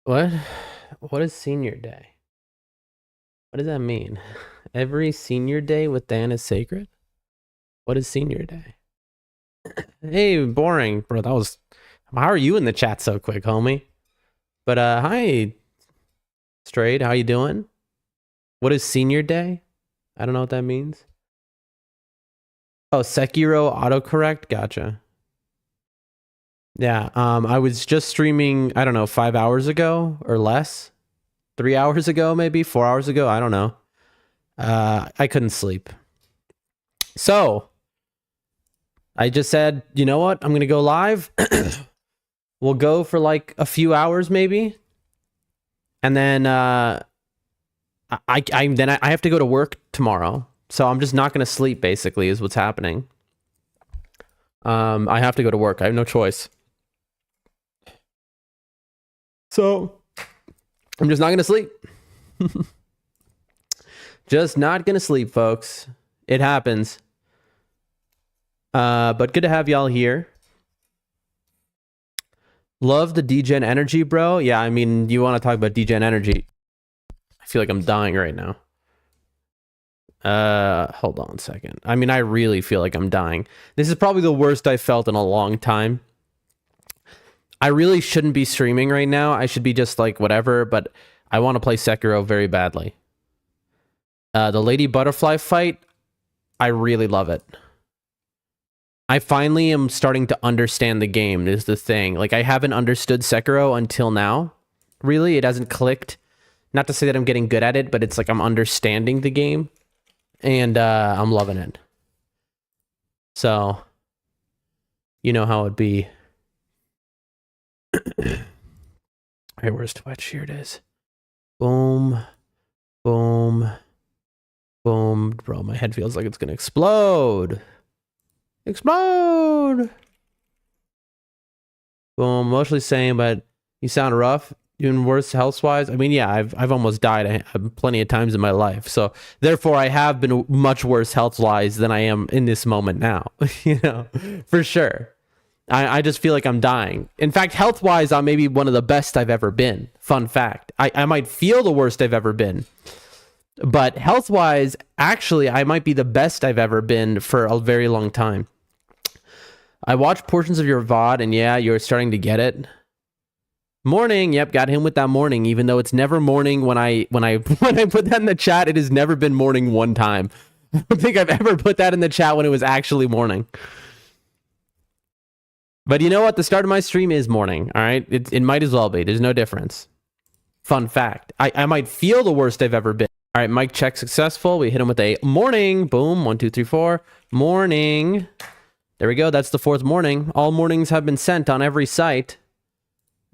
What? What is senior day? What does that mean? Every senior day with Dan is sacred? What is senior day? Hey, boring, bro. That was. How are you in the chat so quick, homie? But hi, Straight. How you doing? What is senior day? I don't know what that means. Oh, Sekiro autocorrect. Gotcha. Yeah. I was just streaming. I don't know, 5 hours ago or less. 3 hours ago, maybe 4 hours ago. I don't know. I couldn't sleep. So I just said, you know what? I'm gonna go live. We'll go for like a few hours, maybe, and then I have to go to work tomorrow, so I'm just not gonna sleep. Basically, is what's happening. I have to go to work. I have no choice. So I'm just not gonna sleep. Just not gonna sleep, folks. It happens. But good to have y'all here. Love the degen energy, bro. Yeah, I mean, you want to talk about degen energy. I feel like I'm dying right now. Hold on a second. I mean, I really feel like I'm dying. This is probably the worst I've felt in a long time. I really shouldn't be streaming right now. I should be just like whatever, but I want to play Sekiro very badly. The Lady Butterfly fight, I really love it. I finally am starting to understand the game is the thing. Like, I haven't understood Sekiro until now. Really, it hasn't clicked. Not to say that I'm getting good at it, but it's like I'm understanding the game. And I'm loving it. So, you know how it'd be. Alright, where's Twitch? Here it is. Boom. Boom. Boom. Bro, my head feels like it's gonna explode. Explode! Boom. Mostly same, but you sound rough. Even worse health-wise. I mean, yeah, I've almost died plenty of times in my life. So therefore, I have been much worse health-wise than I am in this moment now. You know, for sure. I just feel like I'm dying. In fact, health-wise, I'm maybe one of the best I've ever been. Fun fact. I might feel the worst I've ever been. But health-wise, actually, I might be the best I've ever been for a very long time. I watched portions of your VOD, and yeah, you're starting to get it. Morning, yep, got him with that morning, even though it's never morning when I put that in the chat, it has never been morning one time. I don't think I've ever put that in the chat when it was actually morning. But you know what? The start of my stream is morning, all right? It might as well be. There's no difference. Fun fact. I might feel the worst I've ever been. All right, mic check successful. We hit him with a morning. Boom, 1, 2, 3, 4. Morning. There we go. That's the 4th morning. All mornings have been sent on every site.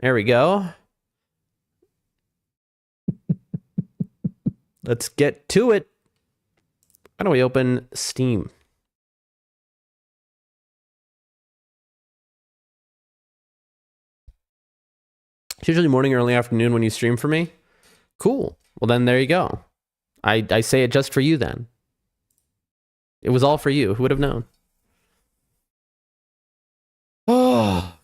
There we go. Let's get to it. Why don't we open Steam? It's usually morning or early afternoon when you stream for me. Cool. Well, then there you go. I say it just for you then. It was all for you. Who would have known? Oh.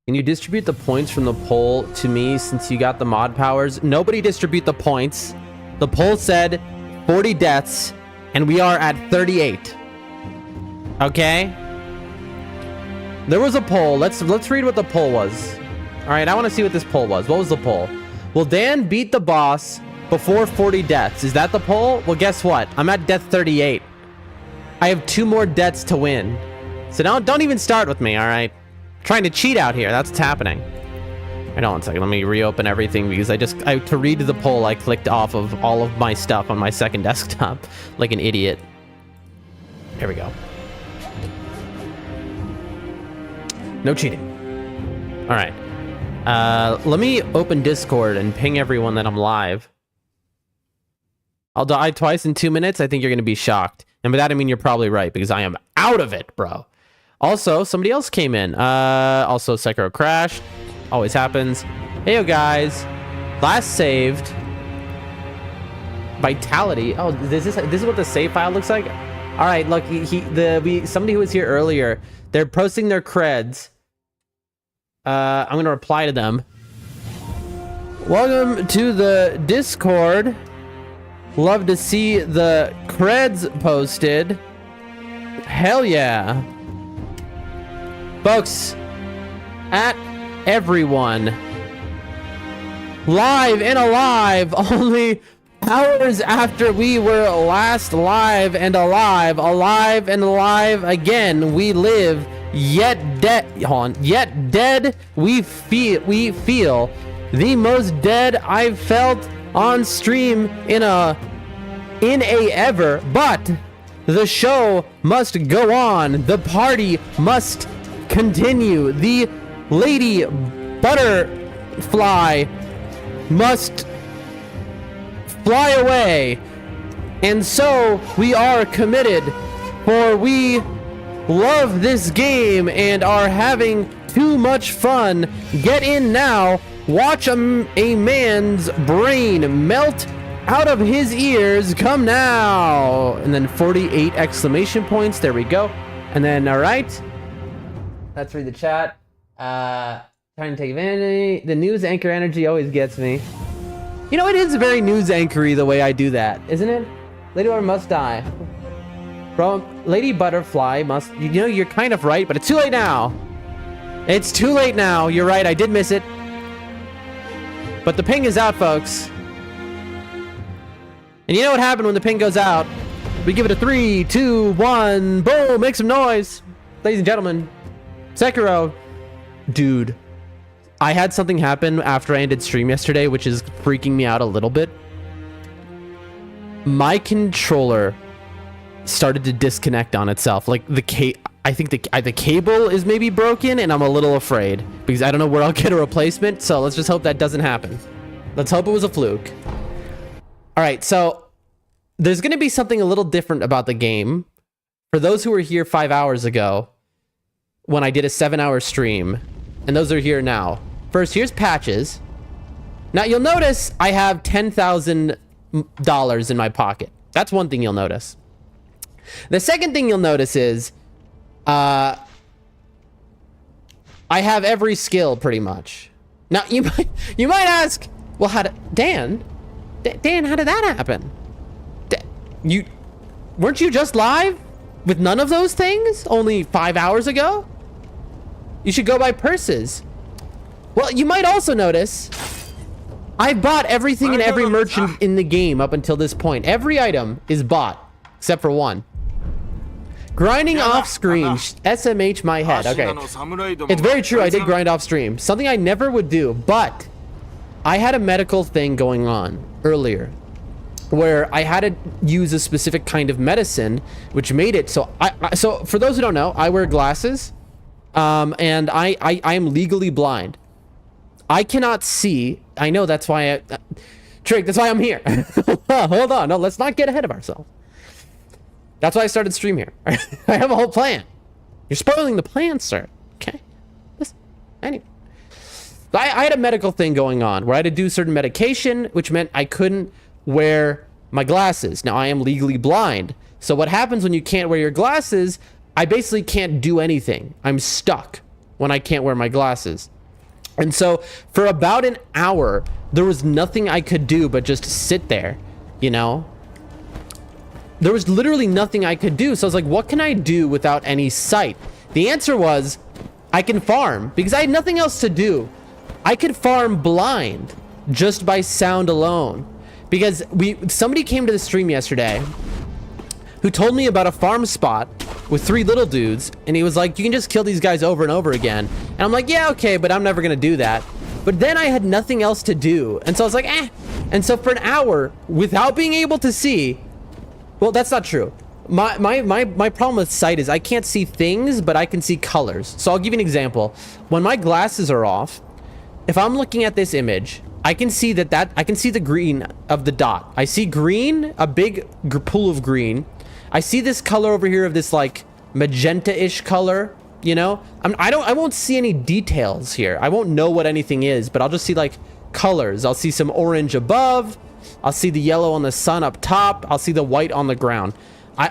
Can you distribute the points from the poll to me since you got the mod powers? Nobody distribute the points. The poll said 40 deaths, and we are at 38. Okay? There was a poll. Let's read what the poll was. All right, I want to see what this poll was. What was the poll? Will Dan beat the boss before 40 deaths? Is that the poll? Well, guess what? I'm at death 38. I have 2 more deaths to win. So don't even start with me, all right? Trying to cheat out here. That's what's happening. Hold on one second. Let me reopen everything because to read the poll, I clicked off of all of my stuff on my second desktop like an idiot. There we go. No cheating. All right. Let me open Discord and ping everyone that I'm live. I'll die twice in 2 minutes. I think you're going to be shocked. And by that, I mean you're probably right because I am out of it, bro. Also, somebody else came in. Also, Sekiro crashed. Always happens. Hey, yo, guys. Last saved Vitality. Oh, this is what the save file looks like. All right, look, somebody who was here earlier, they're posting their creds. I'm gonna reply to them. Welcome to the Discord. Love to see the creds posted. Hell yeah. Folks, at everyone. Live and alive, only hours after we were last live and alive and alive again. We live, yet dead. Hold on, yet dead. We feel the most dead I've felt on stream in a ever. But the show must go on. The party must continue. The lady butterfly must fly away. And so we are committed, for we love this game and are having too much fun. Get in now. Watch a man's brain melt out of his ears. Come now. And then 48 exclamation points. There we go. And then, all right. Let's read the chat. Trying to take advantage. The news anchor energy always gets me. You know, it is very news anchory the way I do that, isn't it? Lady Butterfly must die. Bro, Lady Butterfly must... You know, you're kind of right, but it's too late now. It's too late now. You're right, I did miss it. But the ping is out, folks. And you know what happened when the ping goes out? We give it a 3, 2, 1, boom, make some noise. Ladies and gentlemen, Sekiro. Dude, I had something happen after I ended stream yesterday, which is freaking me out a little bit. My controller started to disconnect on itself. Like I think the cable is maybe broken, and I'm a little afraid because I don't know where I'll get a replacement. So let's just hope that doesn't happen. Let's hope it was a fluke. All right, so there's going to be something a little different about the game. For those who were here 5 hours ago, when I did a 7-hour stream, and those are here now. First, here's patches. Now, you'll notice I have $10,000 in my pocket. That's one thing you'll notice. The second thing you'll notice is I have every skill pretty much. Now, you might ask, well, Dan, how did that happen? Weren't you just live with none of those things only 5 hours ago? You should go buy purses. Well, you might also notice I bought everything and every merchant in the game up until this point. Every item is bought except for one. Grinding off screen, SMH my head. Okay, it's very true, I did grind off stream. Something I never would do, but I had a medical thing going on earlier where I had to use a specific kind of medicine, which made it so so for those who don't know, I wear glasses, and I am legally blind. I cannot see. I know, that's why Trick, that's why I'm here. Hold on, no, let's not get ahead of ourselves. That's why I started stream here. I have a whole plan. You're spoiling the plan, sir. Okay. Listen. Anyway. I had a medical thing going on where I had to do certain medication, which meant I couldn't wear my glasses. Now, I am legally blind. So what happens when you can't wear your glasses, I basically can't do anything. I'm stuck when I can't wear my glasses. And so for about an hour, there was nothing I could do but just sit there, you know? There was literally nothing I could do. So I was like, what can I do without any sight? The answer was, I can farm, because I had nothing else to do. I could farm blind just by sound alone. Because somebody came to the stream yesterday who told me about a farm spot with 3 little dudes, and he was like, you can just kill these guys over and over again. And I'm like, yeah, okay, but I'm never gonna do that. But then I had nothing else to do. And so I was like, eh. And so for an hour, without being able to see, well, that's not true. My problem with sight is I can't see things, but I can see colors. So I'll give you an example. When my glasses are off, if I'm looking at this image, I can see I can see the green of the dot. I see green, a big pool of green. I see this color over here of this like magenta-ish color, you know? I won't see any details here. I won't know what anything is, but I'll just see like colors. I'll see some orange above, I'll see the yellow on the sun up top. I'll see the white on the ground.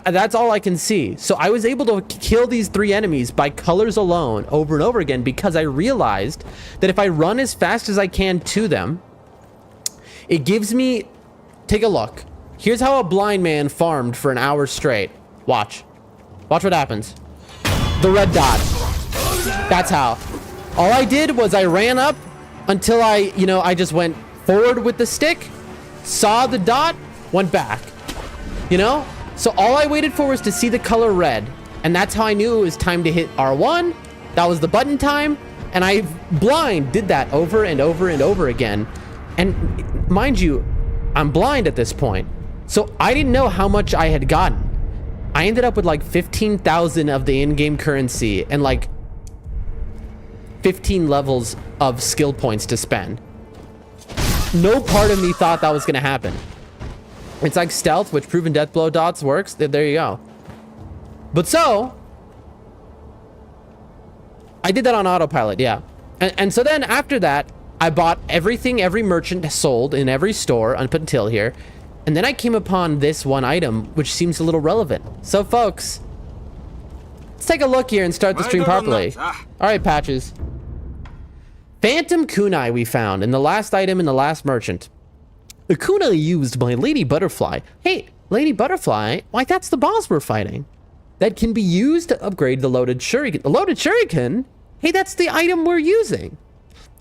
That's all I can see. So I was able to kill these 3 enemies by colors alone over and over again because I realized that if I run as fast as I can to them, it gives me... Take a look. Here's how a blind man farmed for an hour straight. Watch. Watch what happens. The red dot. That's how. All I did was I ran up until I just went forward with the stick, saw the dot, went back. So all I waited for was to see the color red. And that's how I knew it was time to hit R1. That was the button time. And I blind did that over and over and over again. And mind you, I'm blind at this point. So I didn't know how much I had gotten. I ended up with like 15,000 of the in-game currency and like 15 levels of skill points to spend. No part of me thought that was going to happen. It's like stealth, which proven death blow dots works. There you go. But so, I did that on autopilot, yeah. And so then after that, I bought everything every merchant sold in every store up until here. And then I came upon this one item, which seems a little relevant. So folks, let's take a look here and start the stream properly. All right, Patches. Phantom kunai we found in the last item in the last merchant. A kunai used by Lady Butterfly. Hey, Lady Butterfly, why that's the boss we're fighting. That can be used to upgrade the loaded shuriken. The loaded shuriken? Hey, that's the item we're using.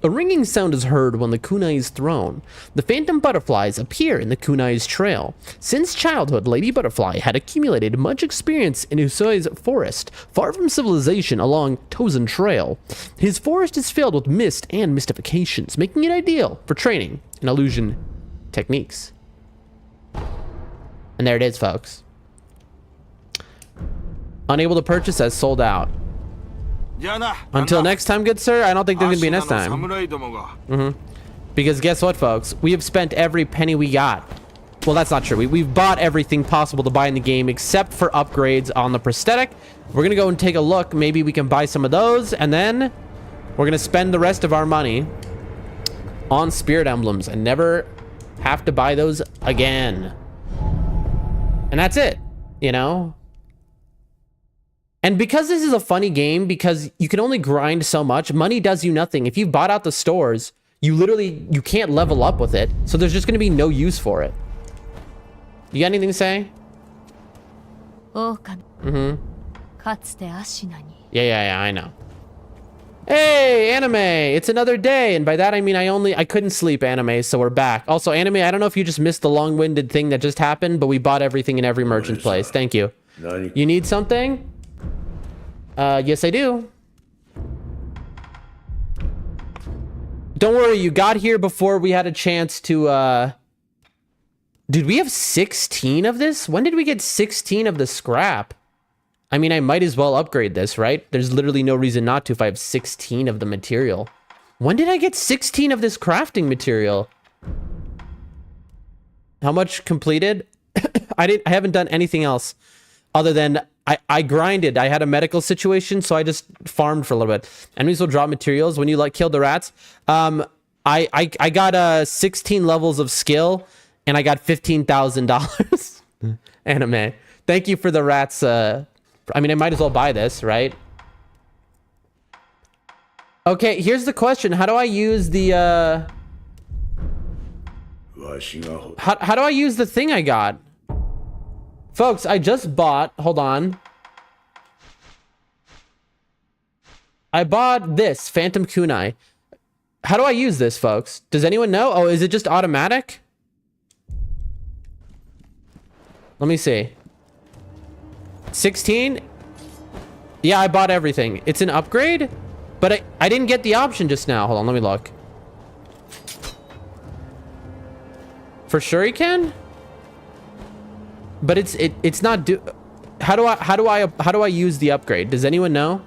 A ringing sound is heard when the kunai is thrown. The phantom butterflies appear in the kunai's trail. Since childhood, Lady Butterfly had accumulated much experience in Usoi's forest, far from civilization along Tozen Trail. His forest is filled with mist and mystifications, making it ideal for training in illusion techniques. And there it is, folks. Unable to purchase as sold out. Until next time, good sir, I don't think there's gonna be a next time. Because guess what, folks? We have spent every penny we got. Well, that's not true. We've bought everything possible to buy in the game except for upgrades on the prosthetic. We're gonna go and take a look. Maybe we can buy some of those, and then we're gonna spend the rest of our money on spirit emblems and never have to buy those again. And that's it, And because this is a funny game, because you can only grind so much, money does you nothing. If you've bought out the stores, you can't level up with it. So there's just going to be no use for it. You got anything to say? Yeah, I know. Hey, anime, it's another day. And by that, I mean, I couldn't sleep, anime, so we're back. Also, anime, I don't know if you just missed the long-winded thing that just happened, but we bought everything in every merchant's place. Thank you. You need something? Yes, I do. Don't worry, you got here before we had a chance to, Dude, we have 16 of this? When did we get 16 of the scrap? I mean, I might as well upgrade this, right? There's literally no reason not to if I have 16 of the material. When did I get 16 of this crafting material? How much completed? I haven't done anything else other than I grinded. I had a medical situation, so I just farmed for a little bit. Enemies will drop materials when you kill the rats. I got 16 levels of skill and I got $15,000. Anime. Thank you for the rats. I mean, I might as well buy this, right? Okay, here's the question. How do I use the how do I use the thing I got? Folks, I just bought, hold on. I bought this, Phantom Kunai. How do I use this, folks? Does anyone know? Oh, is it just automatic? Let me see. 16? Yeah, I bought everything. It's an upgrade, but I didn't get the option just now. Hold on, let me look. For sure he can? But it's not how do I use the upgrade? Does anyone know?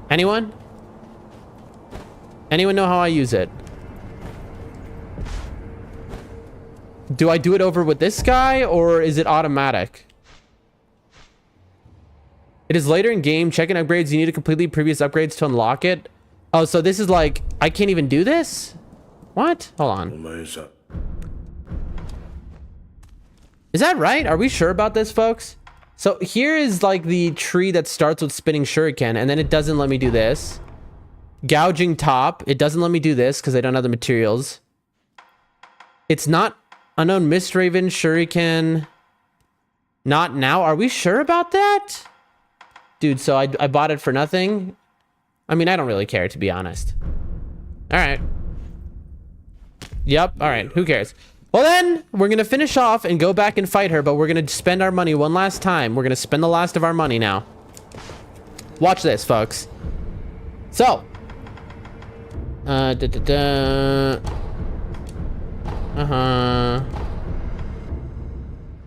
Anyone? Anyone know how I use it? Do I do it over with this guy or is it automatic? It is later in game. Check in upgrades. You need to complete the previous upgrades to unlock it. Oh, so this is like, I can't even do this? What? Hold on. Is that right? Are we sure about this, folks? So here is like the tree that starts with spinning shuriken, and then it doesn't let me do this. Gouging top. It doesn't let me do this because I don't have the materials. It's not unknown Mistraven, shuriken. Not now. Are we sure about that? Dude, so I bought it for nothing. I mean, I don't really care, to be honest. All right. Yep. All right. Who cares? Well, then we're going to finish off and go back and fight her, but we're going to spend our money one last time. We're going to spend the last of our money now. Watch this, folks. So.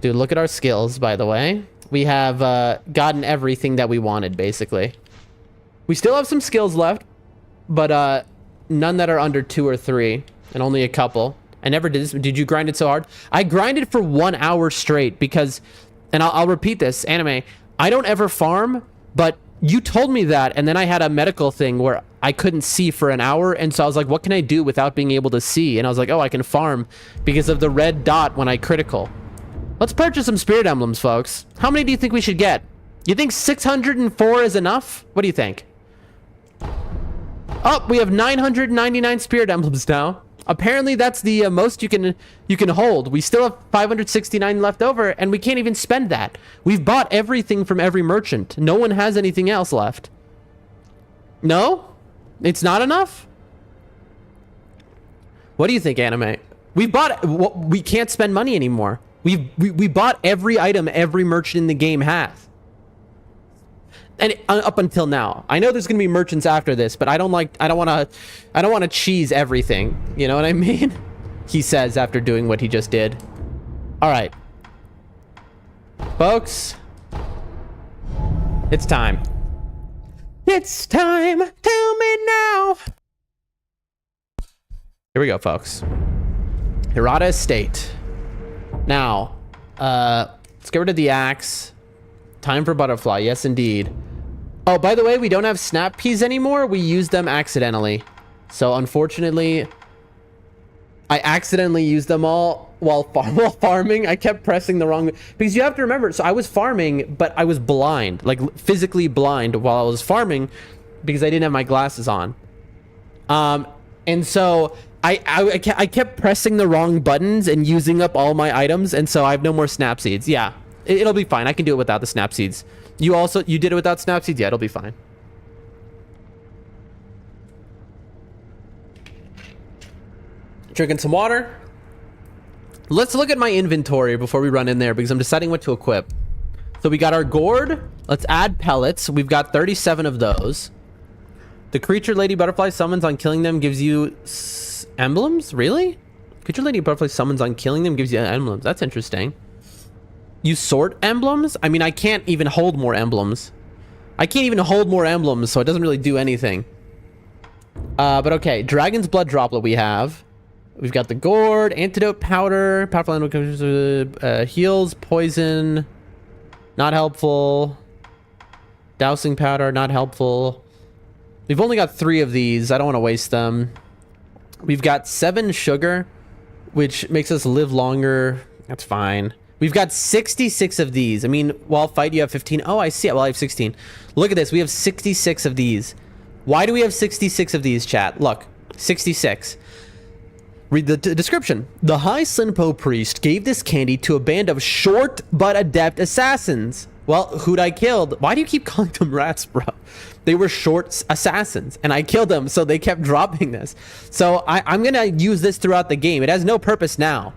Dude, look at our skills, by the way. We have gotten everything that we wanted, basically. We still have some skills left, but none that are under 2 or 3, and only a couple. I never did this. Did you grind it so hard? I grinded for 1 hour straight because, and I'll repeat this, anime, I don't ever farm, but you told me that, and then I had a medical thing where I couldn't see for an hour, and so I was like, what can I do without being able to see? And I was like, oh, I can farm because of the red dot when I critical. Let's purchase some spirit emblems, folks. How many do you think we should get? You think 604 is enough? What do you think? Oh, we have 999 spirit emblems now. Apparently that's the most you can hold. We still have 569 left over, and we can't even spend that. We've bought everything from every merchant. No one has anything else left. No? It's not enough? What do you think, anime? We bought. We can't spend money anymore. We bought every item every merchant in the game has. And up until now, I know there's gonna be merchants after this, but I don't want to cheese everything. You know what I mean? He says after doing what he just did. All right, folks, it's time. It's time. Tell me now. Here we go, folks. Hirata Estate. Now, let's get rid of the axe. Time for butterfly. Yes, indeed. Oh, by the way, we don't have snap peas anymore. We used them accidentally. So, unfortunately, I accidentally used them all while farming. I kept pressing the wrong... Because you have to remember, so I was farming, but I was blind. Like, physically blind while I was farming because I didn't have my glasses on. And so... I kept pressing the wrong buttons and using up all my items, and so I have no more snap seeds. Yeah, it'll be fine. I can do it without the snap seeds. You did it without snap seeds? Yeah, it'll be fine. Drinking some water. Let's look at my inventory before we run in there because I'm deciding what to equip. So we got our gourd. Let's add pellets. We've got 37 of those. The creature lady butterfly summons on killing them gives you... emblems? Really? Creature lady butterfly summons on killing them gives you emblems. That's interesting. You sort emblems? I mean, I can't even hold more emblems. I can't even hold more emblems, so it doesn't really do anything. But okay, dragon's blood droplet we have. We've got the gourd, antidote powder, powerful animal heals, poison, not helpful. Dousing powder, not helpful. We've only got 3 of these. I don't want to waste them. We've got 7 sugar, which makes us live longer. That's fine. We've got 66 of these. I mean, while fight, you have 15. Oh, I see it. Well, I have 16. Look at this. We have 66 of these. Why do we have 66 of these, chat? Look, 66. Read the description. The High Sinpo priest gave this candy to a band of short but adept assassins. Well, who'd I killed? Why do you keep calling them rats, bro? They were short assassins, and I killed them, so they kept dropping this. So I'm going to use this throughout the game. It has no purpose now.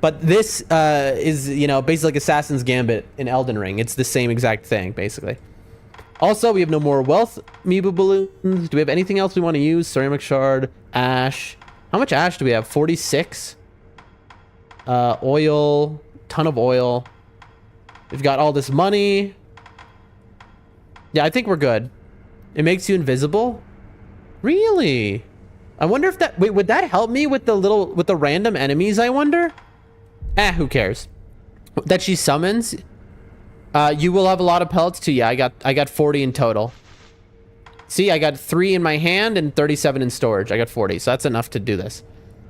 But this is, you know, basically like Assassin's Gambit in Elden Ring. It's the same exact thing, basically. Also, we have no more wealth amiibo balloons. Do we have anything else we want to use? Ceramic shard, ash. How much ash do we have? 46. Oil, ton of oil. We've got all this money. Yeah, I think we're good. It makes you invisible? Really? I wonder if that... Wait, would that help me with the random enemies, I wonder? Who cares? That she summons? You will have a lot of pellets too. Yeah, I got 40 in total. See, I got 3 in my hand and 37 in storage. I got 40, so that's enough to do this.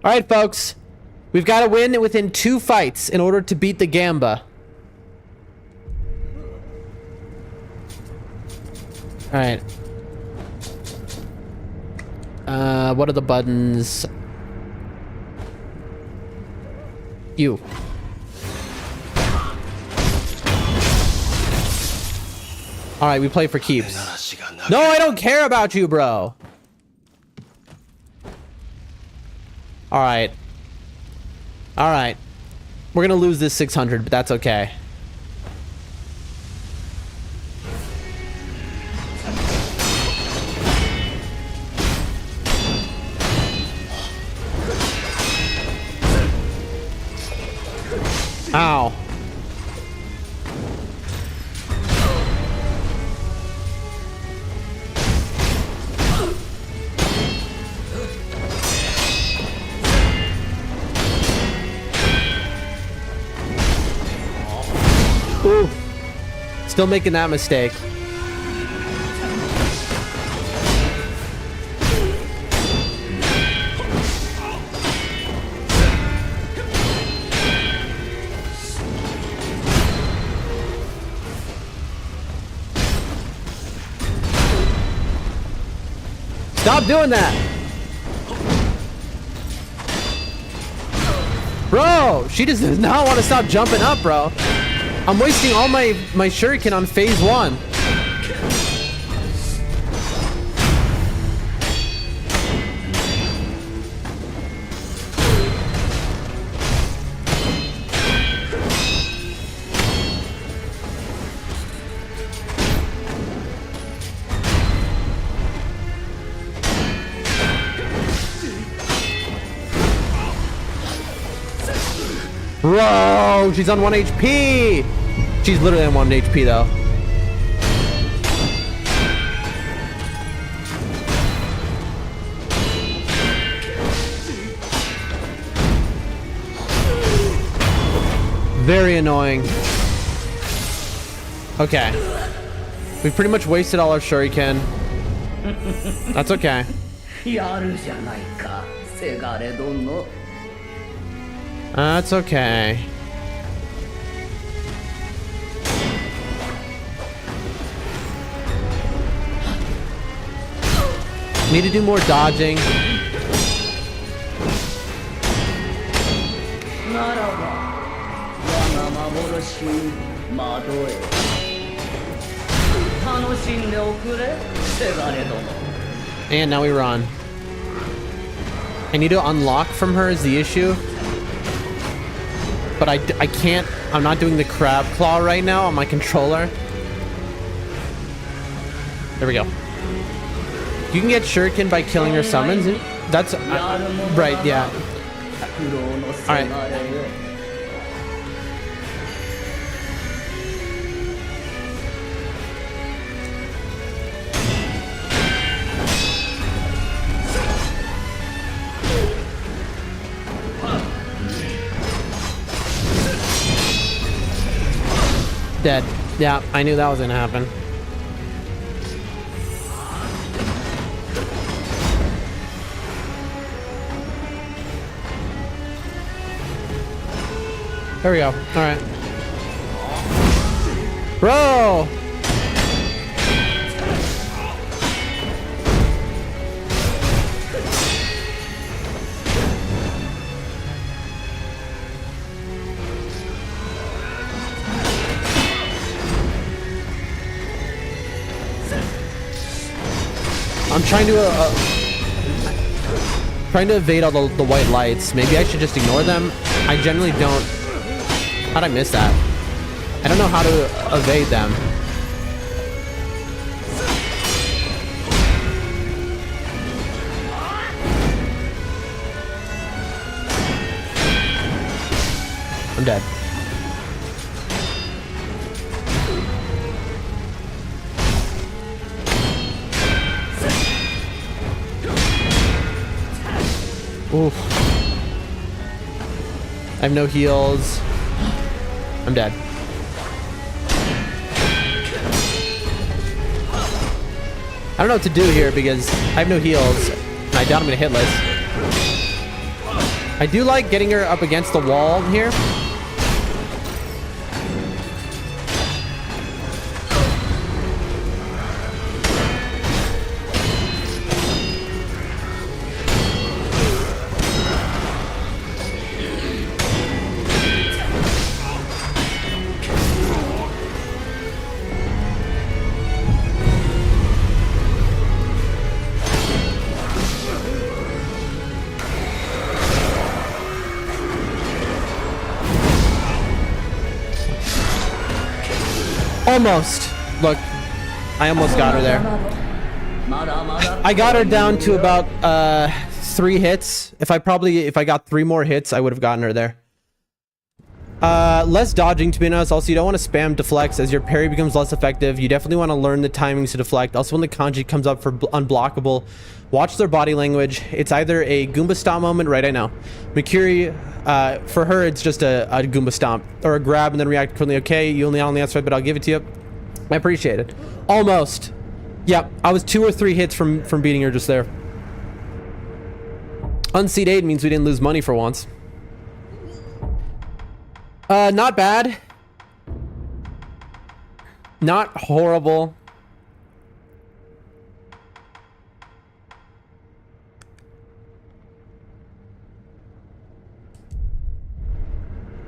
All right, folks. We've got to win within 2 fights in order to beat the Gamba. All right. What are the buttons? You. All right, we play for keeps. No, I don't care about you, bro. All right. All right. We're gonna lose this 600, but that's okay. Ow. Ooh. Still making that mistake. Stop doing that! Bro, she just does not want to stop jumping up, bro. I'm wasting all my shuriken on phase 1. Bro, she's on 1 HP. She's literally on 1 HP though. Very annoying. Okay. We've pretty much wasted all our shuriken. That's okay. That's okay. Need to do more dodging. And now we run. I need to unlock from her is the issue. But I can't. I'm not doing the crab claw right now on my controller. There we go. You can get shuriken by killing her summons. That's right, yeah. All right. Dead. Yeah, I knew that was gonna happen. There we go. All right. Bro! I'm trying to evade all the white lights. Maybe I should just ignore them. I generally don't. How'd I miss that? I don't know how to evade them. I'm dead. Oof. I have no heals. I'm dead. don't know what to do here because I have no heals. And I doubt I'm gonna hitless. I do like getting her up against the wall here. Almost. Look, I almost got her there. I got her down to about 3 hits. If I got 3 more hits, I would have gotten her there. Less dodging, to be honest. Also, you don't want to spam deflects as your parry becomes less effective. You definitely want to learn the timings to deflect. Also, when the kanji comes up for unblockable, watch their body language. It's either a Goomba Stomp moment, right? I know. Mikiri, for her, it's just a Goomba Stomp. Or a grab and then react quickly. Okay, you only answered, but I'll give it to you. I appreciate it. Almost. Yep, I was 2 or 3 hits from beating her just there. Unseat 8 means we didn't lose money for once. Not bad. Not horrible.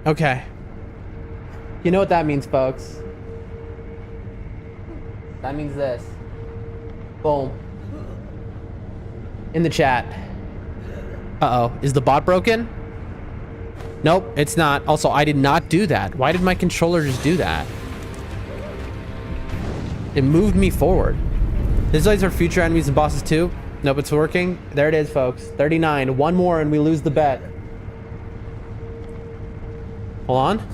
Okay. You know what that means, folks. That means this. Boom. In the chat. Uh-oh. Is the bot broken? Nope, it's not. Also, I did not do that. Why did my controller just do that? It moved me forward. This is our future enemies and bosses too. Nope, it's working. There it is, folks. 39. 1 more and we lose the bet. Hold on.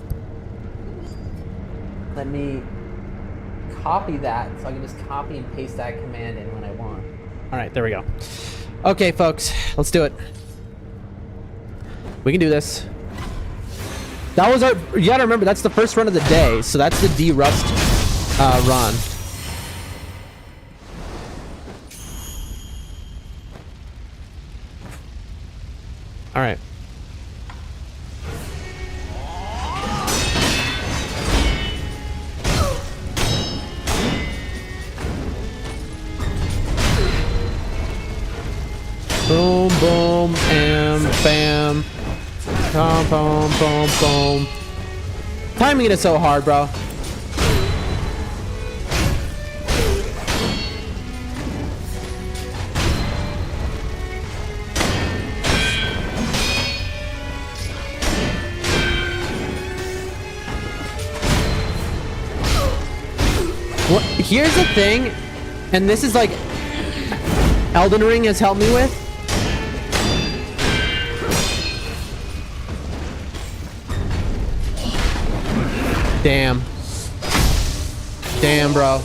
Let me copy that so I can just copy and paste that command in when I want. All right, there we go. Okay, folks, let's do it. We can do this. That was our, you gotta remember, that's the first run of the day. So that's the D-Rust run. All right. Boom, boom, and bam. Boom, boom, boom, boom. Timing it is so hard, bro. What? Here's the thing, and this is like Elden Ring has helped me with. Damn. Damn, bro.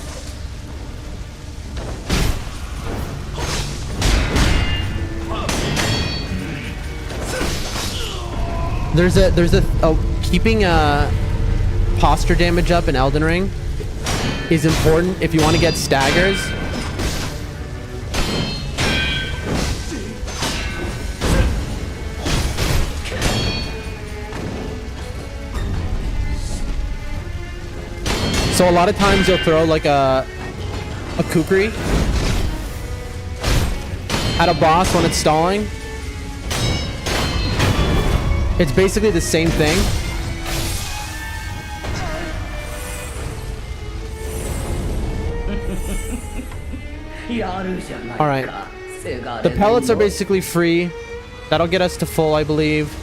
There's a keeping posture damage up in Elden Ring is important if you want to get staggers. So a lot of times you'll throw like a kukri at a boss when it's stalling. It's basically the same thing. All right. The pellets are basically free. That'll get us to full, I believe.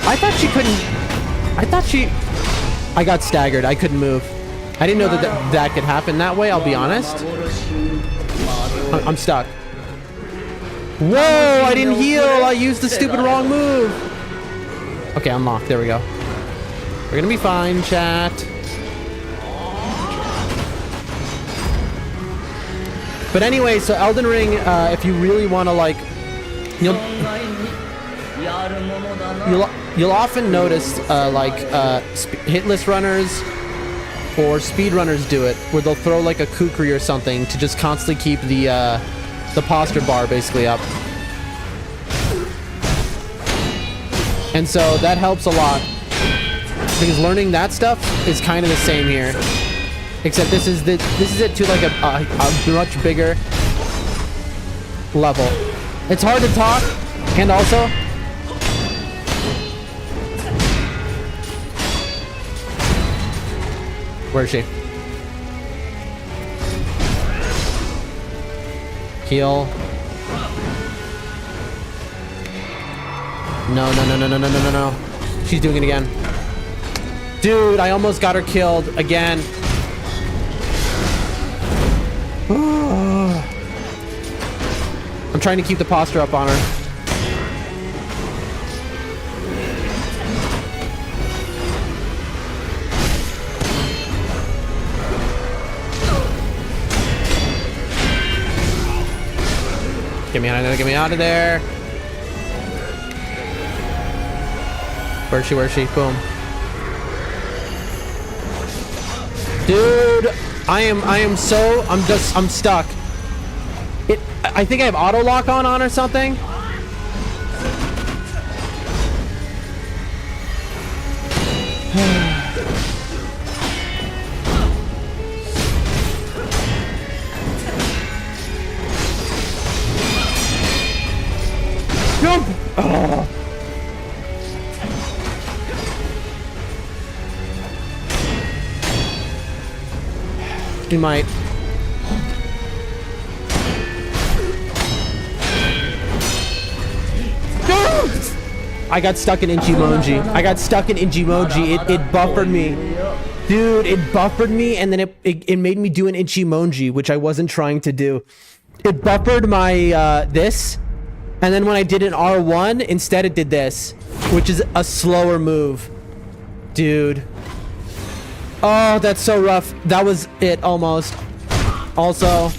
I thought she couldn't... I thought she... I got staggered. I couldn't move. I didn't know that that could happen that way, I'll be honest. I'm stuck. Whoa, I didn't heal. I used the stupid wrong move. Okay, unlocked. There we go. We're gonna be fine, chat. But anyway, so Elden Ring, if you really want to like You'll you'll often notice hitless runners or speedrunners do it, where they'll throw like a kukri or something to just constantly keep the posture bar basically up. And so that helps a lot, because learning that stuff is kind of the same here, except this is it to like a much bigger level. It's hard to talk, and also where is she? Heal. No. She's doing it again. Dude, I almost got her killed again. I'm trying to keep the posture up on her. Get me out of there, get me out of there. Where's she? Boom. Dude, I'm stuck. I think I have auto lock on or something. Jump! Oh. We might. I got stuck in Inchimoji. It buffered me. Dude, it buffered me, and then it made me do an Inchimoji, which I wasn't trying to do. It buffered my this, and then when I did an R1, instead it did this, which is a slower move. Dude. Oh, that's so rough. That was it, almost. Also,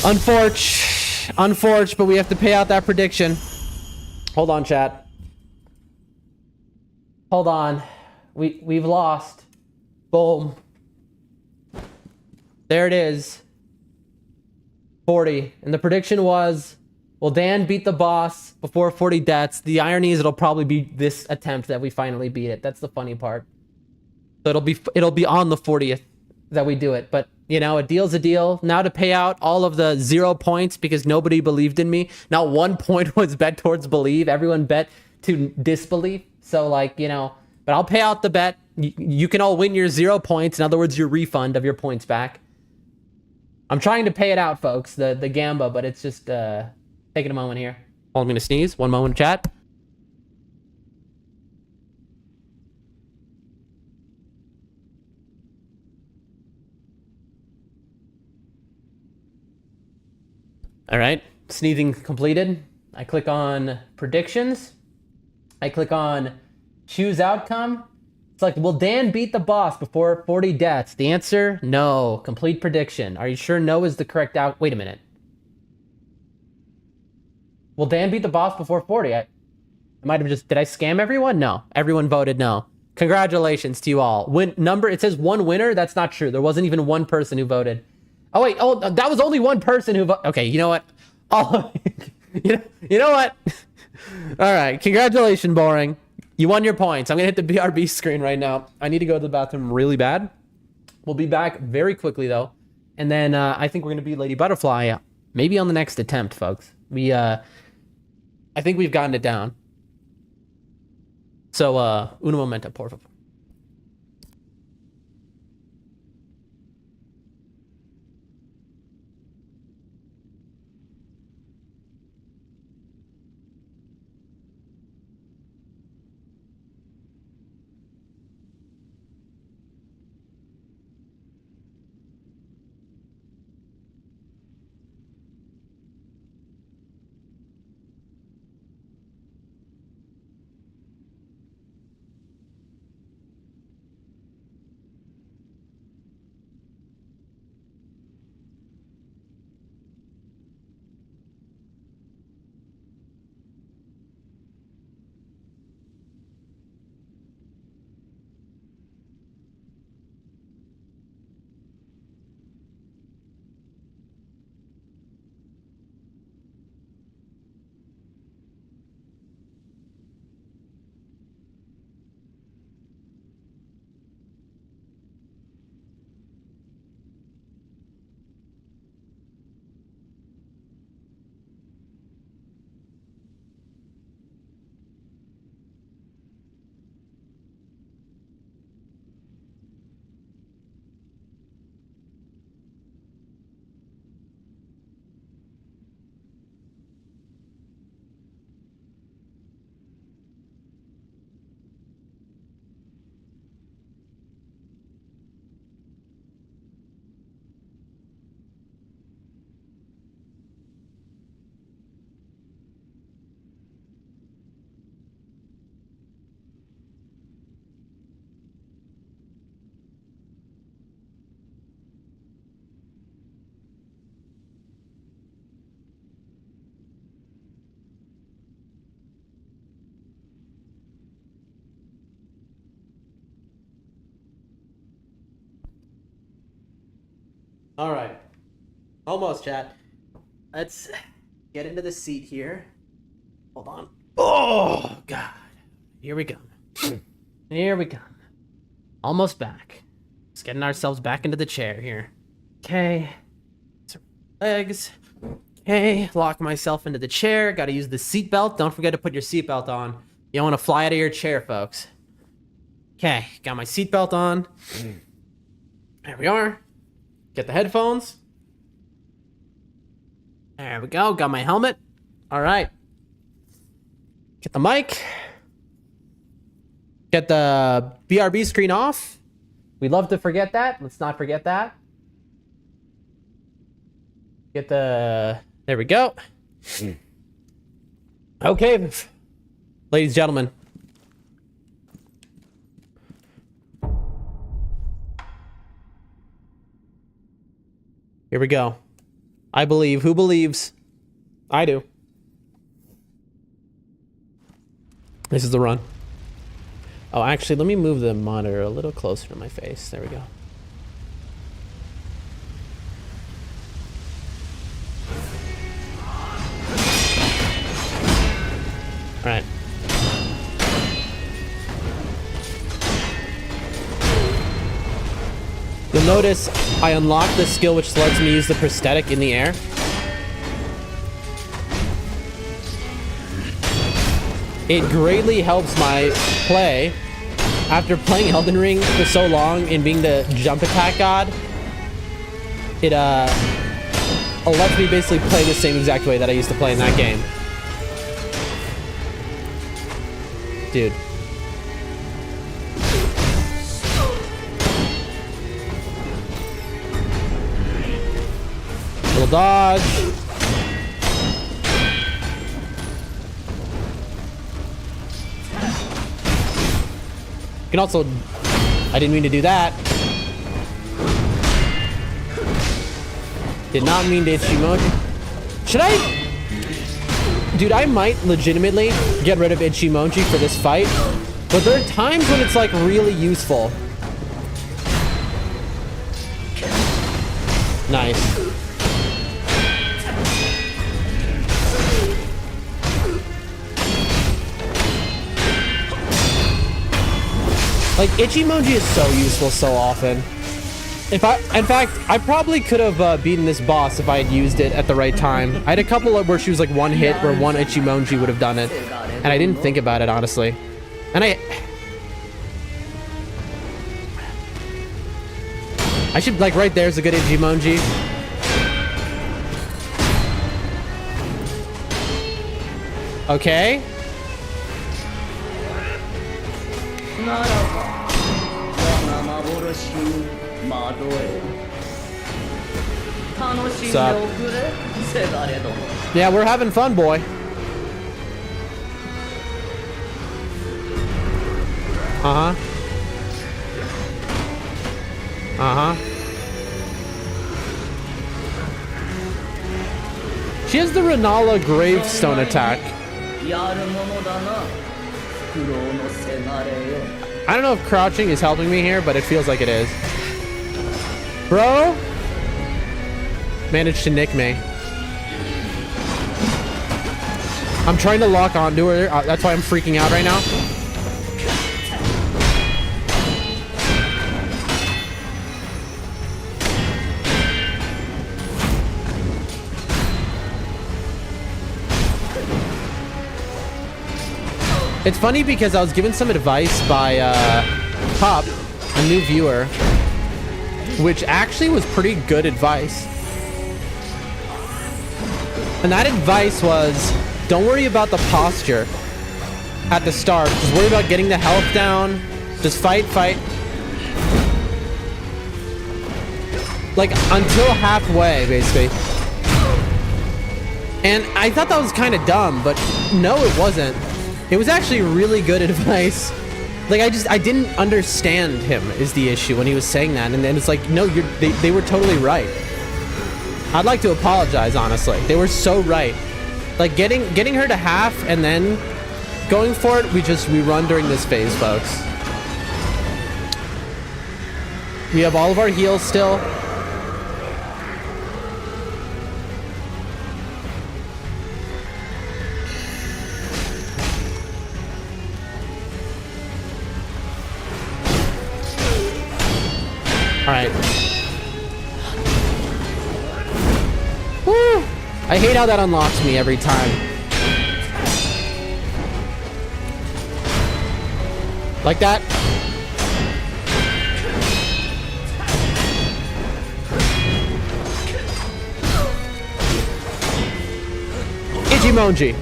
unfortunate, but we have to pay out that prediction. Hold on, chat. Hold on. We've lost. Boom. There it is. 40. And the prediction was, will Dan beat the boss before 40 deaths? The irony is it'll probably be this attempt that we finally beat it. That's the funny part. So it'll be on the 40th that we do it. But, you know, a deal's a deal. Now to pay out all of the 0 points because nobody believed in me. Not 1 point was bet towards believe. Everyone bet to disbelieve. So, like, you know, but I'll pay out the bet. You can all win your 0 points. In other words, your refund of your points back. I'm trying to pay it out, folks, the Gamba, but it's just taking a moment here. I'm going to sneeze. 1 moment, chat. All right, sneezing completed. I click on predictions. I click on choose outcome. It's like, will Dan beat the boss before 40 deaths? The answer, no. Complete prediction. Are you sure no is the correct out? Wait a minute. Will Dan beat the boss before 40? I might have just, did I scam everyone? No, everyone voted no. Congratulations to you all. It says one winner. That's not true. There wasn't even one person who voted. Oh, wait. Oh, that was only one person who voted. Okay, you know what? Oh, you know what? All right. Congratulations, Boring. You won your points. I'm going to hit the BRB screen right now. I need to go to the bathroom really bad. We'll be back very quickly, though. And then I think we're going to be Lady Butterfly maybe on the next attempt, folks. I think we've gotten it down. So, uno momento, por favor. All right. Almost, chat. Let's get into the seat here. Hold on. Oh, God. Here we go. Here we go. Almost back. Just getting ourselves back into the chair here. Okay. Legs. Okay. Lock myself into the chair. Got to use the seatbelt. Don't forget to put your seatbelt on. You don't want to fly out of your chair, folks. Okay. Got my seatbelt on. There we are. Get the headphones. There we go. Got my helmet. All right. Get the mic. Get the BRB screen off. We love to forget that. Let's not forget that. Get the... There we go. Okay. Ladies and gentlemen. Here we go. I believe. Who believes? I do. This is the run. Oh, actually, let me move the monitor a little closer to my face. There we go. All right. You'll notice I unlocked the skill which lets me use the prosthetic in the air. It greatly helps my play. After playing Elden Ring for so long and being the jump attack god, it lets me basically play the same exact way that I used to play in that game. Dude. Little dodge. You can also... I didn't mean to do that. Did not mean to Ichimoji. Should I... Dude, I might legitimately get rid of Ichimoji for this fight. But there are times when it's like really useful. Nice. Like, Ichimoji is so useful so often. In fact, I probably could have beaten this boss if I had used it at the right time. I had a couple of where she was like one hit where one Ichimoji would have done it. And I didn't think about it, honestly. And I should, like, right there's a good Ichimoji. Okay. What's up? Yeah, we're having fun, boy. Uh-huh. Uh-huh. She has the Renala gravestone attack. I don't know if crouching is helping me here, but it feels like it is. Bro managed to nick me. I'm trying to lock onto her. That's why I'm freaking out right now. It's funny because I was given some advice by Pop, a new viewer, which actually was pretty good advice. And that advice was, don't worry about the posture at the start. Just worry about getting the health down. Just fight. Like, until halfway, basically. And I thought that was kind of dumb, but no, it wasn't. It was actually really good advice. Like, I didn't understand him is the issue when he was saying that. And then it's like, no, they were totally right. I'd like to apologize, honestly. They were so right. Like, getting her to half and then going for it, we run during this phase, folks. We have all of our heals still. right. Woo! I hate how that unlocks me every time. Like that. Ichimonji.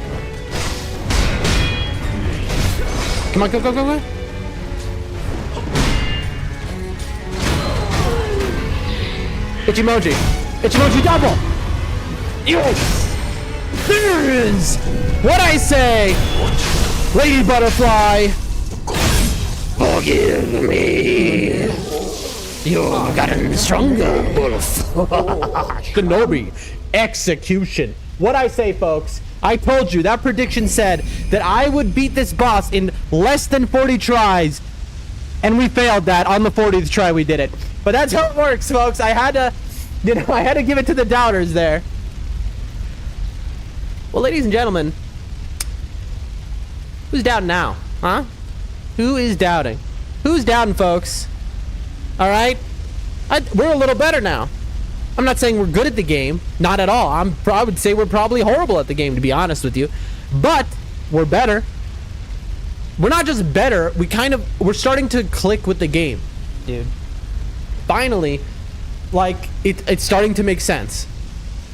Come on, go, go, go, go. Ichimonji. Ichimonji double. Yes. There's what I say. Lady Butterfly. Forgive me. You've gotten stronger, Wolf. Shinobi. Execution. What I say, folks. I told you, that prediction said that I would beat this boss in less than 40 tries. And we failed that. On the 40th try, we did it. But that's how it works, folks. I had to, I had to give it to the doubters there. Well, ladies and gentlemen, who's doubting now? Huh? Who is doubting? Who's doubting, folks? All right? We're a little better now. I'm not saying we're good at the game. Not at all. I would say we're probably horrible at the game, to be honest with you. But we're better. We're not just better. We're starting to click with the game, dude. Finally, like, it's starting to make sense.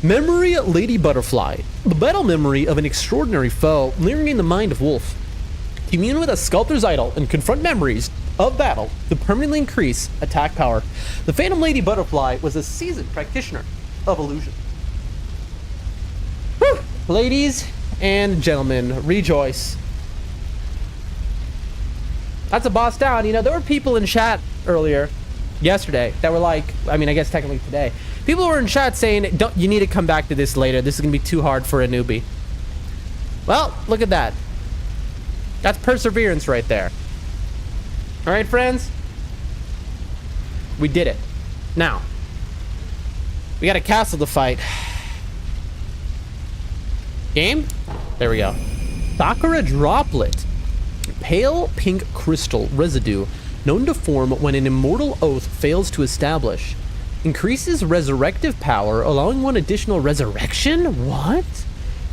Memory Lady Butterfly. The battle memory of an extraordinary foe lingering the mind of Wolf. Commune with a sculptor's idol and confront memories of battle to permanently increase attack power. The Phantom Lady Butterfly was a seasoned practitioner of illusion. Whew. Ladies and gentlemen, rejoice. That's a boss down. You know, there were people in chat earlier, yesterday, that were like, I mean, I guess technically today, people were in chat saying, you need to come back to this later. This is going to be too hard for a newbie. Well, look at that. That's perseverance right there. All right, friends? We did it. Now, we got a castle to fight. Game? There we go. Sakura Droplet. Pale pink crystal residue known to form when an immortal oath fails to establish. Increases resurrective power, allowing one additional resurrection? What?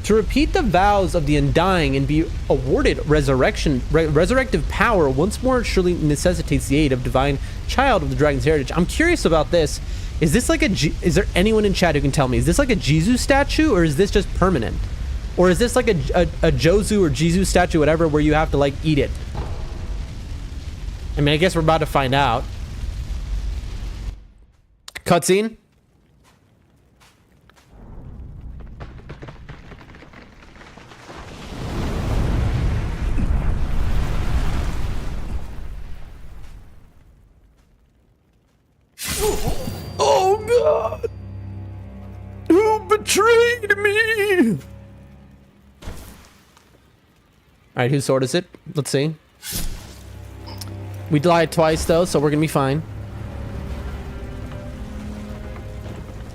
To repeat the vows of the undying and be awarded resurrective power once more surely necessitates the aid of divine child of the dragon's heritage. I'm curious about this. Is this like is there anyone in chat who can tell me? Is this like a Jesus statue, or is this just permanent? Or is this like a Jozu or Jesus statue, whatever, where you have to like eat it? I mean, I guess we're about to find out. Cutscene. Oh God! Who betrayed me? All right, whose sword is it? Let's see. We died twice though, so we're gonna be fine.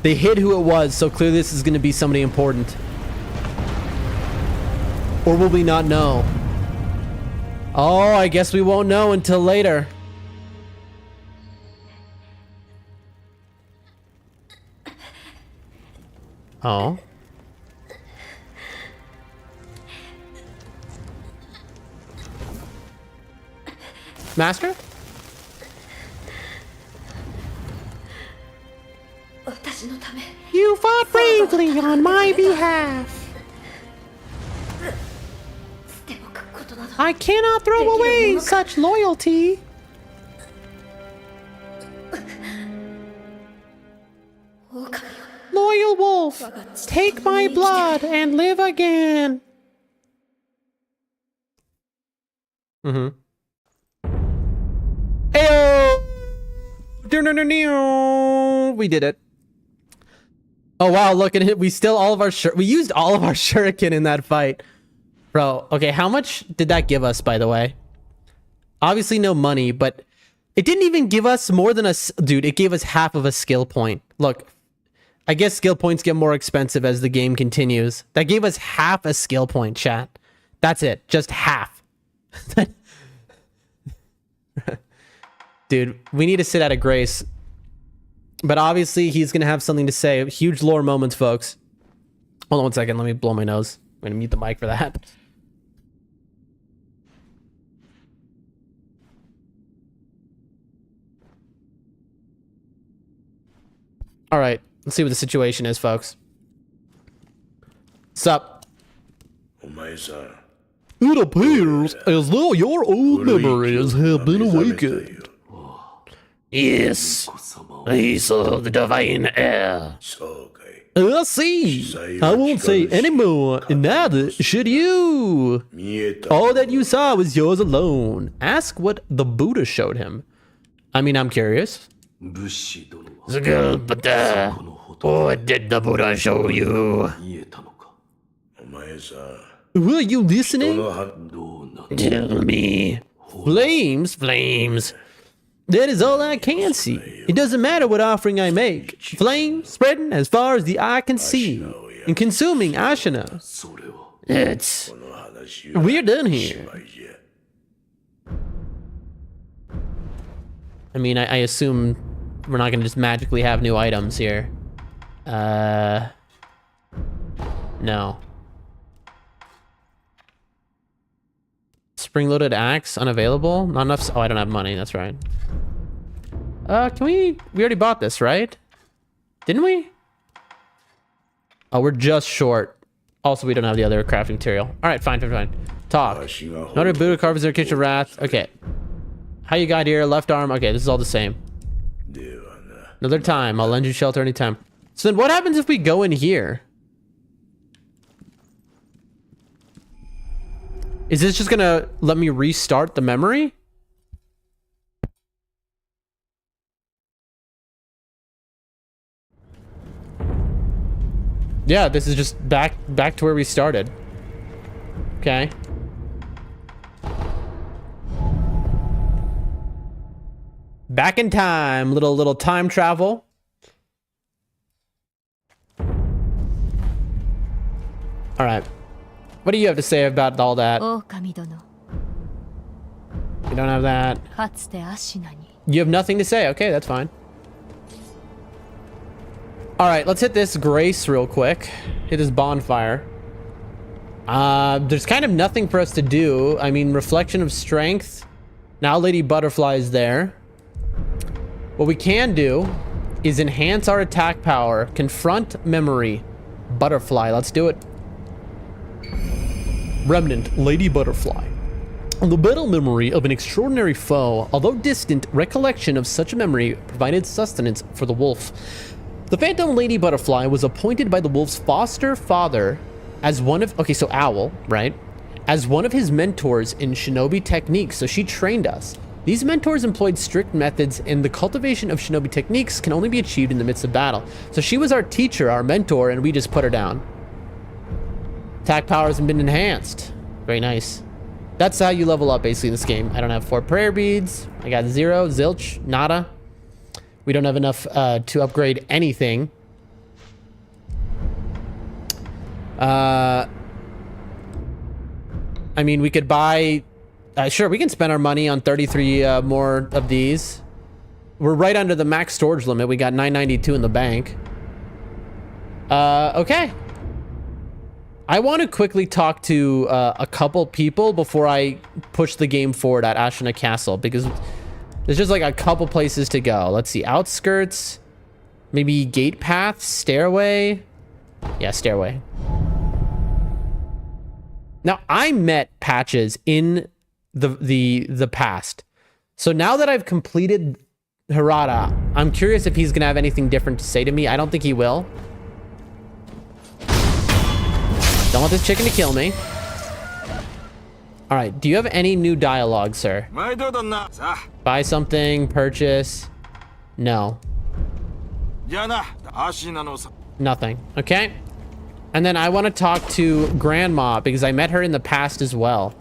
They hid who it was, so clearly this is gonna be somebody important. Or will we not know? Oh, I guess we won't know until later. Oh. Master? You fought bravely on my behalf. I cannot throw away such loyalty. Loyal wolf, take my blood and live again. Mm-hmm. Ayo! We did it. Oh wow, look at it. We still we used all of our shuriken in that fight. Bro, okay, how much did that give us, by the way? Obviously no money, but it didn't even give us more than dude, it gave us half of a skill point. Look, I guess skill points get more expensive as the game continues. That gave us half a skill point, chat. That's it, just half. Dude, we need to sit out of grace But obviously, he's going to have something to say. Huge lore moments, folks. Hold on 1 second. Let me blow my nose. I'm going to mute the mic for that. All right. Let's see what the situation is, folks. Sup? It appears as though your old memories have been awakened. Yes, I saw the divine air. I see. I won't say any more, and neither should you. All that you saw was yours alone. Ask what the Buddha showed him. I mean, I'm curious. But what did the Buddha show you? Were you listening? Tell me. Flames, flames. That is all I can see. It doesn't matter what offering I make. Flames spreading as far as the eye can see and consuming Ashina. We're done here. I mean, I assume we're not going to just magically have new items here. No. Spring-loaded axe, unavailable. Not enough. Oh, I don't have money. That's right. Can we already bought this, right? Didn't we? Oh, we're just short. Also, we don't have the other crafting material. All right, fine. Talk. Another Buddha carves their kitchen wrath. Okay. How you got here? Left arm. Okay, this is all the same. Another time. I'll lend you shelter anytime. So then what happens if we go in here? Is this just gonna let me restart the memory? Yeah, this is just back to where we started. Okay. Back in time, little time travel. All right. What do you have to say about all that? You don't have that. You have nothing to say. Okay, that's fine. All right, let's hit this grace real quick. Hit this bonfire. There's kind of nothing for us to do. I mean, reflection of strength. Now Lady Butterfly is there. What we can do is enhance our attack power. Confront memory. Butterfly, let's do it. Remnant, Lady Butterfly. The battle memory of an extraordinary foe, although distant, recollection of such a memory provided sustenance for the wolf. The Phantom Lady Butterfly was appointed by the wolf's foster father as one of, okay, so Owl, right? As one of his mentors in shinobi techniques, so she trained us. These mentors employed strict methods, and the cultivation of shinobi techniques can only be achieved in the midst of battle. So she was our teacher, our mentor, and we just put her down. Attack power has been enhanced. Very nice. That's how you level up basically in this game. I don't have 4 prayer beads. I got 0, zilch, nada. We don't have enough to upgrade anything. I mean, we could buy... sure, we can spend our money on 33 more of these. We're right under the max storage limit. We got 992 in the bank. Okay. I want to quickly talk to a couple people before I push the game forward at Ashina Castle, because there's just like a couple places to go. Let's see, outskirts, maybe gate path, stairway. Yeah, stairway. Now, I met Patches in the past. So now that I've completed Hirata, I'm curious if he's gonna have anything different to say to me. I don't think he will. Don't want this chicken to kill me. All right, do you have any new dialogue, sir? Buy something, purchase. No. Nothing, okay. And then I want to talk to Grandma because I met her in the past as well.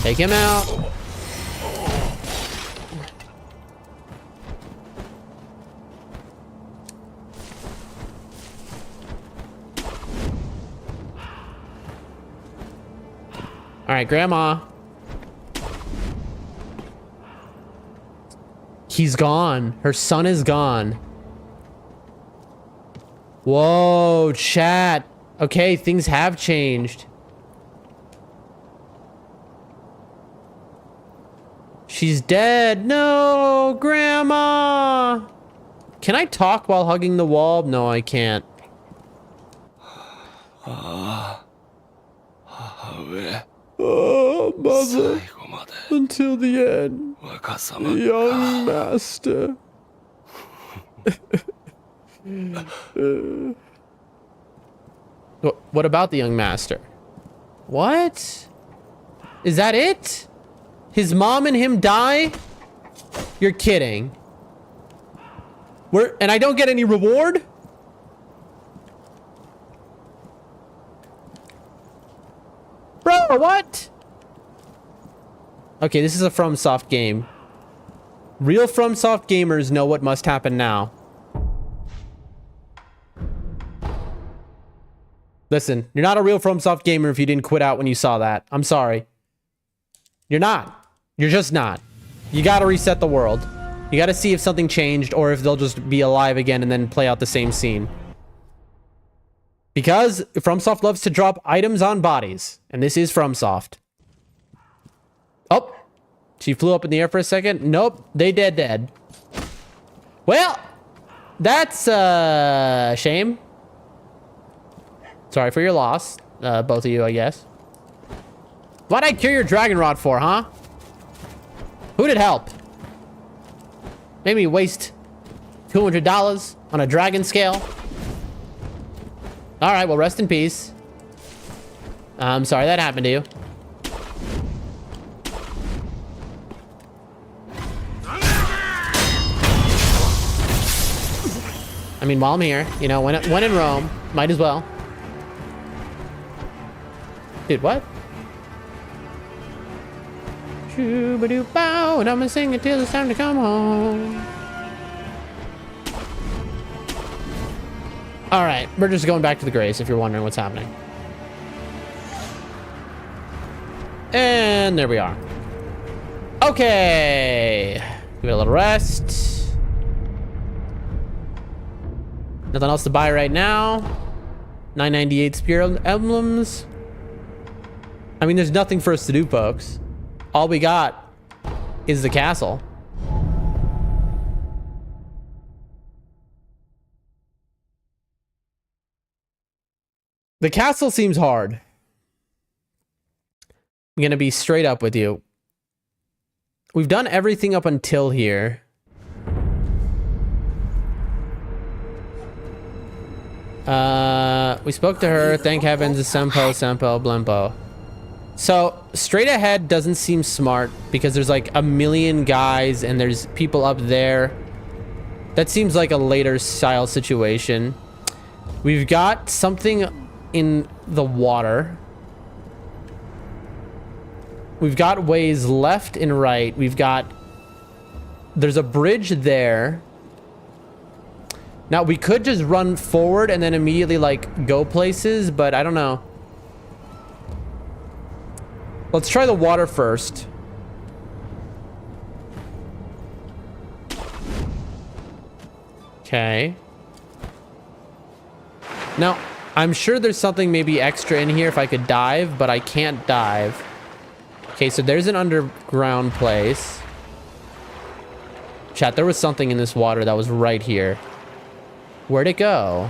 Take him out. right, Grandma. He's gone. Her son is gone. Whoa, chat. Okay, things have changed. She's dead. No, Grandma. Can I talk while hugging the wall? No, I can't. Oh, mother. Until the end. Young master. What about the young master? What? Is that it? His mom and him die? You're kidding. And I don't get any reward? Bro, what? Okay, this is a FromSoft game. Real FromSoft gamers know what must happen now. Listen, you're not a real FromSoft gamer if you didn't quit out when you saw that. I'm sorry. You're not. You're just not. You gotta reset the world. You gotta see if something changed or if they'll just be alive again and then play out the same scene. Because FromSoft loves to drop items on bodies. And this is FromSoft. Oh. She flew up in the air for a second. Nope. They dead. Well. That's a shame. Sorry for your loss. Both of you, I guess. What'd I cure your dragon rod for, huh? Who did help? Made me waste $200 on a dragon scale. All right, well, rest in peace. I'm sorry that happened to you. I mean, while I'm here, you know, when in Rome, might as well. Dude, what? Shoo-ba-doo-bow, and I'm gonna sing it till it's time to come home. All right, we're just going back to the Grace if you're wondering what's happening. And there we are. Okay. Give it a little rest. Nothing else to buy right now. 998 Spirit Emblems. I mean, there's nothing for us to do, folks. All we got is the castle. The castle seems hard. I'm gonna be straight up with you. We've done everything up until here. We spoke to her. Thank heavens, Sempo, Blempo. So, straight ahead doesn't seem smart because there's like a million guys and there's people up there. That seems like a later style situation. We've got something in the water. We've got ways left and right. There's a bridge there. Now, we could just run forward and then immediately like go places, but I don't know. Let's try the water first. Okay. Now, I'm sure there's something maybe extra in here if I could dive, but I can't dive. Okay, so there's an underground place. Chat, there was something in this water that was right here. Where'd it go?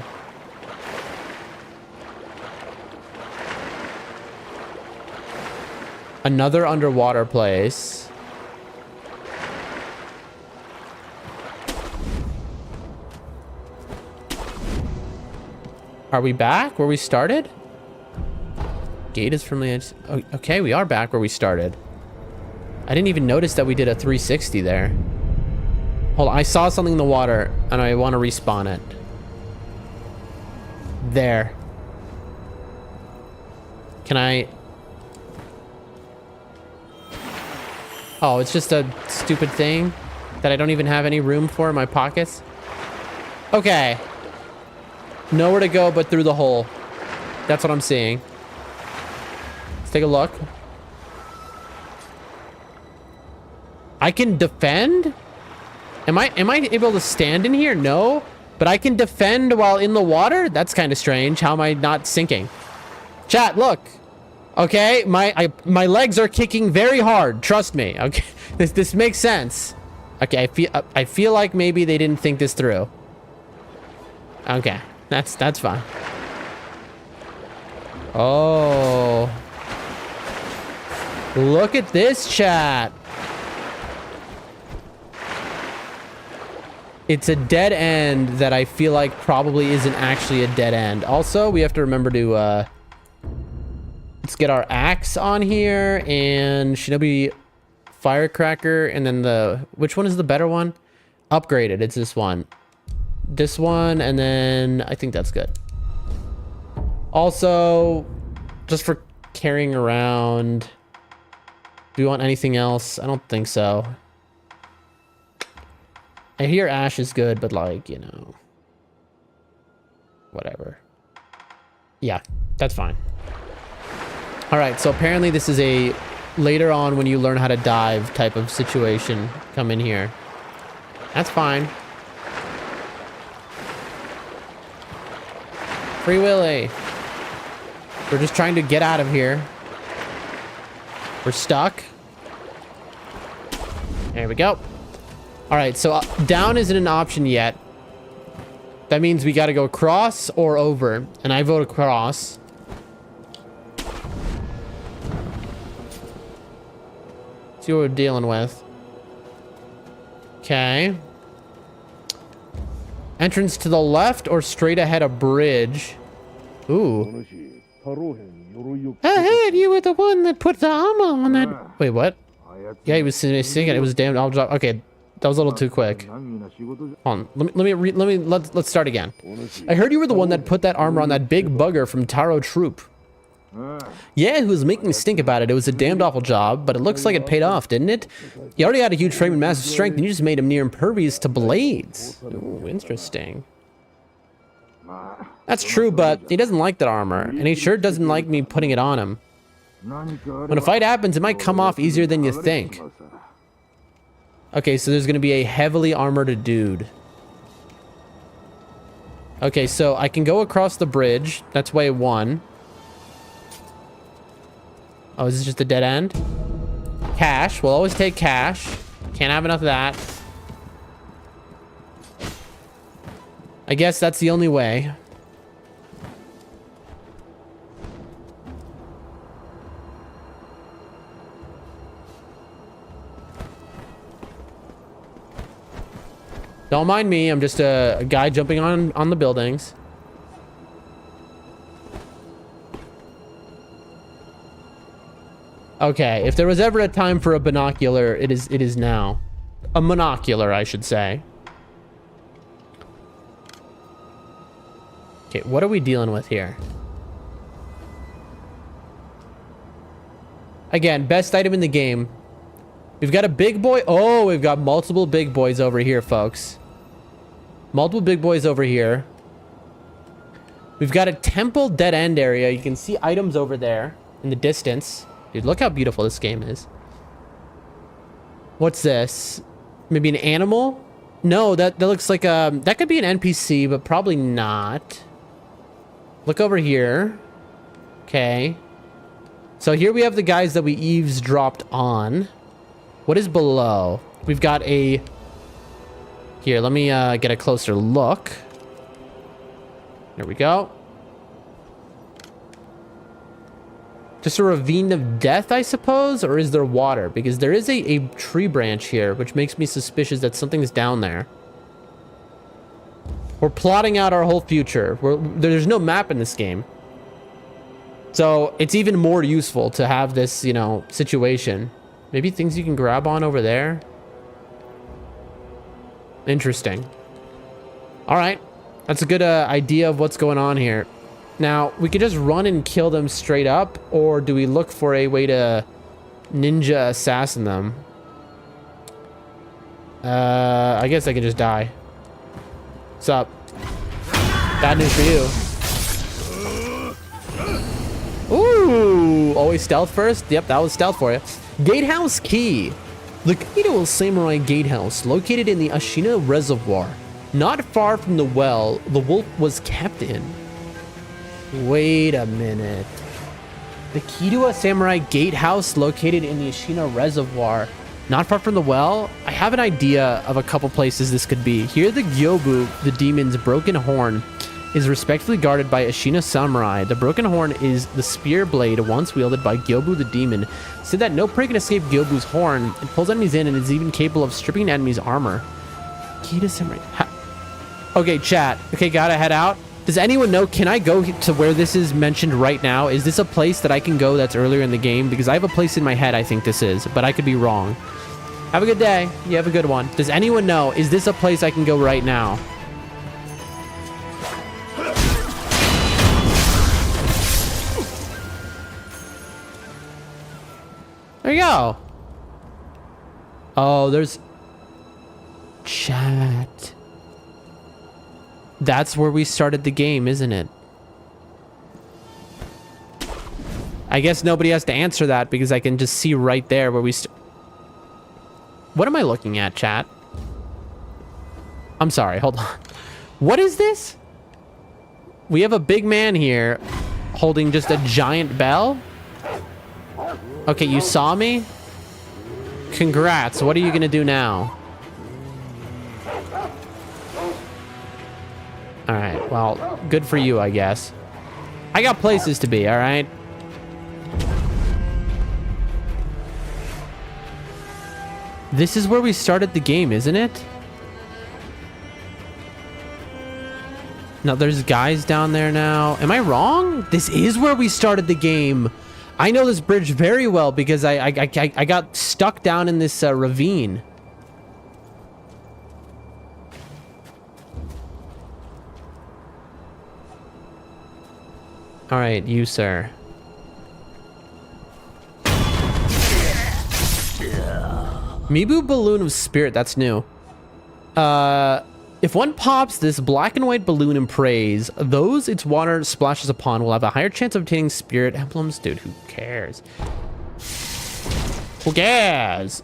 Another underwater place. Are we back where we started? Gate is from the edge. Oh, okay, we are back where we started. I didn't even notice that we did a 360 there. Hold on, I saw something in the water and I want to respawn it. There. Can I... Oh, it's just a stupid thing that I don't even have any room for in my pockets. Okay. Nowhere to go but through the hole. That's what I'm seeing. Let's take a look. I can defend? Am I able to stand in here? No. But I can defend while in the water? That's kind of strange. How am I not sinking? Chat, look. Okay, my legs are kicking very hard. Trust me. Okay, this makes sense. Okay, I feel like maybe they didn't think this through. Okay, that's fine. Oh, look at this, chat. It's a dead end that I feel like probably isn't actually a dead end. Also, we have to remember to let's get our axe on here and Shinobi Firecracker, and then which one is the better one? Upgraded. It's this one. This one, and then I think that's good. Also, just for carrying around, do we want anything else? I don't think so. I hear ash is good, but like, you know, whatever. Yeah, that's fine. All right, so apparently this is a later on when you learn how to dive type of situation. Come in here. That's fine. Free Willy. We're just trying to get out of here. We're stuck. There we go. All right, so down isn't an option yet. That means we got to go across or over, and I vote across. See what we're dealing with. Okay. Entrance to the left or straight ahead a bridge? Ooh. Ahead, you were the one that put the armor on that. Wait, what? Yeah, he was singing. It was a damn job. Okay, that was a little too quick. Hold on. Let's start again. I heard you were the one that put that armor on that big bugger from Taro Troop. Yeah, who was making stink about it. It was a damned awful job, but it looks like it paid off, didn't it? He already had a huge frame and massive strength, and you just made him near impervious to blades. Ooh, interesting. That's true, but he doesn't like that armor, and he sure doesn't like me putting it on him. When a fight happens, it might come off easier than you think. Okay, so there's going to be a heavily armored dude. Okay, so I can go across the bridge. That's way one. Oh, is this just a dead end? Cash. We'll always take cash. Can't have enough of that. I guess that's the only way. Don't mind me. I'm just a guy jumping on the buildings. Okay, if there was ever a time for a binocular, it is now. A monocular, I should say. Okay, what are we dealing with here? Again, best item in the game. We've got a big boy. Oh, we've got multiple big boys over here, folks. Multiple big boys over here. We've got a temple dead end area. You can see items over there in the distance. Dude, look how beautiful this game is. What's this? Maybe an animal? No, that looks like a... That could be an NPC, but probably not. Look over here. Okay. So here we have the guys that we eavesdropped on. What is below? We've got a... Here, let me get a closer look. There we go. Just a ravine of death, I suppose? Or is there water? Because there is a tree branch here, which makes me suspicious that something's down there. We're plotting out our whole future. There's no map in this game. So it's even more useful to have this, you know, situation. Maybe things you can grab on over there. Interesting. All right. That's a good idea of what's going on here. Now, we could just run and kill them straight up, or do we look for a way to ninja assassin them? I guess I could just die. What's up? Bad news for you. Ooh, always stealth first? Yep, that was stealth for you. Gatehouse key. The Kaito Samurai Gatehouse, located in the Ashina Reservoir, not far from the well the wolf was kept in. Wait a minute. The Kaito Samurai Gatehouse, located in the Ashina Reservoir, not far from the well? I have an idea of a couple places this could be. Here, the Gyobu, the demon's broken horn, is respectfully guarded by Ashina Samurai. The broken horn is the spear blade once wielded by Gyobu the demon. Said that no prey can escape Gyobu's horn. It pulls enemies in and is even capable of stripping enemies' armor. Kaito Samurai. Okay, chat. Okay, gotta head out. Does anyone know, can I go to where this is mentioned right now? Is this a place that I can go that's earlier in the game? Because I have a place in my head I think this is, but I could be wrong. Have a good day. You have a good one. Does anyone know, is this a place I can go right now? There you go. Oh, there's... Chat. That's where we started the game, isn't it? I guess nobody has to answer that because I can just see right there where we... What am I looking at, chat? I'm sorry, hold on. What is this? We have a big man here holding just a giant bell? Okay, you saw me? Congrats. What are you gonna do now? Alright, well, good for you, I guess. I got places to be, alright? This is where we started the game, isn't it? No, there's guys down there now. Am I wrong? This is where we started the game. I know this bridge very well because I got stuck down in this ravine. All right, you, sir. Mibu Balloon of Spirit, that's new. If one pops this black and white balloon and prays, those its water splashes upon will have a higher chance of obtaining spirit emblems. Dude, who cares? Who cares?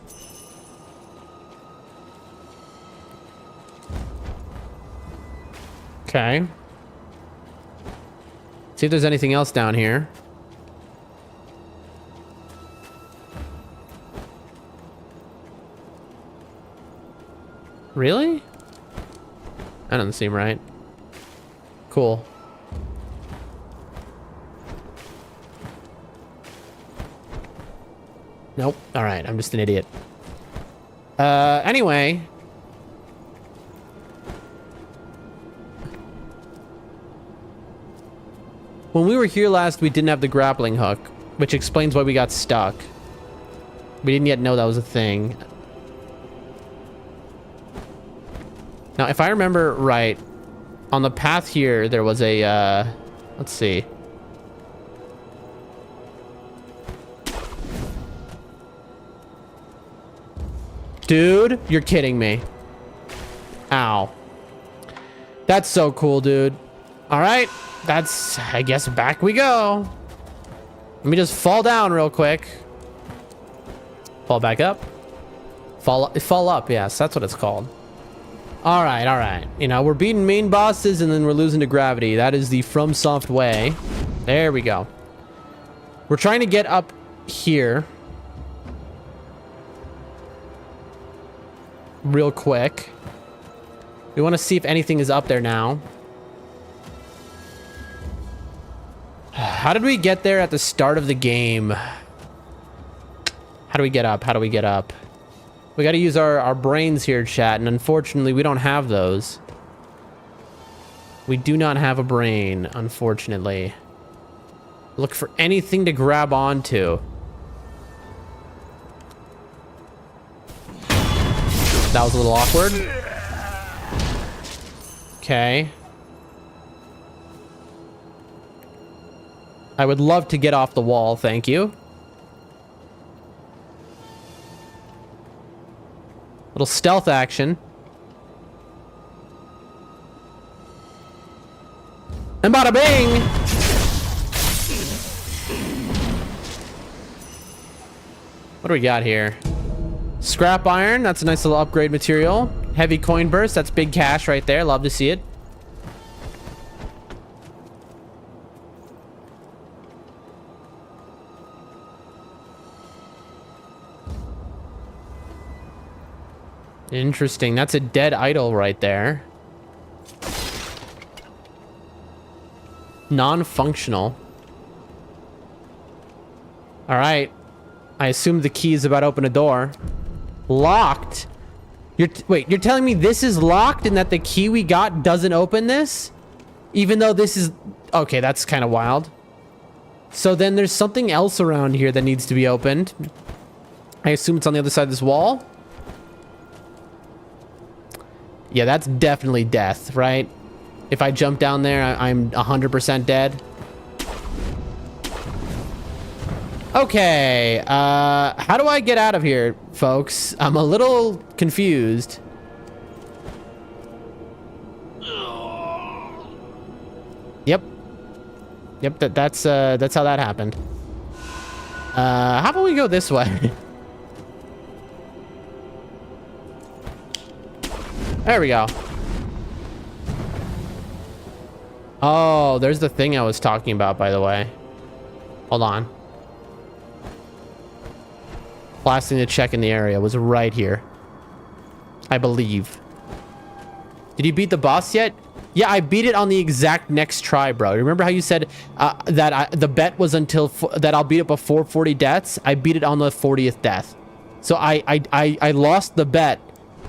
Okay. See if there's anything else down here. Really? That doesn't seem right. Cool. Nope. All right. I'm just an idiot. Anyway. When we were here last, we didn't have the grappling hook, which explains why we got stuck. We didn't yet know that was a thing. Now, if I remember right, on the path here, there was a, let's see. Dude, you're kidding me. Ow. That's so cool, dude. All right, that's, I guess, back we go. Let me just fall down real quick. Fall back up. Fall up, yes, that's what it's called. All right. You know, we're beating main bosses and then we're losing to gravity. That is the FromSoft way. There we go. We're trying to get up here. Real quick. We want to see if anything is up there now. How did we get there at the start of the game? How do we get up? How do we get up? We got to use our brains here, chat, and unfortunately, we don't have those. We do not have a brain, unfortunately. Look for anything to grab onto. That was a little awkward. Okay. I would love to get off the wall, thank you. Little stealth action. And bada bing! What do we got here? Scrap iron, that's a nice little upgrade material. Heavy coin burst, that's big cash right there. Love to see it. Interesting. That's a dead idol right there. Non-functional. All right. I assume the key is about to open a door. Locked. Wait, you're telling me this is locked and that the key we got doesn't open this? Even though this is... Okay, that's kind of wild. So then there's something else around here that needs to be opened. I assume it's on the other side of this wall. Yeah, that's definitely death, right? If I jump down there, I'm 100% dead. Okay, how do I get out of here, folks? I'm a little confused. Yep. Yep, that's how that happened. How about we go this way? There we go. Oh, there's the thing I was talking about, by the way. Hold on. Last thing to check in the area was right here, I believe. Did you beat the boss yet? Yeah, I beat it on the exact next try, bro. Remember how you said that the bet was until that I'll beat it before 40 deaths? I beat it on the 40th death. So I lost the bet,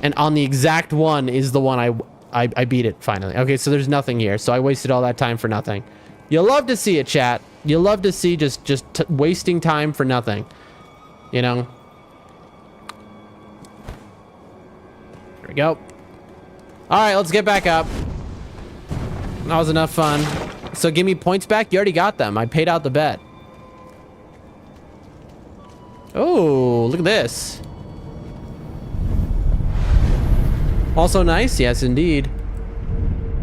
and on the exact one is the one I beat it finally. Okay, so there's nothing here. So I wasted all that time for nothing. You'll love to see it, chat. You'll love to see just wasting time for nothing. You know? There we go. All right, let's get back up. That was enough fun. So give me points back. You already got them. I paid out the bet. Oh, look at this. Also nice. Yes, indeed.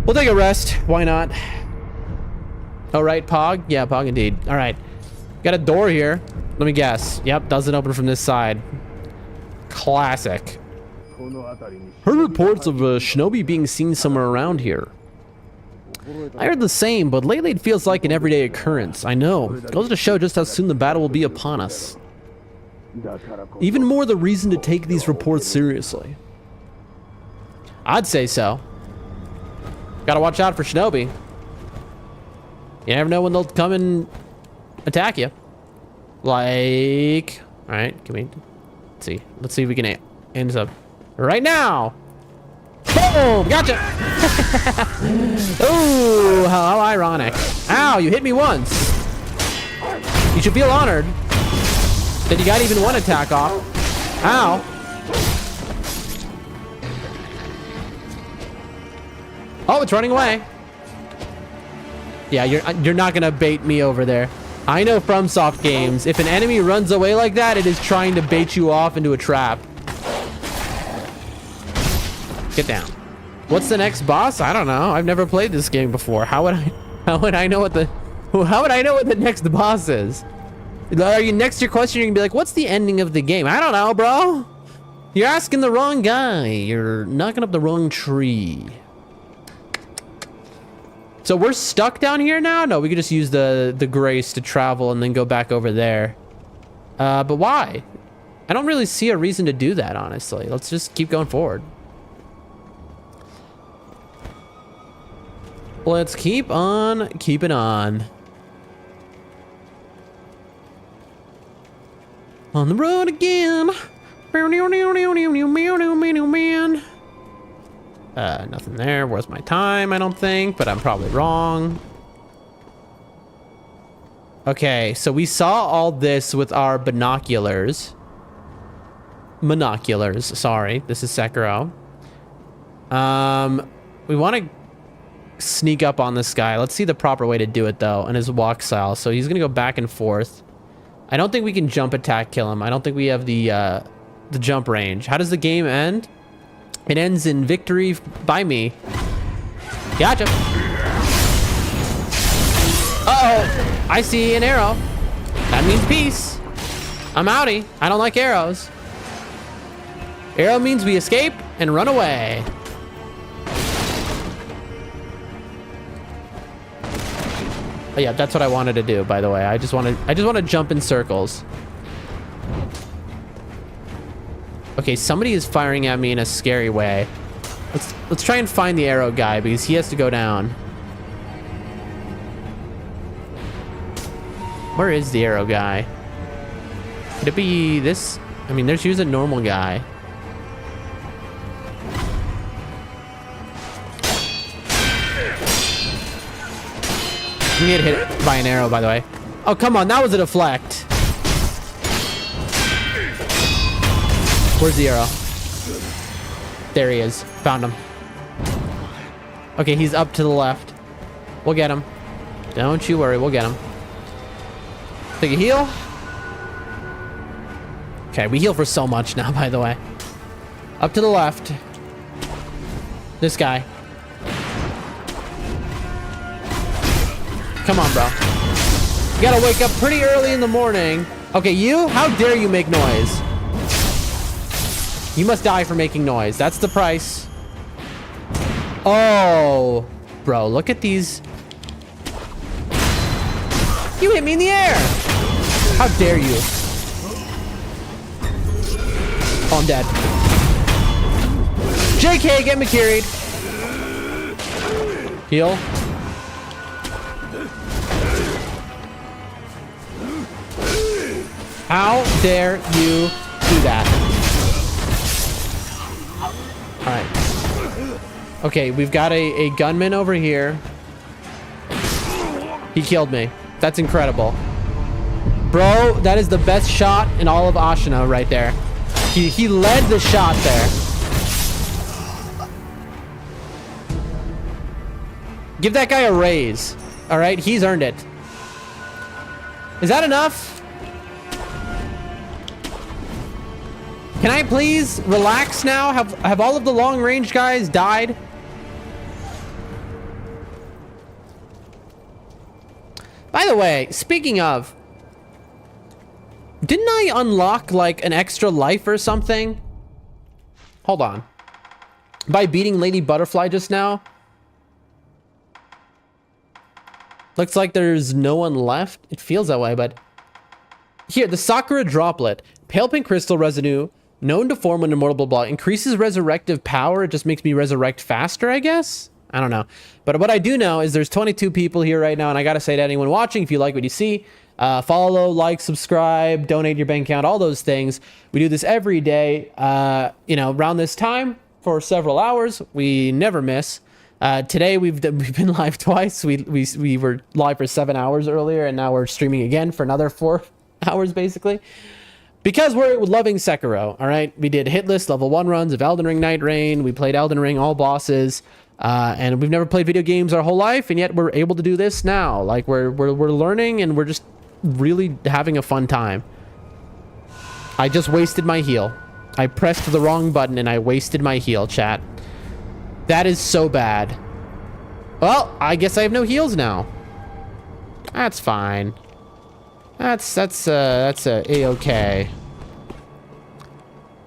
We'll take a rest. Why not? Oh, right, Pog? Yeah, Pog indeed. All right. Got a door here. Let me guess. Yep, doesn't open from this side. Classic. Heard reports of a shinobi being seen somewhere around here. I heard the same, but lately it feels like an everyday occurrence. I know. Goes to show just how soon the battle will be upon us. Even more the reason to take these reports seriously. I'd say so. Gotta watch out for shinobi. You never know when they'll come and attack you. Like... Alright, can we... Let's see. Let's see if we can end this up. Right now! Boom! Gotcha! Ooh, how ironic. Ow, you hit me once. You should feel honored that you got even one attack off. Ow. Oh, it's running away. Yeah, you're not gonna bait me over there. I know FromSoft games. If an enemy runs away like that, it is trying to bait you off into a trap. Get down. What's the next boss? I don't know. I've never played this game before. How would I know what the next boss is? Are you next to your question? You're gonna be like, what's the ending of the game? I don't know, bro. You're asking the wrong guy. You're knocking up the wrong tree. So we're stuck down here now? No, we could just use the grace to travel and then go back over there. But why? I don't really see a reason to do that, honestly. Let's just keep going forward. Let's keep on keeping on. On the road again. Nothing there. Where's my time? I don't think, but I'm probably wrong. Okay, so we saw all this with our binoculars. Monoculars, sorry. This is Sekiro. We want to sneak up on this guy. Let's see the proper way to do it, though, and his walk style. So he's going to go back and forth. I don't think we can jump attack kill him. I don't think we have the jump range. How does the game end? It ends in victory by me. Gotcha. Uh-oh. I see an arrow. That means peace. I'm outie. I don't like arrows. Arrow means we escape and run away. Oh yeah, that's what I wanted to do, by the way. I just want to jump in circles. Okay, somebody is firing at me in a scary way. Let's try and find the arrow guy because he has to go down. Where is the arrow guy? Could it be this? I mean, there's usually a normal guy. I'm gonna get hit by an arrow, by the way. Oh, come on. That was a deflect. Where's the arrow? There he is. Found him. Okay, he's up to the left. We'll get him. Don't you worry. We'll get him. Take a heal. Okay, we heal for so much now, by the way. Up to the left. This guy. Come on, bro. You gotta wake up pretty early in the morning. Okay, you? How dare you make noise? You must die for making noise. That's the price. Oh, bro, look at these. You hit me in the air. How dare you? Oh, I'm dead. JK, get me carried. Heal. How dare you do that? All right. Okay, we've got a gunman over here. He killed me. That's incredible. Bro, that is the best shot in all of Ashina right there. He led the shot there. Give that guy a raise. All right, he's earned it. Is that enough? Can I please relax now? Have all of the long range guys died? By the way, speaking of, didn't I unlock like an extra life or something? Hold on. By beating Lady Butterfly just now? Looks like there's no one left. It feels that way, but here, the Sakura droplet, pale pink crystal residue, known to form when immortal blah blah, increases resurrective power. It just makes me resurrect faster, I guess. I don't know. But what I do know is there's 22 people here right now, and I gotta say to anyone watching, if you like what you see, follow, like, subscribe, donate your bank account, all those things. We do this every day, you know, around this time for several hours. We never miss. Today we've been live twice. We were live for 7 hours earlier, and now we're streaming again for another 4 hours basically. Because we're loving Sekiro, all right? We did hitless level 1 runs of Elden Ring Night Rain. We played Elden Ring, all bosses. And we've never played video games our whole life, and yet we're able to do this now. Like, we're learning, and we're just really having a fun time. I just wasted my heal. I pressed the wrong button, and I wasted my heal, chat. That is so bad. Well, I guess I have no heals now. That's fine. That's a-okay.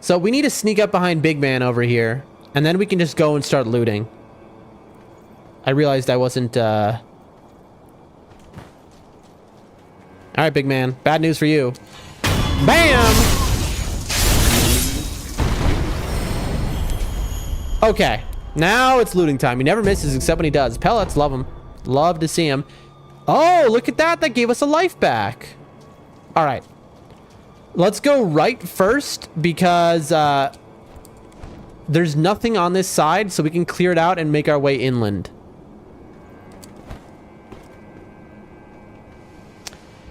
So we need to sneak up behind Big Man over here, and then we can just go and start looting. I realized I wasn't, All right, Big Man. Bad news for you. Bam! Okay. Now it's looting time. He never misses except when he does. Pellets, love him. Love to see him. Oh, look at that. That gave us a life back. All right. Let's go right first because there's nothing on this side, so we can clear it out and make our way inland.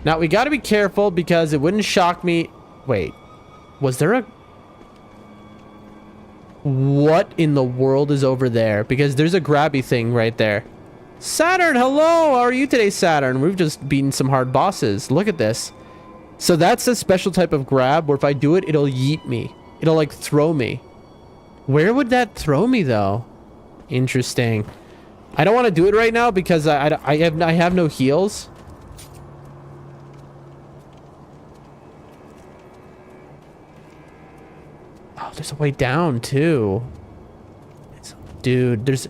Now, we got to be careful because it wouldn't shock me. Wait. Was there a... What in the world is over there? Because there's a grabby thing right there. Saturn, hello! How are you today, Saturn? We've just beaten some hard bosses. Look at this. So that's a special type of grab where if I do it, it'll yeet me. It'll, like, throw me. Where would that throw me, though? Interesting. I don't want to do it right now because I have no heals. Oh, there's a way down too. Dude, there's...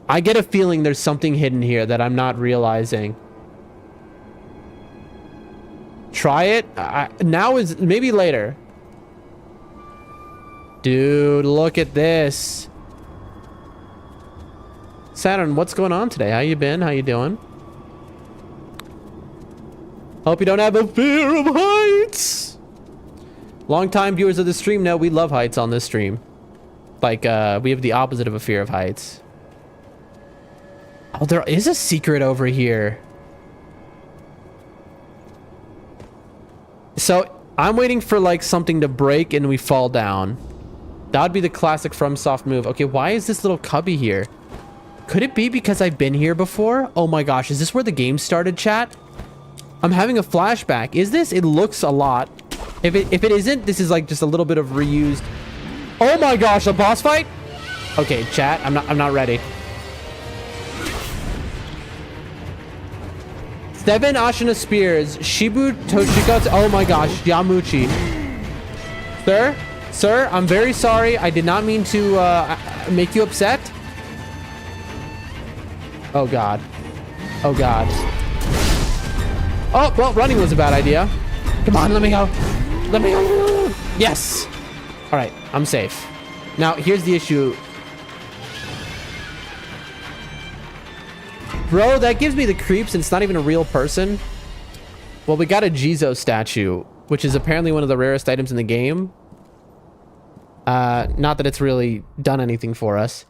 I get a feeling there's something hidden here that I'm not realizing. Try it. Now is... Maybe later. Dude, look at this. Saturn, what's going on today? How you been? How you doing? Hope you don't have a fear of heights. Longtime viewers of the stream know we love heights on this stream. Like, we have the opposite of a fear of heights. Oh, there is a secret over here. So, I'm waiting for, like, something to break and we fall down. That would be the classic FromSoft move. Okay, why is this little cubby here? Could it be because I've been here before? Oh my gosh, is this where the game started, chat? I'm having a flashback. Is this? It looks a lot. If it isn't, this is like just a little bit of reused. Oh my gosh, a boss fight? Okay, chat, I'm not ready. 7 Ashina Spears, Shibu Toshikatsu. Oh my gosh, Yamuchi. Sir, I'm very sorry. I did not mean to make you upset. Oh god. Oh god. Oh, well, running was a bad idea. Come on, let me go. Let me go. Yes. All right, I'm safe. Now, here's the issue. Bro, that gives me the creeps and it's not even a real person. Well, we got a Jizo statue, which is apparently one of the rarest items in the game. Not that it's really done anything for us.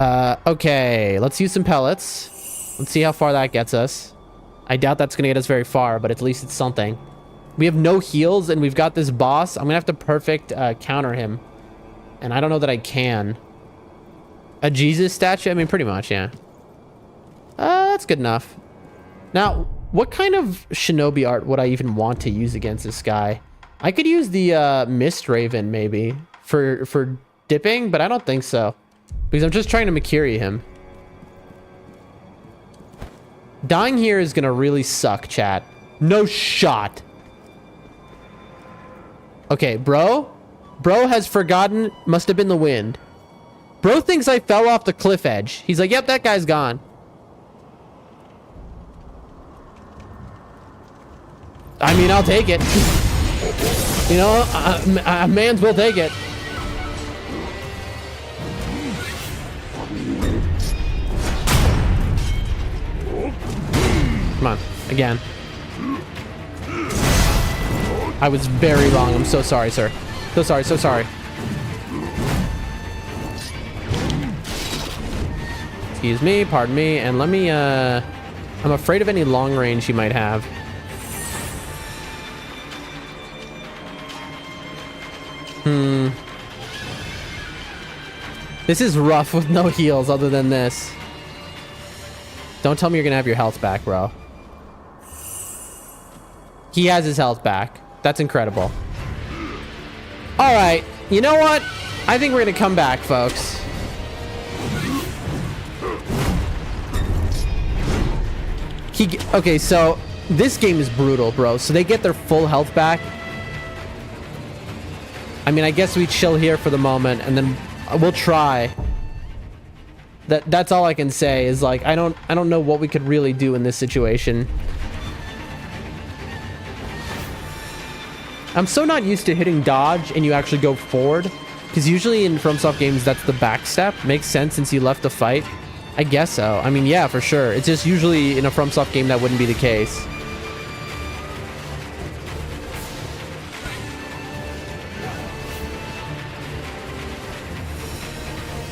Okay, let's use some pellets. Let's see how far that gets us. I doubt that's gonna get us very far, but at least it's something. We have no heals and we've got this boss. I'm gonna have to perfect counter him. And I don't know that I can. A Jesus statue? I mean, pretty much, yeah. That's good enough. Now, what kind of shinobi art would I even want to use against this guy? I could use the Mist Raven, maybe, for dipping, but I don't think so. Because I'm just trying to Makiri him. Dying here is gonna really suck, chat. No shot. Okay, bro has forgotten. Must have been the wind. Bro thinks I fell off the cliff edge. He's like, yep, that guy's gone. I mean, I'll take it. You know, a man's will take it. Come on, again. I was very wrong. I'm so sorry, sir. So sorry, so sorry. Excuse me, pardon me, and let me, I'm afraid of any long range he might have. This is rough with no heals other than this. Don't tell me you're gonna have your health back, bro. He has his health back. That's incredible. All right, you know what? I think we're gonna come back, folks. Okay, so this game is brutal, bro. So they get their full health back. I mean, I guess we chill here for the moment, and then we'll try. That's all I can say is, like, I don't know what we could really do in this situation. I'm so not used to hitting dodge and you actually go forward, because usually in FromSoft games that's the back step. Makes sense since you left the fight. I guess so. I mean, yeah, for sure. It's just usually in a FromSoft game that wouldn't be the case.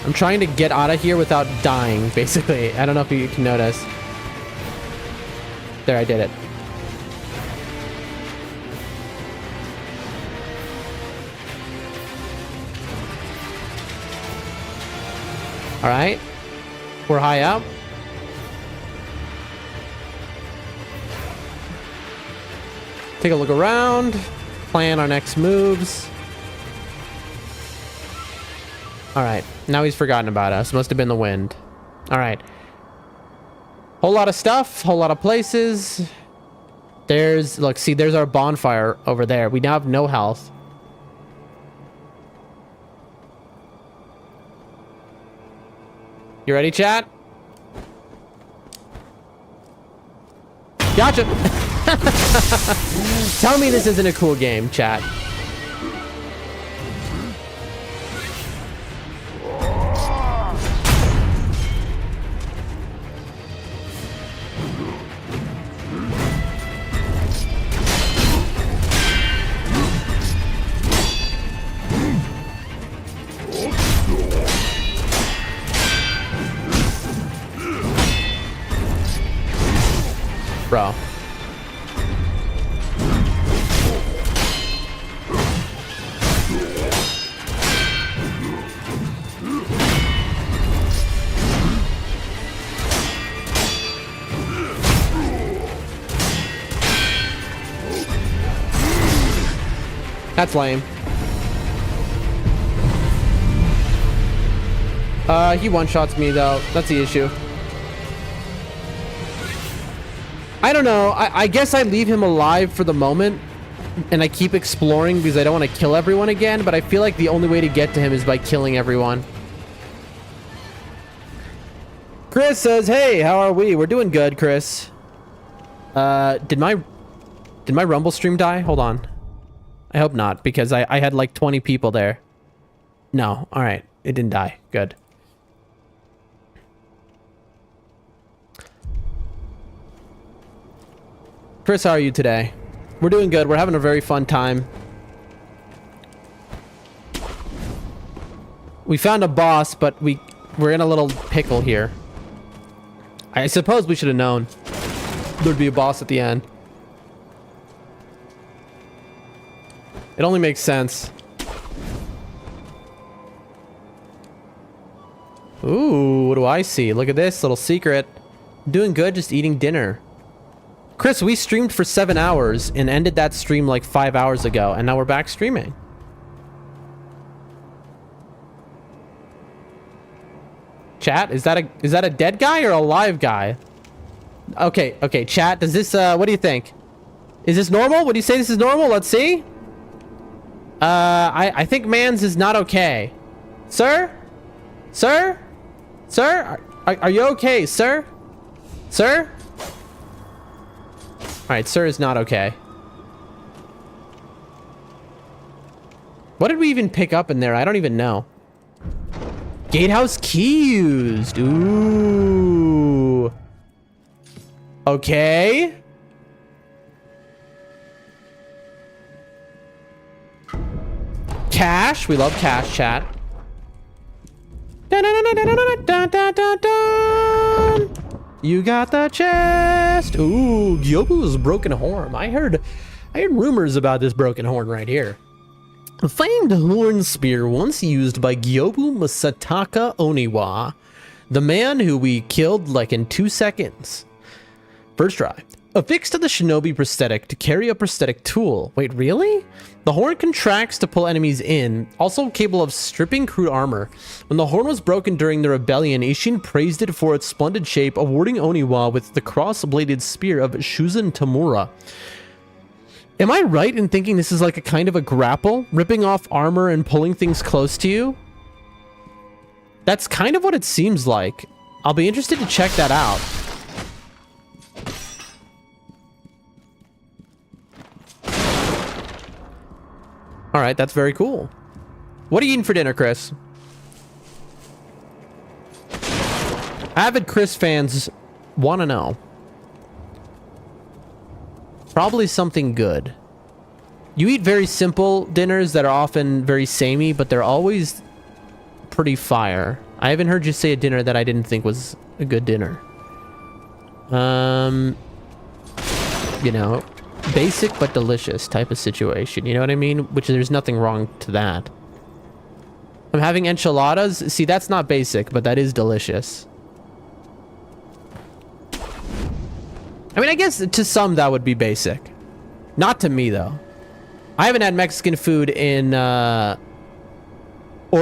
I'm trying to get out of here without dying, basically. I don't know if you can notice. There, I did it. All right. We're high up. Take a look around. Plan our next moves. All right. Now he's forgotten about us. Must have been the wind. All right. Whole lot of stuff. Whole lot of places. There's... Look, see, there's our bonfire over there. We now have no health. You ready, chat? Gotcha. Tell me this isn't a cool game, chat. Bro. That's lame. He one-shots me though. That's the issue. I don't know. I guess I leave him alive for the moment and I keep exploring because I don't want to kill everyone again, but I feel like the only way to get to him is by killing everyone. Chris says, hey, how are we? We're doing good, Chris. Did my Rumble stream die? Hold on. I hope not, because I had like 20 people there. No. All right. It didn't die. Good. Chris, how are you today? We're doing good. We're having a very fun time. We found a boss, but we're in a little pickle here. I suppose we should have known there'd be a boss at the end. It only makes sense. Ooh, what do I see? Look at this little secret. Doing good, just eating dinner. Chris, we streamed for 7 hours and ended that stream like 5 hours ago, and now we're back streaming. Chat, is that a dead guy or a live guy? Okay, chat, does this what do you think? Is this normal? Would you say this is normal? Let's see. I think man's is not okay. Sir? Sir? Sir? Are you okay, sir? Sir? Alright, sir is not okay. What did we even pick up in there? I don't even know. Gatehouse key used. Ooh. Okay. Cash. We love cash, chat. You got the chest. Ooh, Gyobu's broken horn. I heard rumors about this broken horn right here. A famed horn spear once used by Gyobu Masataka Oniwa, the man who we killed like in 2 seconds. First try. Affixed to the shinobi prosthetic to carry a prosthetic tool. Wait, really? The horn contracts to pull enemies in, also capable of stripping crude armor. When the horn was broken during the rebellion, Ishin praised it for its splendid shape, awarding Oniwa with the cross-bladed spear of Shuzan Tamura. Am I right in thinking this is like a kind of a grapple, ripping off armor and pulling things close to you? That's kind of what it seems like. I'll be interested to check that out. All right, that's very cool. What are you eating for dinner, Chris? Avid Chris fans want to know. Probably something good. You eat very simple dinners that are often very samey, but they're always pretty fire. I haven't heard you say a dinner that I didn't think was a good dinner. You know, basic but delicious type of situation. You know what I mean? Which there's nothing wrong to that. I'm having enchiladas. See, that's not basic, but that is delicious. I mean, I guess to some that would be basic. Not to me, though. I haven't had Mexican food in, or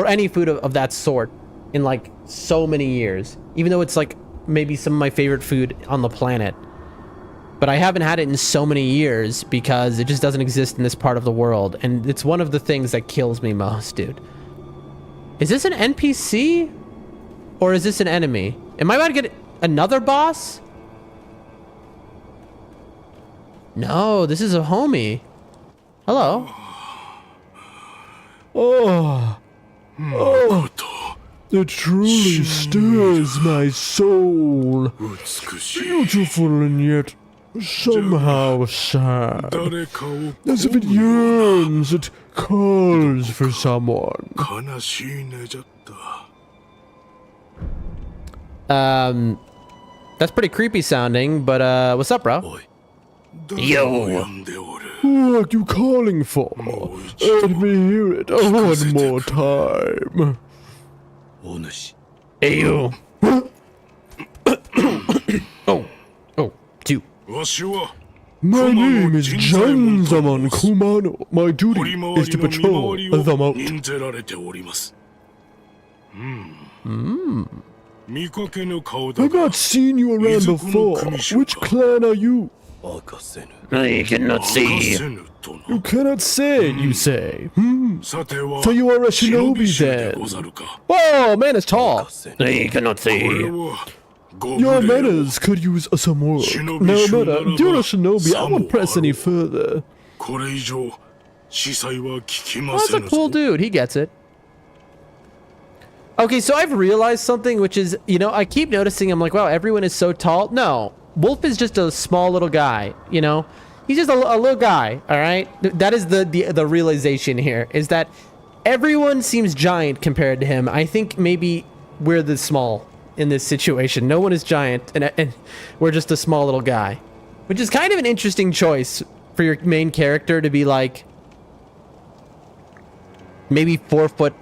any food of that sort in, like, so many years. Even though it's, like, maybe some of my favorite food on the planet. But I haven't had it in so many years because it just doesn't exist in this part of the world. And it's one of the things that kills me most, dude. Is this an NPC? Or is this an enemy? Am I about to get another boss? No, this is a homie. Hello. Oh, it truly stirs my soul. Beautiful and yet somehow sad. As if it yearns, it calls for someone. That's pretty creepy sounding, but what's up, bro? Yo. What are you calling for? Let me hear it one more time. Hey, you. Oh, two. My name is Janzaman Kumano. My duty is to patrol the moat. I've not seen you around before. Which clan are you? I cannot see. You cannot say, you say. So you are a shinobi then. Whoa, man is tall. I cannot see. Your manners could use some work. No matter, you're a shinobi, I won't press any further. Oh, that's a cool dude. He gets it. Okay, so I've realized something, which is, you know, I keep noticing, I'm like, wow, everyone is so tall. No, Wolf is just a small little guy, you know? He's just a little guy, all right? That is the realization here, is that everyone seems giant compared to him. I think maybe we're the small in this situation. No one is giant, and we're just a small little guy. Which is kind of an interesting choice for your main character to be like, maybe 4'4"?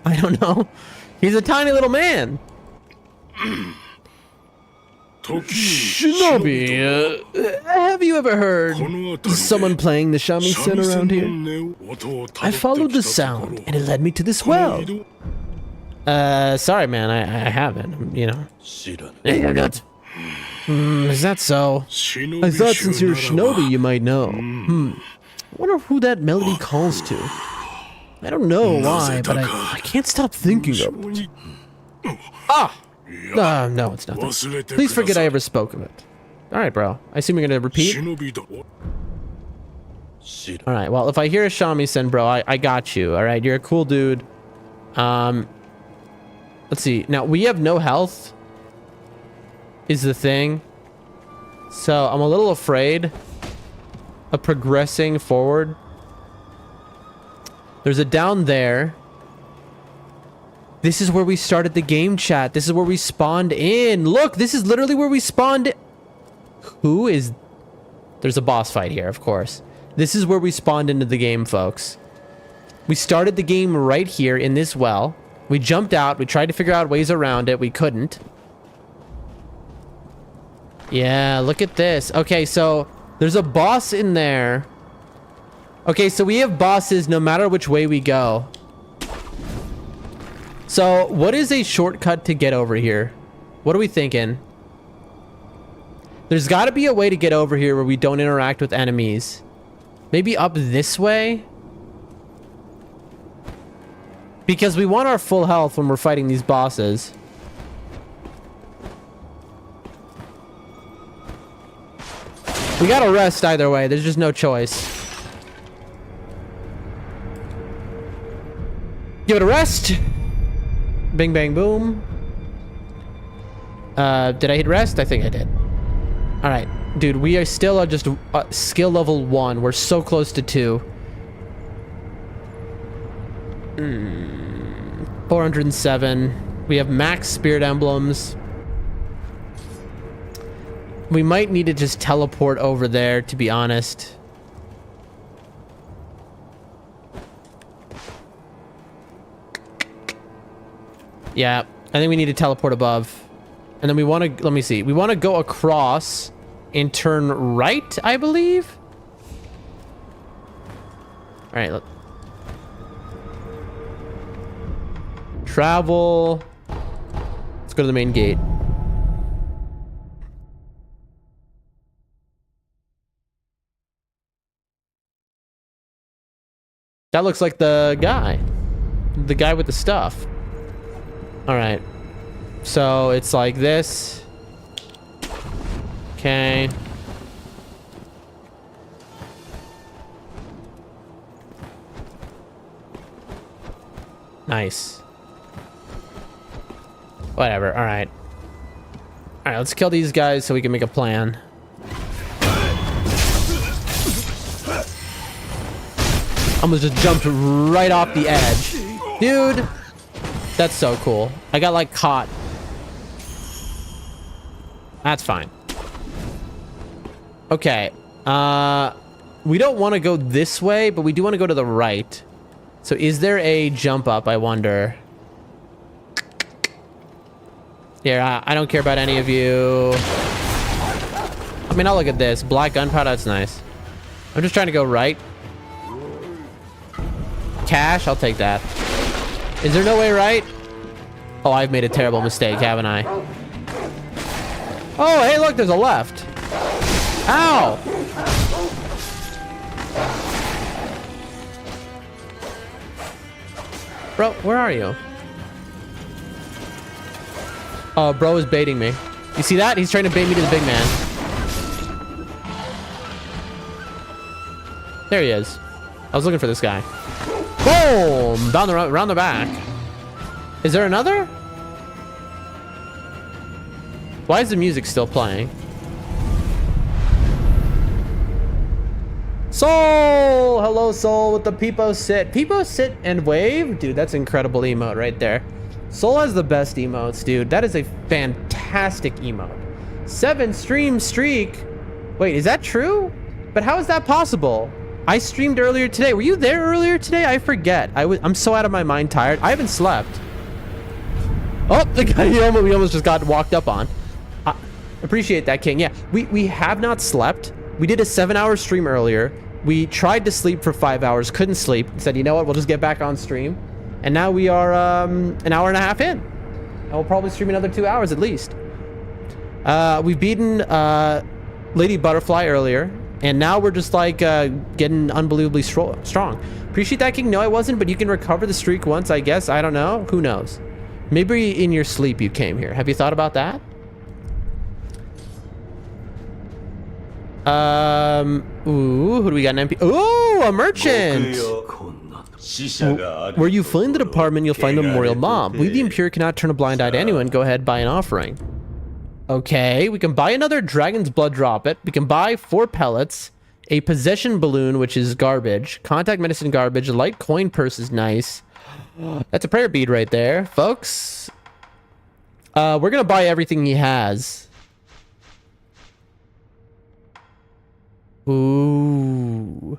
I don't know. He's a tiny little man. Shinobi, have you ever heard someone playing the shamisen around here? I followed the sound, and it led me to this well. Sorry, man, I haven't, you know. Is that so? I thought since you're a shinobi, you might know. I wonder who that melody calls to. I don't know why, but I can't stop thinking of it. No, it's nothing. Please forget I ever spoke of it. Alright, bro. I assume you're gonna repeat? Alright, well, if I hear a shamisen, bro, I got you, alright? You're a cool dude. Let's see. Now, we have no health, is the thing. So, I'm a little afraid of progressing forward. There's a down there. This is where we started the game, chat. This is where we spawned in. Look, this is literally where we spawned. Who is... There's a boss fight here, of course. This is where we spawned into the game, folks. We started the game right here in this well. We jumped out. We tried to figure out ways around it. We couldn't. Yeah, look at this. Okay, so there's a boss in there. Okay, so we have bosses no matter which way we go. So, what is a shortcut to get over here? What are we thinking? There's got to be a way to get over here where we don't interact with enemies. Maybe up this way? Because we want our full health when we're fighting these bosses. We gotta rest either way. There's just no choice. Give it a rest. Bing, bang, boom. Did I hit rest? I think I did. All right, dude, we are still at just skill level 1. We're so close to 2. 407. We have max spirit emblems. We might need to just teleport over there, to be honest. Yeah, I think we need to teleport above. And then we want to, let me see. We want to go across and turn right, I believe. All right. Travel. Let's go to the main gate. That looks like the guy. The guy with the stuff. All right. So it's like this. Okay. Nice. Whatever. All right. All right, let's kill these guys so we can make a plan. Almost just jumped right off the edge. Dude, that's so cool. I got like caught. That's fine. Okay. We don't want to go this way, but we do want to go to the right. So is there a jump up, I wonder? Here, I don't care about any of you. I mean, I'll look at this. Black gunpowder, that's nice. I'm just trying to go right. Cash, I'll take that. Is there no way right? Oh, I've made a terrible mistake, haven't I? Oh, hey, look, there's a left. Ow! Bro, where are you? Oh, bro is baiting me. You see that? He's trying to bait me to the big man. There he is. I was looking for this guy. Boom! Down the around the back. Is there another? Why is the music still playing? Soul! Hello, Soul, with the Peepo sit. Peepo sit and wave? Dude, that's incredible emote right there. Soul has the best emotes, dude. That is a fantastic emote. 7 stream streak. Wait, is that true? But how is that possible? I streamed earlier today. Were you there earlier today? I forget. I'm so out of my mind tired. I haven't slept. Oh, the guy we almost just got walked up on. Appreciate that, King. Yeah, we have not slept. We did a 7-hour stream earlier. We tried to sleep for 5 hours, couldn't sleep. Said, you know what? We'll just get back on stream. And now we are an hour and a half in. And we'll probably stream another 2 hours at least. We've beaten Lady Butterfly earlier. And now we're just like getting unbelievably strong. Appreciate that, King. No, I wasn't, but you can recover the streak once, I guess. I don't know. Who knows? Maybe in your sleep you came here. Have you thought about that? Ooh, who do we got? An MP? Ooh, a merchant! Where you find the department, you'll find a memorial mob. We the Impure cannot turn a blind eye to anyone. Go ahead, buy an offering. Okay, we can buy another Dragon's Blood Droplet. We can buy 4 pellets, a possession balloon, which is garbage, contact medicine garbage, light coin purse is nice. That's a prayer bead right there, folks. We're gonna buy everything he has. Ooh.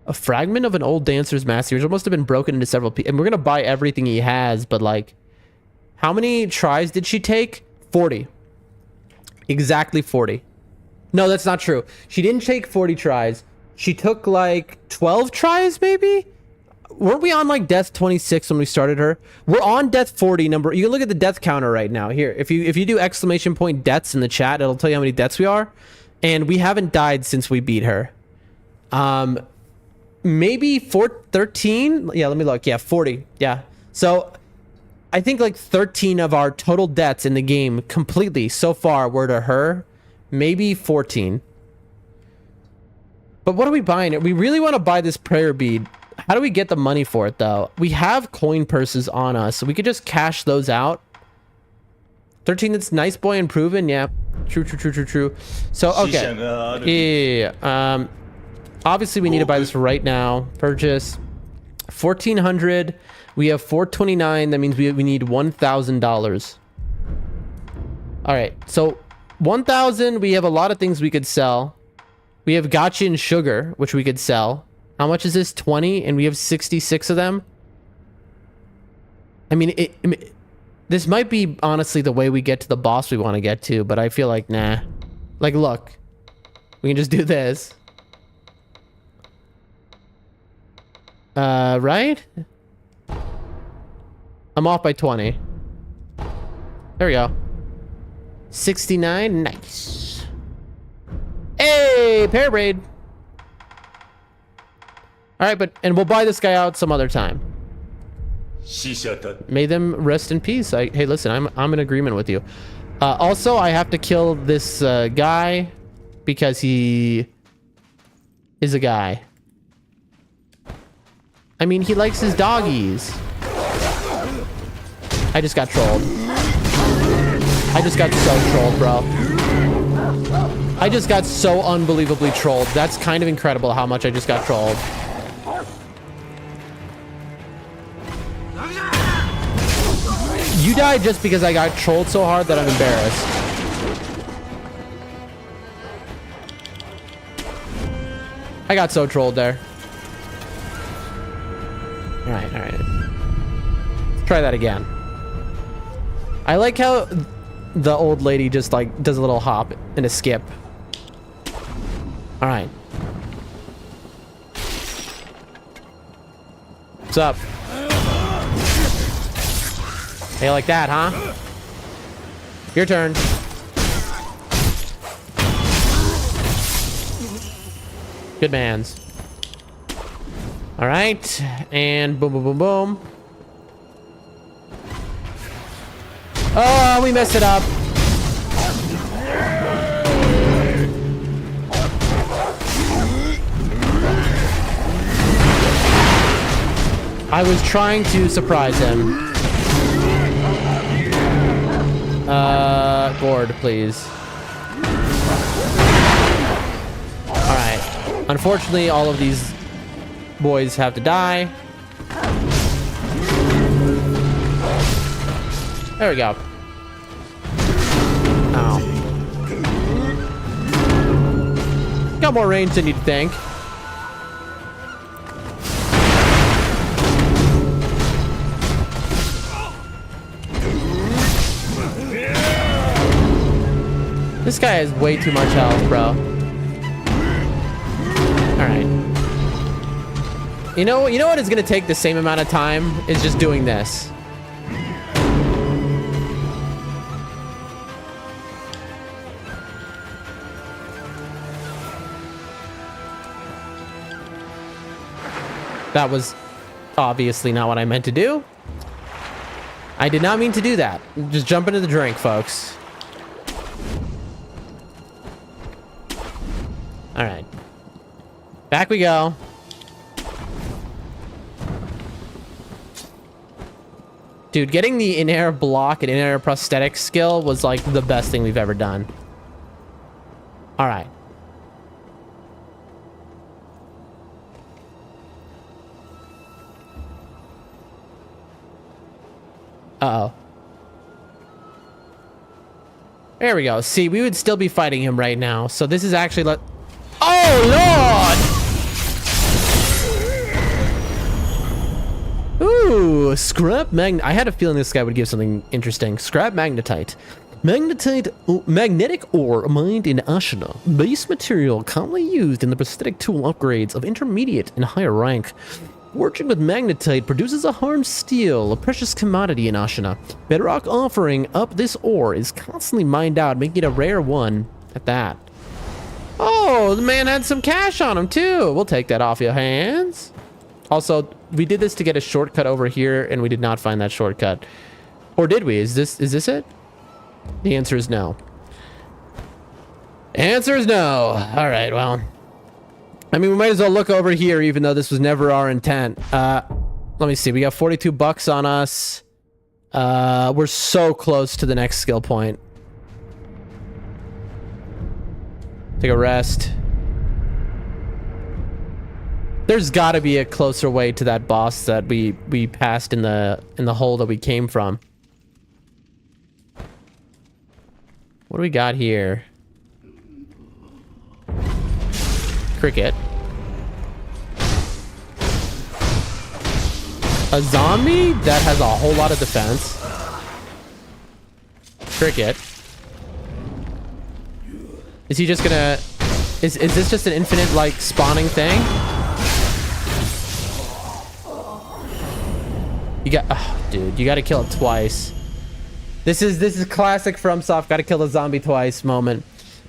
A fragment of an old dancer's mask series. It must have been broken into several pieces. And we're gonna buy everything he has, but like, how many tries did she take? 40. Exactly 40. No, that's not true. She didn't take 40 tries. She took like 12 tries, maybe? Weren't we on like death 26 when we started her? We're on death 40 number. You can look at the death counter right now. Here, if you do exclamation point deaths in the chat, it'll tell you how many deaths we are. And we haven't died since we beat her. Maybe 13? Yeah, let me look. Yeah, 40. Yeah. So I think like 13 of our total deaths in the game completely so far were to her. Maybe 14. But what are we buying? We really want to buy this prayer bead. How do we get the money for it though? We have coin purses on us, so we could just cash those out. 13, that's nice boy and proven. Yeah. True. So, okay. Yeah. Obviously, we need to buy this right now. Purchase 1,400. We have 429. That means we need $1,000. All right. So 1,000. We have a lot of things we could sell. We have gotcha and sugar, which we could sell. How much is this? 20, and we have 66 of them. I mean, this might be honestly the way we get to the boss we want to get to, but I feel like nah. Like, look, we can just do this. Right? I'm off by 20. There we go. 69. Nice. Hey, pear braid. All right, and we'll buy this guy out some other time. May them rest in peace. Hey, listen, I'm in agreement with you. Also, I have to kill this guy because he is a guy. I mean, he likes his doggies. I just got trolled. I just got so trolled, bro. I just got so unbelievably trolled. That's kind of incredible how much I just got trolled. You died just because I got trolled so hard that I'm embarrassed. I got so trolled there. All right. Let's try that again. I like how the old lady just like does a little hop and a skip. All right. What's up? Hey, like that, huh? Your turn. Good mans. All right, and boom, boom, boom, boom. Oh, we messed it up. I was trying to surprise him. Gourd, please. All right. Unfortunately, all of these boys have to die. There we go. Ow. Got more range than you'd think. This guy has way too much health, bro. All right. You know what is gonna take the same amount of time is just doing this. That was obviously not what I meant to do. I did not mean to do that. Just jump into the drink, folks. All right. Back we go. Dude, getting the in-air block and in-air prosthetic skill was like the best thing we've ever done. All right. Uh-oh. There we go. See, we would still be fighting him right now. So this is actually Oh, Lord! Ooh, scrap I had a feeling this guy would give something interesting. Scrap magnetite. Magnetic ore mined in Ashina. Base material commonly used in the prosthetic tool upgrades of intermediate and higher rank. Working with magnetite produces a hard steel, a precious commodity in Ashina. Bedrock offering up this ore is constantly mined out, making it a rare one at that. Oh, the man had some cash on him too. We'll take that off your hands. Also, we did this to get a shortcut over here, and we did not find that shortcut. Or did we? Is this it? The answer is no. Answer is no. All right, well. I mean, we might as well look over here, even though this was never our intent. Let me see. We got 42 bucks on us. We're so close to the next skill point. Take a rest. There's got to be a closer way to that boss that we passed in the hole that we came from. What do we got here? Cricket. A zombie that has a whole lot of defense. Cricket. Is he just gonna... Is this just an infinite, like, spawning thing? You got... Oh, dude, you gotta kill it twice. This is classic FromSoft, gotta kill the zombie twice moment.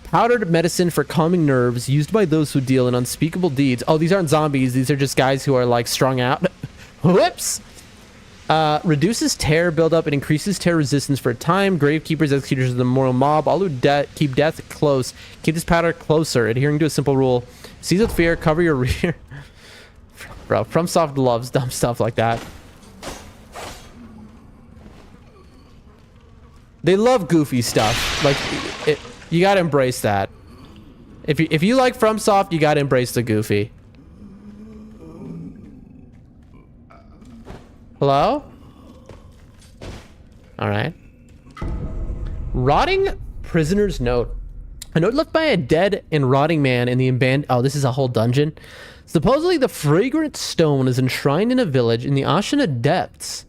Powdered medicine for calming nerves used by those who deal in unspeakable deeds. Oh, these aren't zombies. These are just guys who are like strung out. Whoops. Reduces tear buildup and increases tear resistance for a time. Gravekeepers, executors of the mortal mob, all who keep death close. Keep this powder closer, adhering to a simple rule. Seize with fear, cover your rear. Bro, FromSoft loves dumb stuff like that. They love goofy stuff. Like, you gotta embrace that. If you like FromSoft, you gotta embrace the goofy. Hello? Alright. Rotting prisoner's note. A note left by a dead and rotting man in the abandoned... Oh, this is a whole dungeon. Supposedly, the fragrant stone is enshrined in a village in the Ashina depths.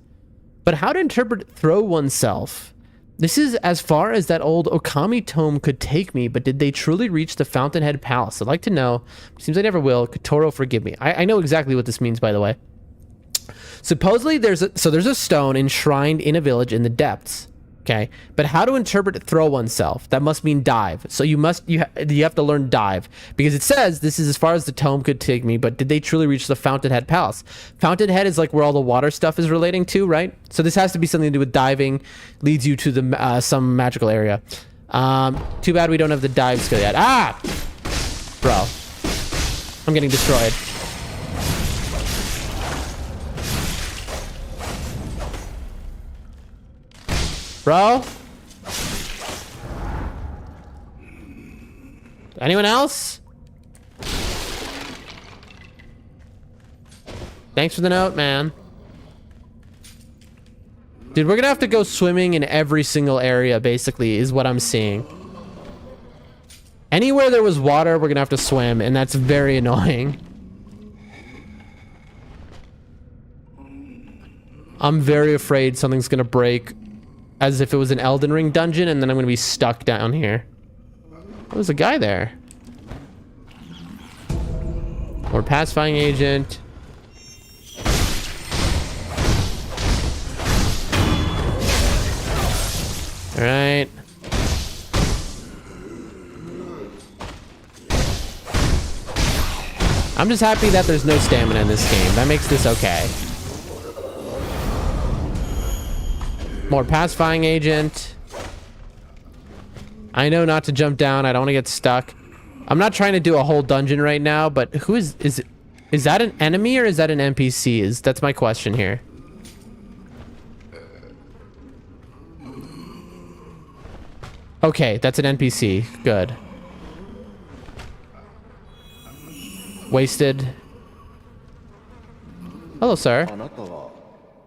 But how to interpret throw oneself? This is as far as that old Okami tome could take me, but did they truly reach the Fountainhead Palace? I'd like to know. Seems I never will. Kotoro, forgive me. I know exactly what this means, by the way. Supposedly, there's a stone enshrined in a village in the depths. Okay, but how to interpret throw oneself? That must mean dive. So you have to learn dive, because it says this is as far as the tome could take me. But did they truly reach the Fountainhead Palace? Fountainhead is like where all the water stuff is relating to, right? So this has to be something to do with diving. Leads you to the some magical area. Too bad we don't have the dive skill yet. Ah, bro, I'm getting destroyed. Bro? Anyone else? Thanks for the note, man. Dude, we're gonna have to go swimming in every single area, basically, is what I'm seeing. Anywhere there was water, we're gonna have to swim, and that's very annoying. I'm very afraid something's gonna break. As if it was an Elden Ring dungeon, and then I'm gonna be stuck down here. There's a guy there. Or pacifying agent. All right. I'm just happy that there's no stamina in this game. That makes this okay. More pacifying agent. I know not to jump down. I don't want to get stuck. I'm not trying to do a whole dungeon right now, but who is that an enemy or is that an NPC? That's my question here. Okay, that's an NPC. Good. Wasted. Hello, sir.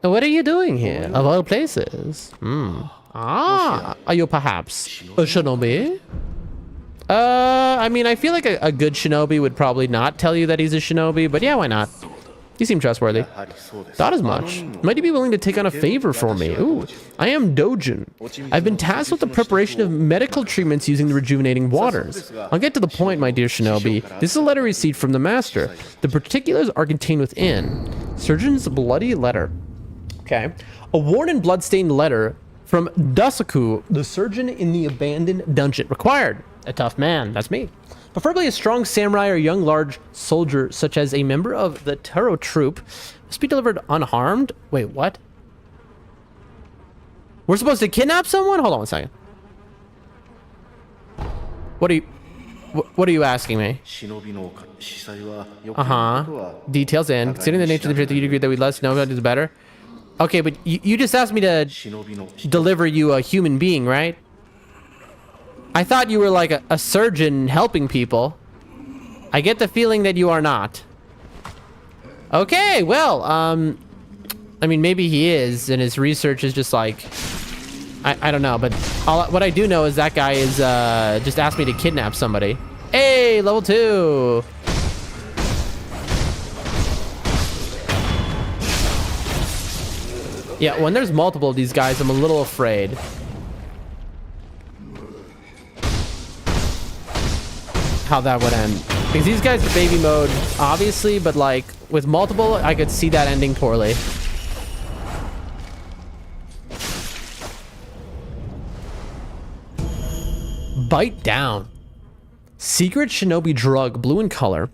What are you doing here, of all places? Ah, are you perhaps a shinobi? I mean, I feel like a good shinobi would probably not tell you that he's a shinobi, but yeah, why not? You seem trustworthy. Thought as much. Might you be willing to take on a favor for me? Ooh, I am Dojin. I've been tasked with the preparation of medical treatments using the rejuvenating waters. I'll get to the point, my dear shinobi. This is a letter received from the master. The particulars are contained within. Surgeon's bloody letter. Okay. A worn and bloodstained letter from Dasaku, the surgeon in the abandoned dungeon. Required. A tough man. That's me. Preferably a strong samurai or young large soldier, such as a member of the Taro troop. Must be delivered unharmed. Wait, what? We're supposed to kidnap someone? Hold on 1 second. What are you asking me? Details in. Considering the nature of the degree that we let know about is better. Okay, but you just asked me to deliver you a human being, right? I thought you were like a surgeon helping people. I get the feeling that you are not. Okay, well, I mean, maybe he is, and his research is just like... I don't know, but what I do know is that guy is just asked me to kidnap somebody. Hey, level 2! Yeah, when there's multiple of these guys, I'm a little afraid. How that would end. Because these guys are baby mode, obviously, but like, with multiple, I could see that ending poorly. Bite down. Secret shinobi drug, blue in color.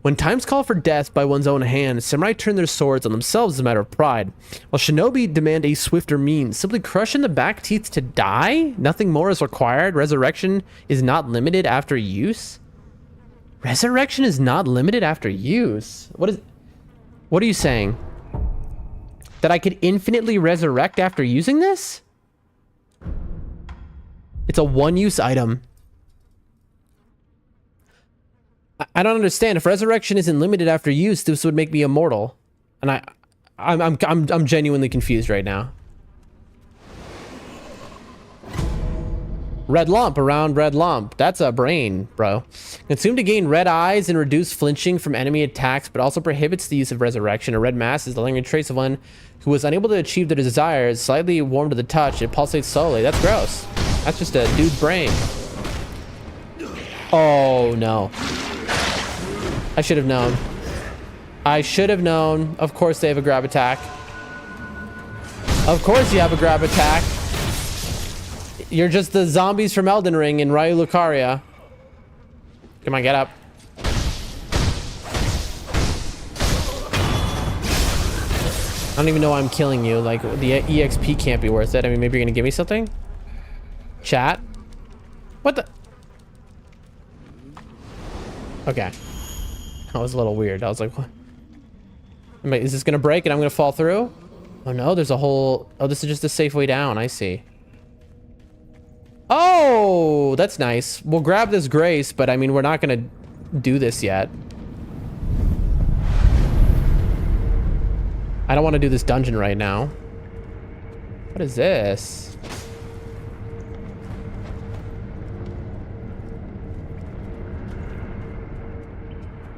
When times call for death by one's own hand, samurai turn their swords on themselves as a matter of pride, while shinobi demand a swifter means. Simply crush in the back teeth to die? Nothing more is required. Resurrection is not limited after use? Resurrection is not limited after use? What are you saying? That I could infinitely resurrect after using this? It's a one-use item. I don't understand. If resurrection isn't limited after use, this would make me immortal. And I'm genuinely confused right now. Red lump around red lump. That's a brain, bro. Consumed to gain red eyes and reduce flinching from enemy attacks, but also prohibits the use of resurrection. A red mass is the lingering trace of one who was unable to achieve their desires. Slightly warm to the touch. It pulsates slowly. That's gross. That's just a dude's brain. Oh, no. I should have known. I should have known. Of course they have a grab attack. Of course you have a grab attack. You're just the zombies from Elden Ring in Ryu Lucaria. Come on, get up. I don't even know why I'm killing you. Like, the EXP can't be worth it. I mean, maybe you're gonna give me something? Chat? What the? Okay. That was a little weird. I was like, what? Is this gonna break and I'm gonna fall through? Oh no, there's a whole... Oh, this is just a safe way down. I see. Oh, that's nice. We'll grab this grace, but I mean, we're not gonna do this yet. I don't want to do this dungeon right now. What is this?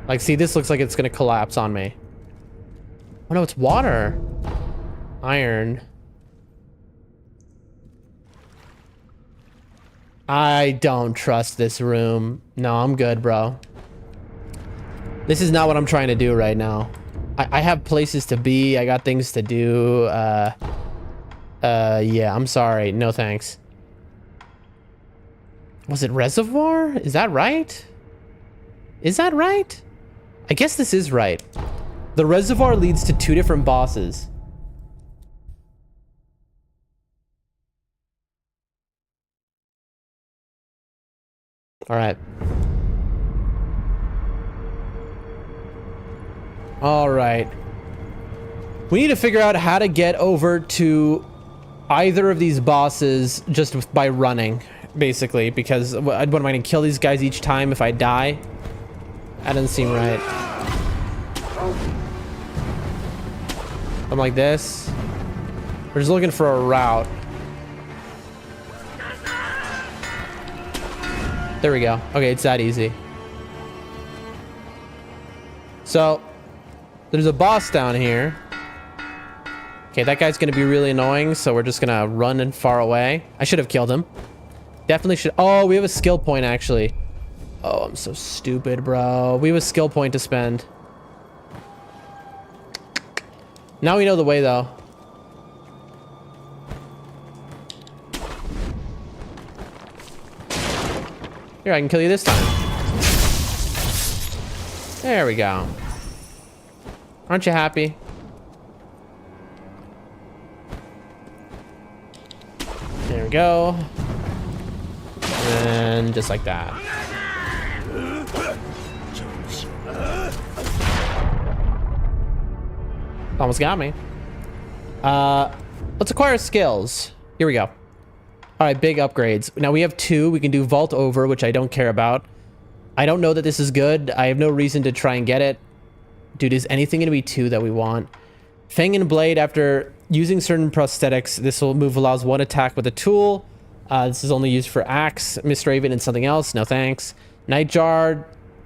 Like, see, this looks like it's gonna collapse on me. Oh no, it's water. Iron. I don't trust this room. No, I'm good, bro. This is not what I'm trying to do right now. I have places to be. I got things to do. Yeah, I'm sorry. No thanks. Was it reservoir? Is that right? Is that right? I guess this is right. The reservoir leads to 2 different bosses. All right. All right. We need to figure out how to get over to either of these bosses just by running, basically, because what am I going to kill these guys each time if I die? That doesn't seem right. I'm like this. We're just looking for a route. There we go. Okay, it's that easy. So, there's a boss down here. Okay, that guy's gonna be really annoying, so we're just gonna run and far away. I should have killed him. Definitely should. Oh, we have a skill point, actually. Oh, I'm so stupid, bro. We have a skill point to spend. Now we know the way, though. Here, I can kill you this time. There we go. Aren't you happy? There we go. And just like that. Almost got me. Let's acquire skills. Here we go. All right, big upgrades. Now we have 2. We can do vault over, which I don't care about. I don't know that this is good. I have no reason to try and get it. Dude, is anything going to be 2 that we want? Fang and Blade, after using certain prosthetics, this move allows 1 attack with a tool. This is only used for Axe, Mistraven, and something else. No thanks. Nightjar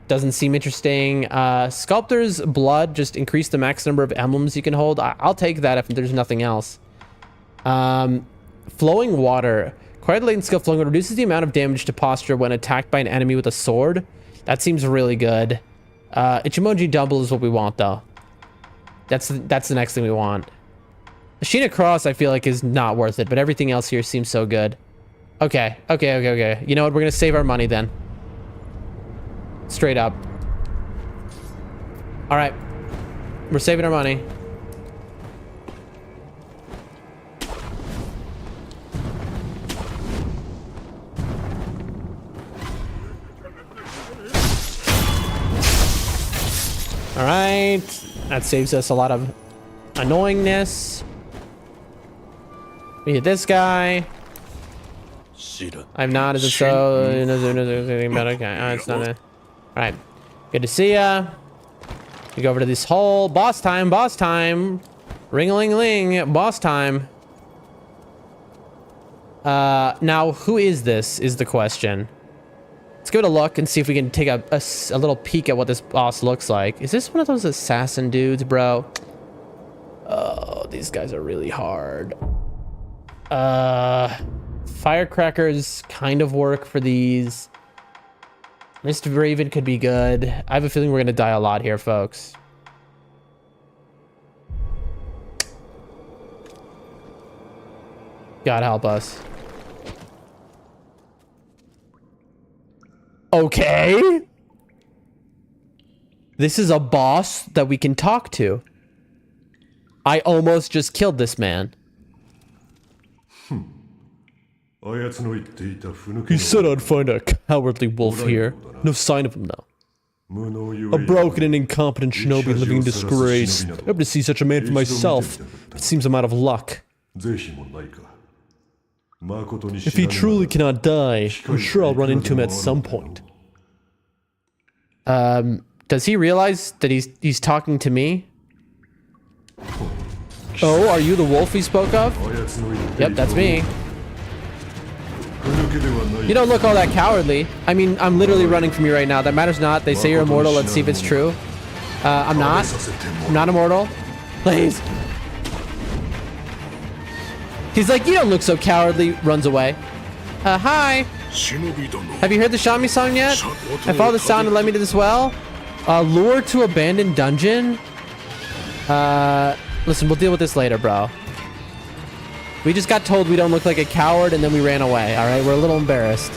doesn't seem interesting. Sculptor's Blood, just increase the max number of emblems you can hold. I'll take that if there's nothing else. Flowing Water. Acquired latent skill Flowing Water reduces the amount of damage to posture when attacked by an enemy with a sword. That seems really good. Ichimoji Double is what we want, though. That's the next thing we want. Machina Cross, I feel like, is not worth it, but everything else here seems so good. Okay. You know what? We're going to save our money then. Straight up. All right. We're saving our money. All right. That saves us a lot of annoyingness. We hit this guy. I'm not, is it so? Okay, it's not. All right. Good to see ya. We go over to this hole. Boss time, boss time. Ring-a-ling-ling, boss time. Now, who is this, is the question. Let's give it a look and see if we can take a little peek at what this boss looks like. Is this one of those assassin dudes, bro? Oh, these guys are really hard. Firecrackers kind of work for these. Mr. Raven could be good. I have a feeling we're gonna die a lot here, folks. God help us. Okay. This is a boss that we can talk to. I almost just killed this man. He said I'd find a cowardly wolf here. No sign of him though. A broken and incompetent shinobi living in disgrace. I hope to see such a man for myself. It seems I'm out of luck. If he truly cannot die, I'm sure I'll run into him at some point. Does he realize that he's talking to me? Oh, are you the wolf he spoke of? Yep, that's me. You don't look all that cowardly. I mean, I'm literally running from you right now. That matters not. They say you're immortal. Let's see if it's true. I'm not. I'm not immortal. Please. He's like, you don't look so cowardly. Runs away. Hi. Have you heard the Shami song yet? I followed the sound and led me to this well. Lure to abandoned dungeon. Listen, we'll deal with this later, bro. We just got told we don't look like a coward and then we ran away, all right? We're a little embarrassed.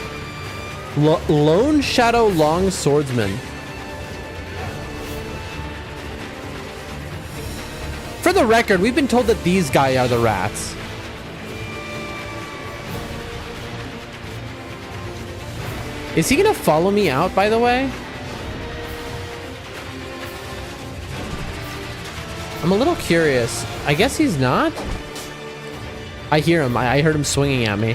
Lone Shadow Long Swordsman. For the record, we've been told that these guys are the rats. Is he gonna follow me out, by the way? I'm a little curious. I guess he's not. I hear him. I heard him swinging at me.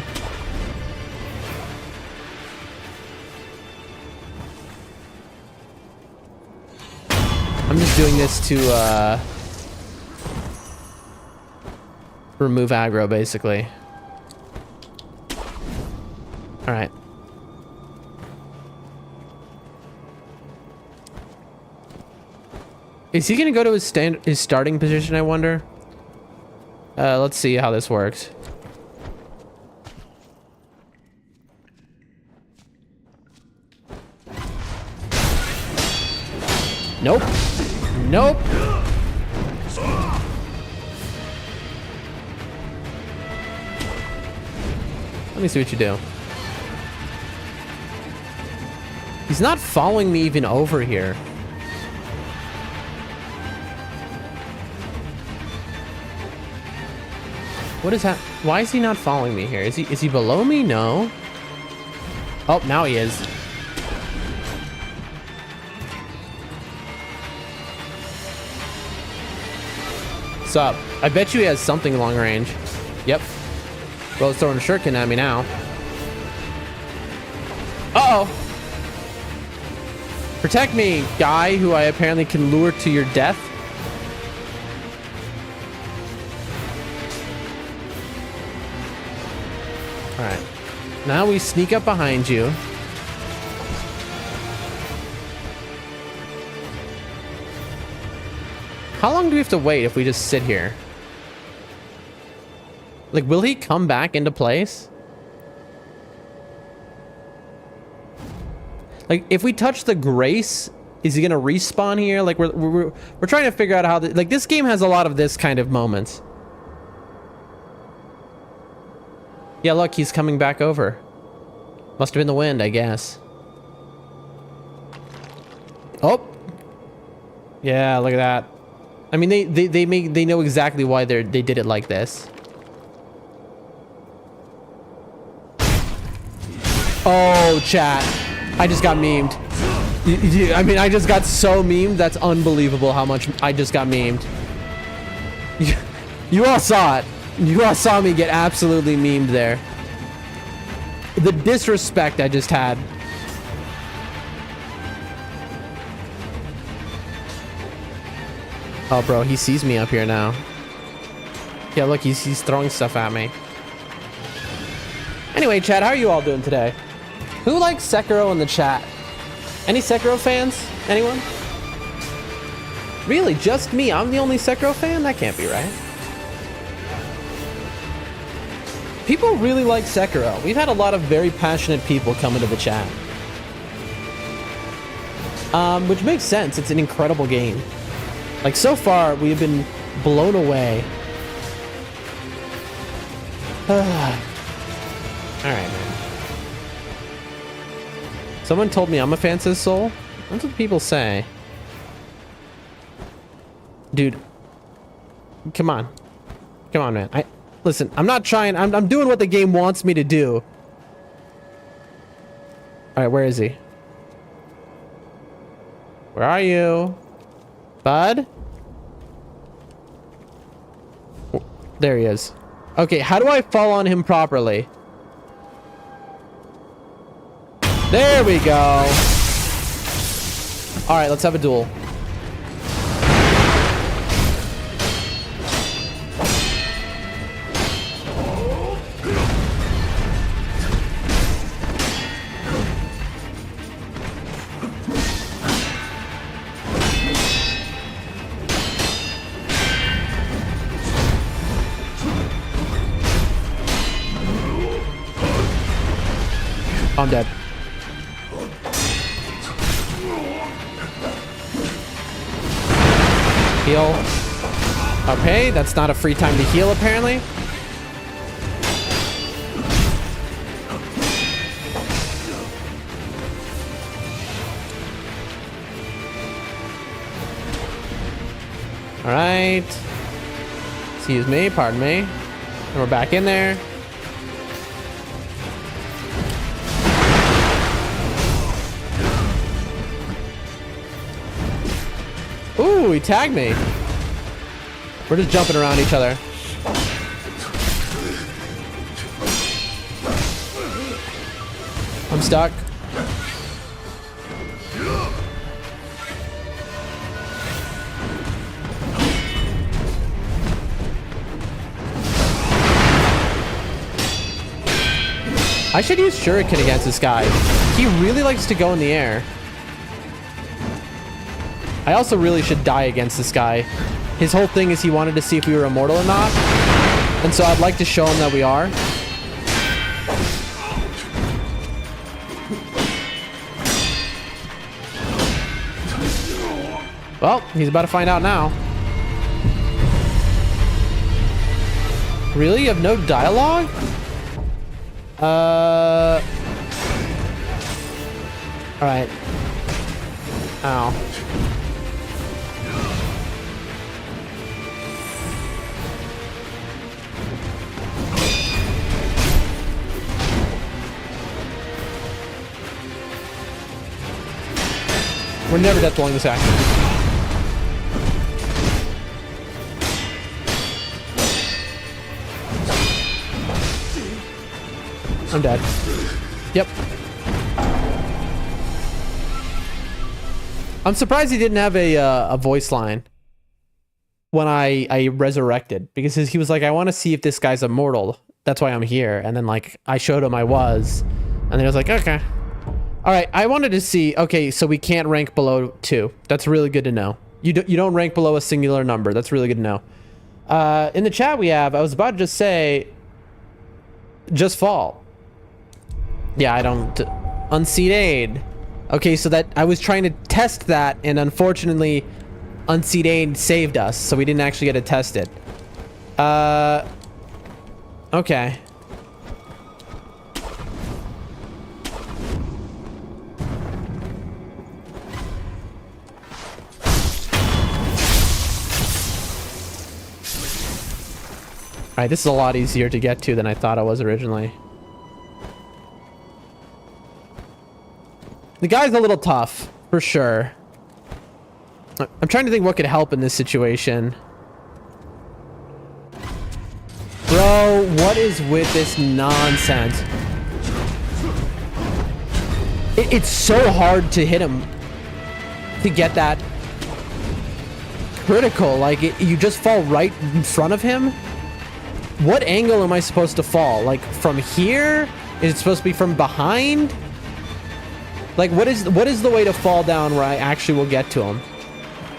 I'm just doing this to remove aggro, basically. All right. Is he gonna go to his starting position, I wonder? Let's see how this works. Nope. Nope. Let me see what you do. He's not following me even over here. What is that? Why is he not following me here? Is he below me? No. Oh, now he is. What's up? I bet you he has something long range. Yep. Well, it's throwing a shuriken at me now. Uh-oh. Protect me, guy who I apparently can lure to your death. All right. Now we sneak up behind you. How long do we have to wait if we just sit here? Like, will he come back into place? Like, if we touch the grace, is he gonna respawn here? Like, we're trying to figure out how like, this game has a lot of this kind of moments. Yeah, look, he's coming back over. Must have been the wind, I guess. Oh. Yeah, look at that. I mean, they know exactly why they did it like this. Oh, chat. I just got memed. I mean, I just got so memed. That's unbelievable how much I just got memed. You all saw it. You all saw me get absolutely memed there. The disrespect I just had. Oh, bro, he sees me up here now. Yeah, look, he's throwing stuff at me. Anyway, chat, how are you all doing today? Who likes Sekiro in the chat? Any Sekiro fans? Anyone? Really, just me? I'm the only Sekiro fan? That can't be right. People really like Sekiro. We've had a lot of very passionate people come into the chat. Which makes sense. It's an incredible game. Like, so far, we've been blown away. Alright, man. Someone told me I'm a fan, says Soul. That's what people say. Dude. Come on. Come on, man. Listen, I'm not trying. I'm doing what the game wants me to do. Alright, where is he? Where are you? Bud? There he is. Okay, how do I fall on him properly? There we go. All right, let's have a duel. I'm dead. Heal. Okay, that's not a free time to heal, apparently. All right. Excuse me, pardon me. And we're back in there. Ooh, he tagged me. We're just jumping around each other. I'm stuck. I should use Shuriken against this guy. He really likes to go in the air. I also really should die against this guy. His whole thing is he wanted to see if we were immortal or not. And so I'd like to show him that we are. Well, he's about to find out now. Really? You have no dialogue? Alright. Ow. We're never death rolling this guy. I'm dead. Yep. I'm surprised he didn't have a voice line when I resurrected, because he was like, I want to see if this guy's immortal. That's why I'm here. And then like I showed him I was, and then he was like, okay. All right, I wanted to see, okay, so we can't rank below 2. That's really good to know. You don't rank below a singular number. That's really good to know. In the chat we have, I was about to just say, just fall. Yeah, I don't, unseat aid. Okay, so that, I was trying to test that, and unfortunately, unseat aid saved us, so we didn't actually get to test it. Okay. right, this is a lot easier to get to than I thought it was originally. The guy's a little tough, for sure. I'm trying to think what could help in this situation. Bro, what is with this nonsense? It's so hard to hit him. To get that critical. Like, you just fall right in front of him? What angle am I supposed to fall? Like, from here? Is it supposed to be from behind? Like, what is the way to fall down where I actually will get to him?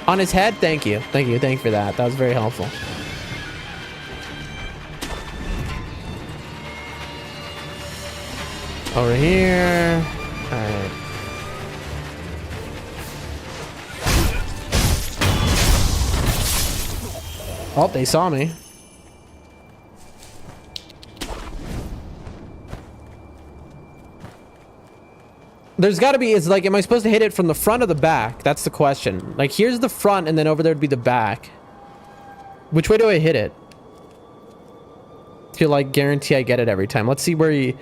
On his head? Thank you. Thank you for that. That was very helpful. Over here. Alright. Oh, they saw me. There's got to be, it's like, am I supposed to hit it from the front or the back? That's the question. Like, here's the front, and then over there would be the back. Which way do I hit it? To, like, guarantee I get it every time. Let's see where he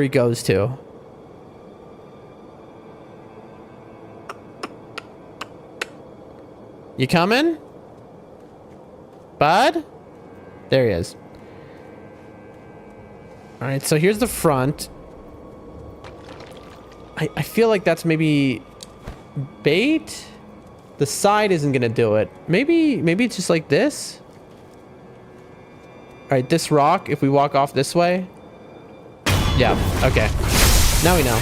goes to. You coming? Bud? There he is. All right, so here's the front. I feel like that's maybe bait. The side isn't gonna do it. Maybe it's just like this. All right, this rock, if we walk off this way. Yeah, okay. Now we know.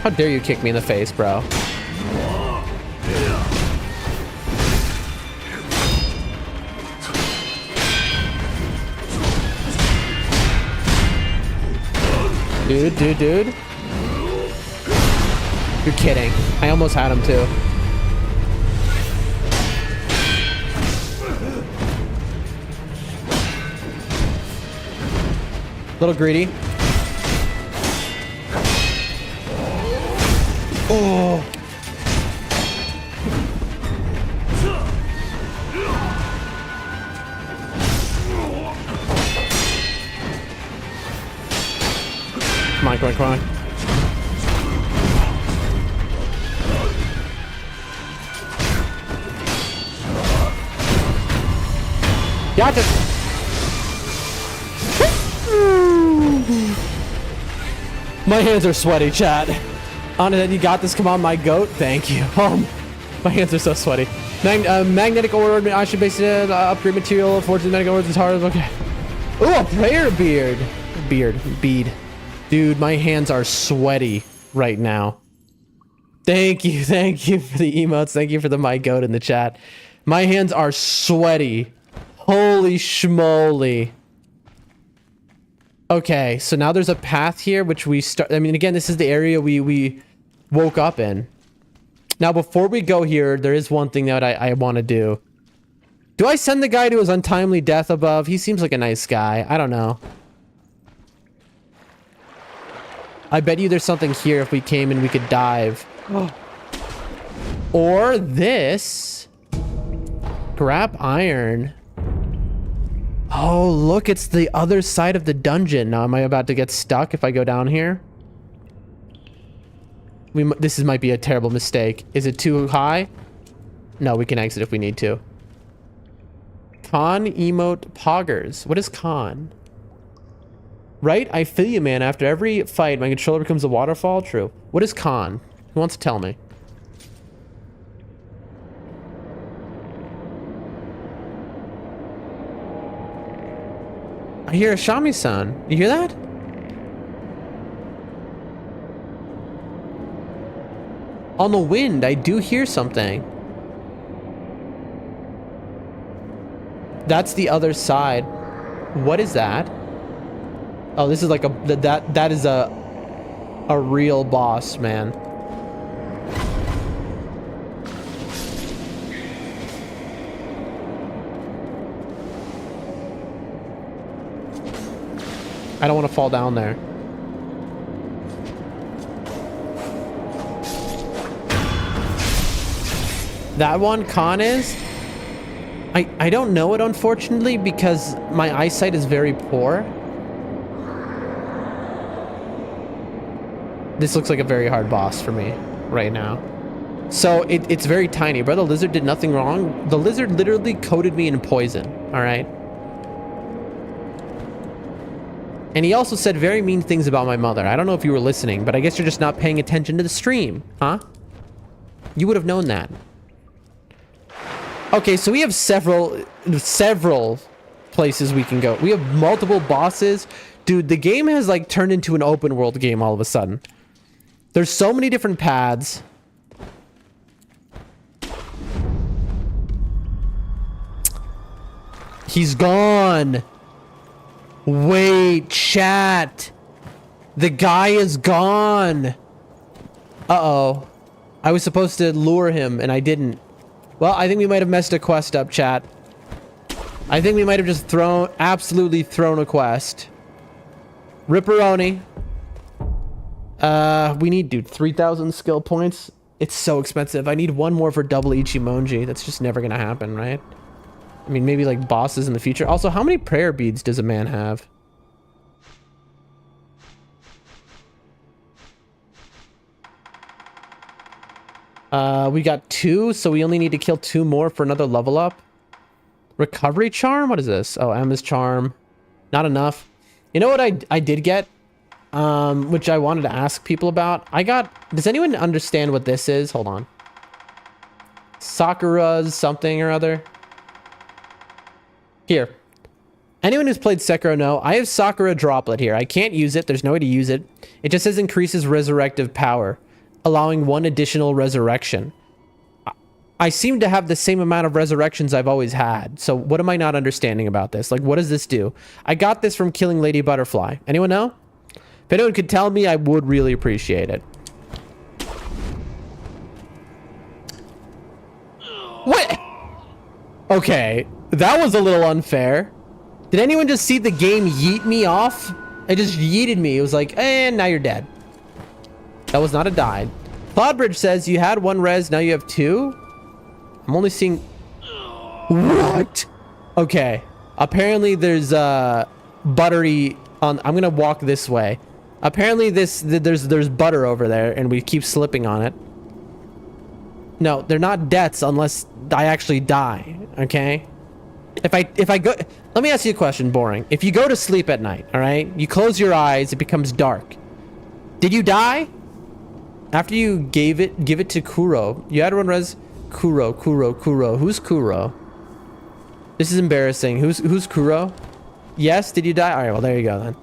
How dare you kick me in the face, bro? Dude. You're kidding. I almost had him too. Little greedy. Oh. Come on. Gotcha. My hands are sweaty, chat. Honestly, you got this. Come on, my goat. Thank you. My hands are so sweaty. Magnetic ore. I should base it upgrade material. Fortune magnetic ores is hard. Okay. Oh, a prayer bead. Dude, my hands are sweaty right now. Thank you for the emotes. Thank you for the my goat in the chat. My hands are sweaty. Holy schmoly. Okay, so now there's a path here, which we start. I mean, again, this is the area we woke up in. Now, before we go here, there is one thing that I want to do. Do I send the guy to his untimely death above? He seems like a nice guy. I don't know. I bet you there's something here if we came and we could dive. Or this. Grab iron. Oh, look, it's the other side of the dungeon. Now, am I about to get stuck if I go down here? This might be a terrible mistake. Is it too high? No, we can exit if we need to. Con emote poggers. What is con? Right? I feel you, man. After every fight, my controller becomes a waterfall. True. What is con? Who wants to tell me? I hear a Shami-san. You hear that? On the wind, I do hear something. That's the other side. What is that? Oh, this is like that is a real boss, man. I don't want to fall down there. That one, con is... I don't know it, unfortunately, because my eyesight is very poor. This looks like a very hard boss for me right now. So it's very tiny. Bro, the lizard did nothing wrong. The lizard literally coated me in poison, all right? And he also said very mean things about my mother. I don't know if you were listening, but I guess you're just not paying attention to the stream, huh? You would have known that. Okay, so we have several places we can go. We have multiple bosses. Dude, the game has like turned into an open world game all of a sudden. There's so many different paths. He's gone. Wait, chat. The guy is gone. Uh-oh. I was supposed to lure him and I didn't. Well, I think we might have messed a quest up, chat. I think we might have just absolutely thrown a quest. Ripperoni. We need, dude, 3,000 skill points. It's so expensive. I need one more for double Ichimonji. That's just never gonna happen, right? I mean, maybe like bosses in the future. Also, how many prayer beads does a man have? We got 2, so we only need to kill 2 more for another level up. Recovery charm? What is this? Oh, Emma's charm. Not enough. You know what I did get? Which I wanted to ask people about. Does anyone understand what this is? Hold on. Sakura's something or other. Here. Anyone who's played Sekiro know, I have Sakura droplet here. I can't use it. There's no way to use it. It just says increases resurrective power, allowing 1 additional resurrection. I seem to have the same amount of resurrections I've always had. So what am I not understanding about this? Like, what does this do? I got this from killing Lady Butterfly. Anyone know? If anyone could tell me, I would really appreciate it. What? Okay, that was a little unfair. Did anyone just see the game yeet me off? It just yeeted me. It was like, and now you're dead. That was not a die. Cloudbridge says you had 1 res, now you have 2. I'm only seeing... What? Okay. Apparently there's buttery on... I'm gonna walk this way. Apparently there's butter over there and we keep slipping on it. No, they're not deaths unless I actually die, okay? If I go... Let me ask you a question, boring. If you go to sleep at night, all right? You close your eyes, it becomes dark. Did you die? After you give it to Kuro. You had 1 res... Kuro. Who's Kuro? This is embarrassing. Who's Kuro? Yes, did you die? All right, well, there you go then.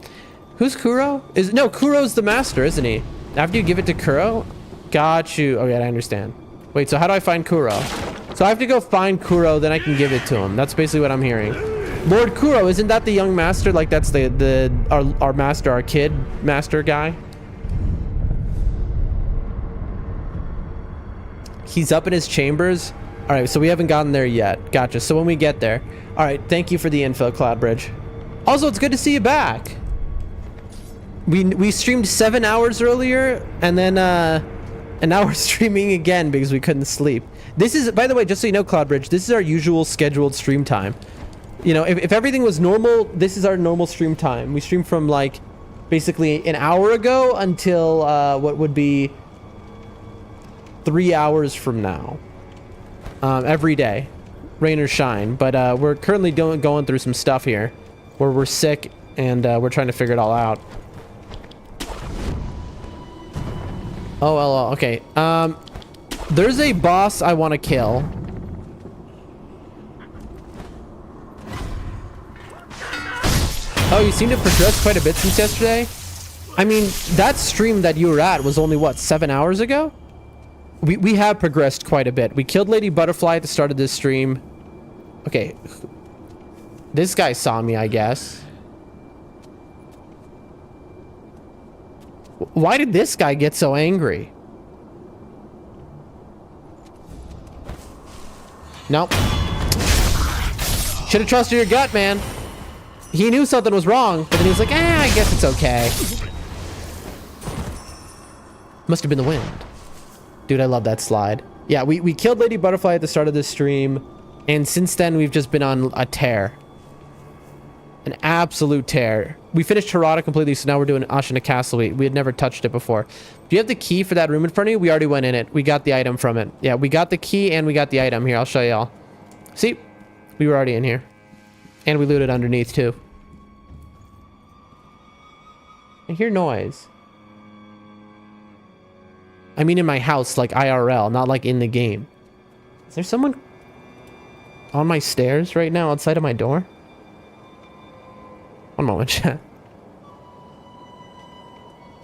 Who's Kuro? No, Kuro's the master, isn't he? After you give it to Kuro? Got you. Okay, I understand. Wait, so how do I find Kuro? So I have to go find Kuro, then I can give it to him. That's basically what I'm hearing. Lord Kuro, isn't that the young master? Like, that's our master, our kid master guy? He's up in his chambers. All right, so we haven't gotten there yet. Gotcha. So when we get there. All right, thank you for the info, Cloudbridge. Also, it's good to see you back. We streamed 7 hours earlier, and then and now we're streaming again because we couldn't sleep. This is, by the way, just so you know, Cloudbridge, this is our usual scheduled stream time. You know, if everything was normal, this is our normal stream time. We stream from like basically an hour ago until what would be 3 hours from now. Every day, rain or shine. But we're currently going through some stuff here where we're sick and we're trying to figure it all out. Oh, well, okay. There's a boss I want to kill. Oh, you seem to have progressed quite a bit since yesterday. I mean, that stream that you were at was only, what, 7 hours ago? We have progressed quite a bit. We killed Lady Butterfly at the start of this stream. Okay. This guy saw me, I guess. Why did this guy get so angry? Nope. Should have trusted your gut, man. He knew something was wrong, but then he was like, I guess it's okay. Must have been the wind. Dude, I love that slide. Yeah, we killed Lady Butterfly at the start of this stream, and since then we've just been on a tear. An absolute tear. We finished Harada completely, so now we're doing Ashina Castle. We had never touched it before. Do you have the key for that room in front of you? We already went in it. We got the item from it. Yeah, we got the key and we got the item. Here, I'll show y'all. See? We were already in here. And we looted underneath, too. I hear noise. I mean in my house, like IRL, not like in the game. Is there someone on my stairs right now outside of my door? One moment, chat.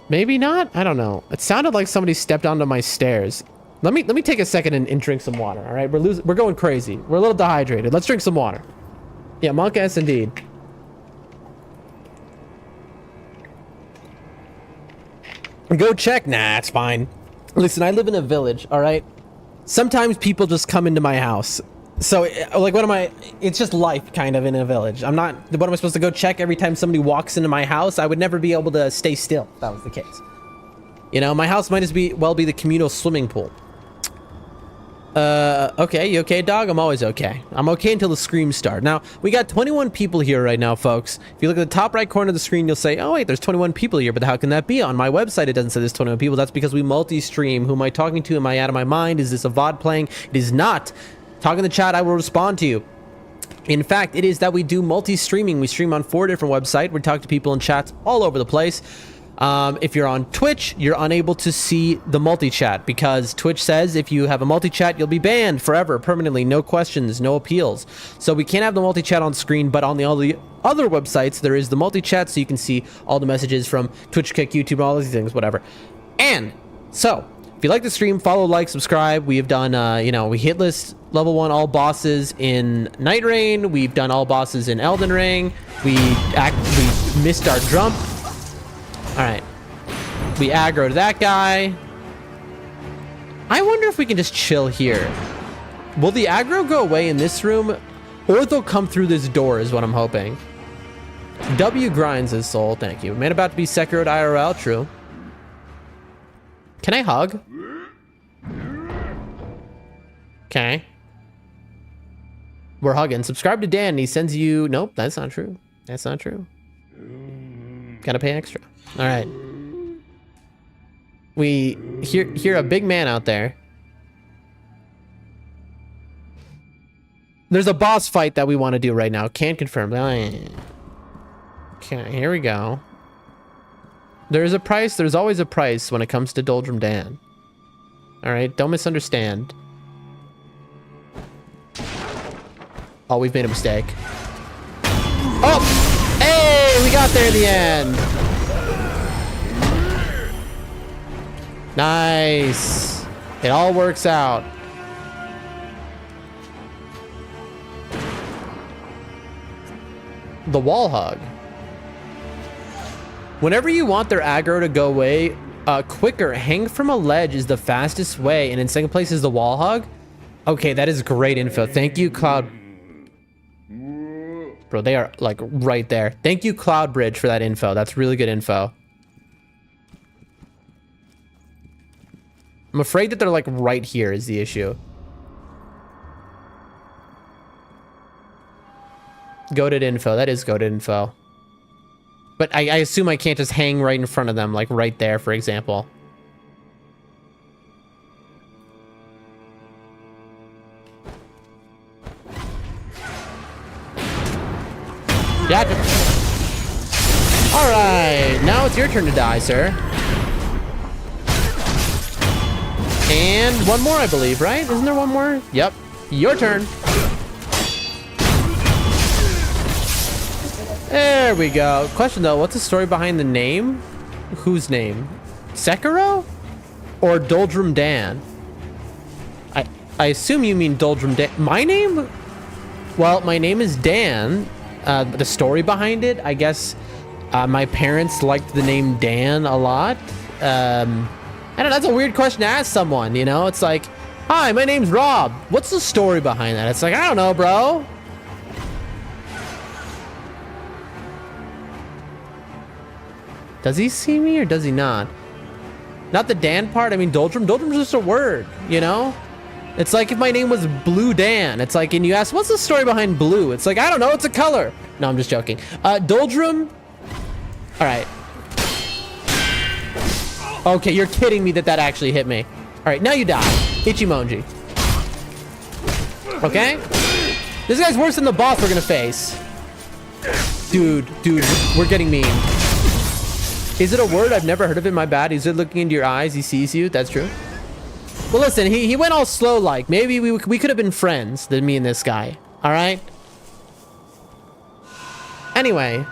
Maybe not? I don't know. It sounded like somebody stepped onto my stairs. Let me take a second and drink some water, all right? We're going crazy. We're a little dehydrated. Let's drink some water. Yeah, Monk S indeed. Go check. Nah, it's fine. Listen, I live in a village, all right? Sometimes people just come into my house. So, like, what am I... It's just life, kind of, in a village. I'm not... What am I supposed to go check every time somebody walks into my house? I would never be able to stay still if that was the case. You know, my house might as well be the communal swimming pool. Okay, you okay, dog? I'm always okay. I'm okay until the screams start. Now, we got 21 people here right now, folks. If you look at the top right corner of the screen, you'll say, oh, wait, there's 21 people here, but how can that be? On my website, it doesn't say there's 21 people. That's because we multi-stream. Who am I talking to? Am I out of my mind? Is this a VOD playing? It is not. Talk in the chat, I will respond to you. In fact, it is that we do multi-streaming. We stream on 4 different websites. We talk to people in chats all over the place. If you're on Twitch, you're unable to see the multi-chat because Twitch says if you have a multi-chat, you'll be banned forever, permanently, no questions, no appeals. So we can't have the multi-chat on screen, but on all the other websites, there is the multi-chat, so you can see all the messages from Twitch, Kick, YouTube, all these things, whatever. And so, if you like the stream, follow, like, subscribe. We have done, we hit list level 1 all bosses in Night Rain. We've done all bosses in Elden Ring. We missed our jump. All right, we aggroed that guy. I wonder if we can just chill here. Will the aggro go away in this room, or they'll come through this door is what I'm hoping. W grinds his soul, thank you. Man about to be Sekiro IRL, true. Can I hug? Okay. We're hugging. Subscribe to Dan, he sends you... Nope, that's not true. That's not true. Gotta pay extra. All right. We hear a big man out there. There's a boss fight that we want to do right now. Can't confirm. Okay, here we go. There's a price. There's always a price when it comes to Doldrum Dan. All right, don't misunderstand. Oh, we've made a mistake. Oh! Hey, we got there in the end. Nice. It all works out. The wall hug. Whenever you want their aggro to go away quicker, hang from a ledge is the fastest way, and in second place is the wall hug. Okay, that is great info. Thank you, Cloud. Bro, they are like right there. Thank you, Cloud Bridge, for that info. That's really good info. I'm afraid that they're like right here is the issue. Goated info. That is goated info. But I assume I can't just hang right in front of them, like right there, for example. Yeah. All right, now it's your turn to die, sir. And one more, I believe, right? Isn't there one more? Yep. Your turn. There we go. Question though, what's the story behind the name? Whose name? Sekiro? Or Doldrum Dan? I assume you mean Doldrum Dan. My name? Well, my name is Dan. The story behind it, I guess my parents liked the name Dan a lot. I don't know, that's a weird question to ask someone, you know? It's like, hi, my name's Rob. What's the story behind that? It's like, I don't know, bro. Does he see me or does he not? Not the Dan part. I mean, doldrum. Doldrum's just a word, you know? It's like if my name was Blue Dan. It's like, and you ask, what's the story behind blue? It's like, I don't know. It's a color. No, I'm just joking. Doldrum. All right. Okay, you're kidding me that actually hit me. All right, now you die. Ichimonji. Okay? This guy's worse than the boss we're gonna face. Dude, we're getting mean. Is it a word? I've never heard of it, my bad. He's looking into your eyes, he sees you, that's true. Well, listen, he went all slow like. Maybe we could have been friends, than me and this guy, all right? Anyway.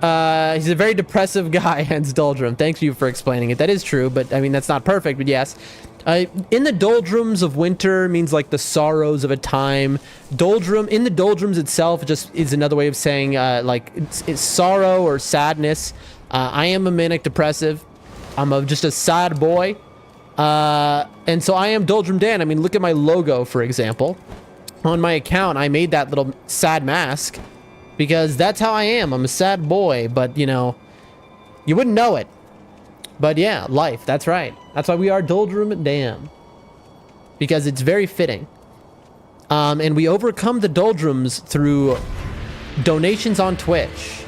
He's a very depressive guy, hence Doldrum. Thanks you for explaining it. That is true, but I mean, that's not perfect, but yes. In the doldrums of winter means like the sorrows of a time. Doldrum, in the doldrums itself, just is another way of saying like it's sorrow or sadness. I am a manic depressive. I'm just a sad boy. And so I am Doldrum Dan. I mean, look at my logo, for example. On my account, I made that little sad mask. Because that's how I am. I'm a sad boy, but you know, you wouldn't know it. But yeah, life, that's right. That's why we are Doldrum Dan. Because it's very fitting. And we overcome the doldrums through donations on Twitch.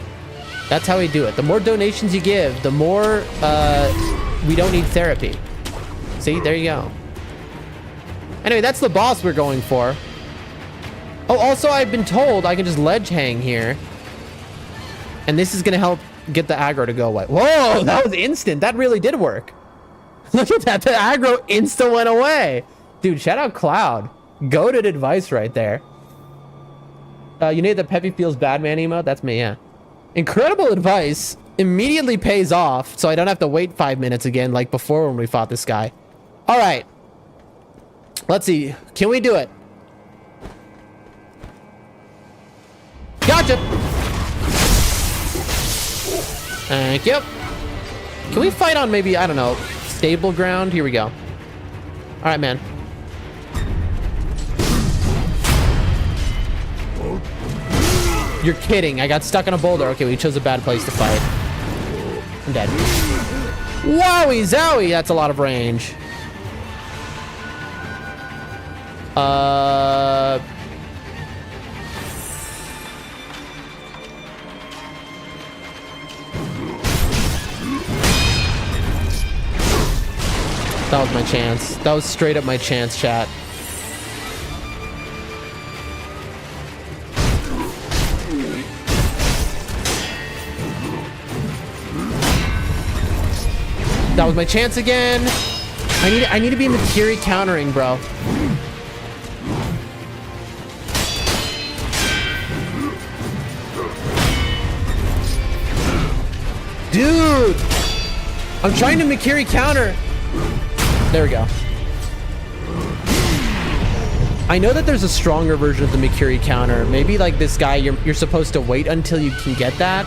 That's how we do it. The more donations you give, the more we don't need therapy. See, there you go. Anyway, that's the boss we're going for. Oh, also, I've been told I can just ledge hang here. And this is going to help get the aggro to go away. Whoa, that was instant. That really did work. Look at that. The aggro instant went away. Dude, shout out Cloud. Goated advice right there. You need the Peppy Feels Bad Man emote? That's me, yeah. Incredible advice. Immediately pays off, so I don't have to wait 5 minutes again like before when we fought this guy. All right. Let's see. Can we do it? Gotcha. Thank you. Can we fight on maybe, I don't know, stable ground? Here we go. All right, man. You're kidding. I got stuck on a boulder. Okay, we chose a bad place to fight. I'm dead. Wowie zowie. That's a lot of range. That was my chance. That was straight up my chance, chat. That was my chance again. I need to be in the Kiri countering, bro. Dude! I'm trying to Mikiri counter. There we go. I know that there's a stronger version of the Mikiri counter. Maybe like this guy, you're supposed to wait until you can get that.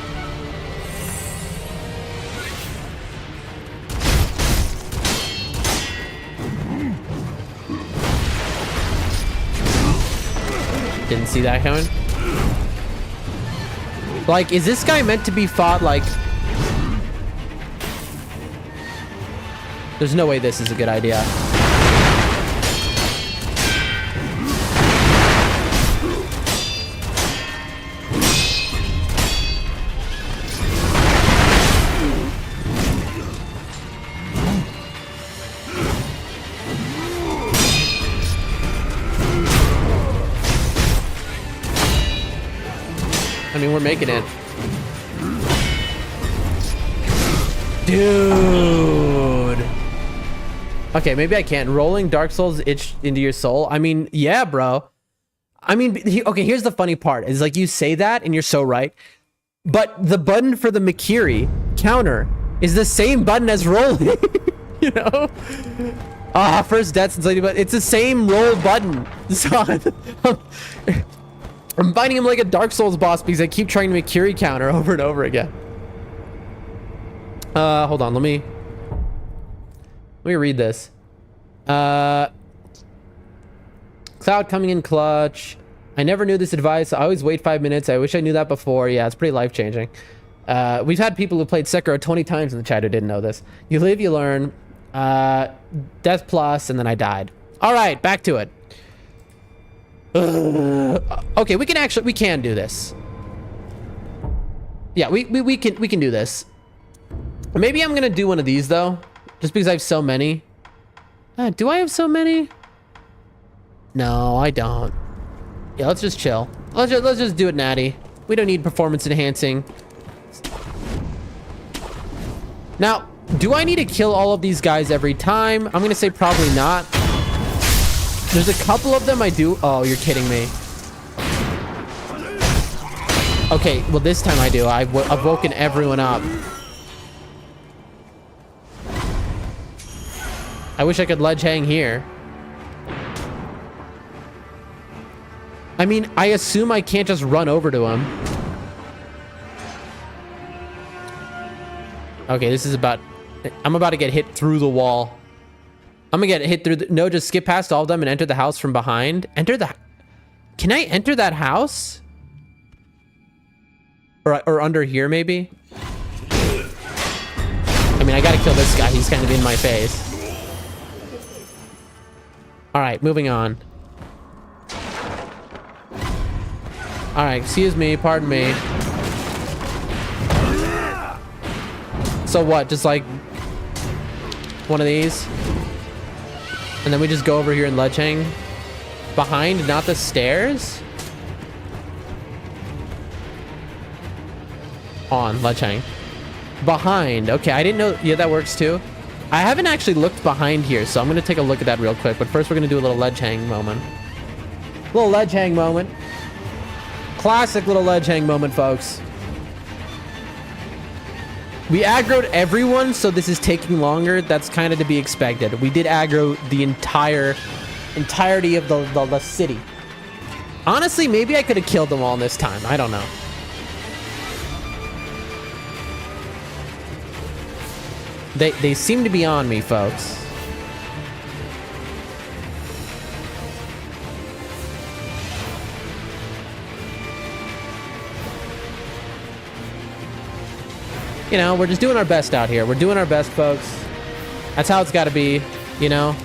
Didn't see that coming. Like, is this guy meant to be fought like... There's no way this is a good idea. I mean, we're making it. Dude. Okay, maybe I can't. Rolling Dark Souls itch into your soul. I mean, yeah, bro. I mean, okay, here's the funny part. Is like you say that and you're so right. But the button for the Mikiri counter is the same button as rolling. You know? First death since but it's the same roll button. So I'm fighting him like a Dark Souls boss because I keep trying to Mikiri counter over and over again. Hold on, let me read this. Cloud coming in clutch. I never knew this advice. I always wait 5 minutes. I wish I knew that before. Yeah, it's pretty life-changing. We've had people who played Sekiro 20 times in the chat who didn't know this. You live, you learn. Death plus, and then I died. All right, back to it. Okay, we can do this. Yeah, we can do this. Maybe I'm gonna do one of these though, just because I have so many. Do I have so many? No, I don't. Yeah, let's just chill. Let's just do it, Natty. We don't need performance enhancing. Now, do I need to kill all of these guys every time? I'm gonna say probably not. There's a couple of them I do. Oh, you're kidding me. Okay, well this time I do. I've woken everyone up. I wish I could ledge hang here. I mean, I assume I can't just run over to him. Okay, this is about... I'm about to get hit through the wall. I'm gonna get hit through the... No, just skip past all of them and enter the house from behind. Enter the... Can I enter that house? Or under here, maybe? I mean, I gotta kill this guy. He's kind of in my face. Alright, moving on. Alright, excuse me, pardon me. So what, just like one of these? And then we just go over here and ledge hang? Behind, not the stairs? On, ledge hang. Behind, okay, I didn't know, yeah, that works too. I haven't actually looked behind here, so I'm gonna take a look at that real quick, but first we're gonna do a little ledge hang moment. Little ledge hang moment. Classic little ledge hang moment, folks. We aggroed everyone, so this is taking longer. That's kind of to be expected. We did aggro the entirety of the city. Honestly, maybe I could have killed them all this time. I don't know. They seem to be on me, folks. You know, we're just doing our best out here. We're doing our best, folks. That's how it's got to be, you know?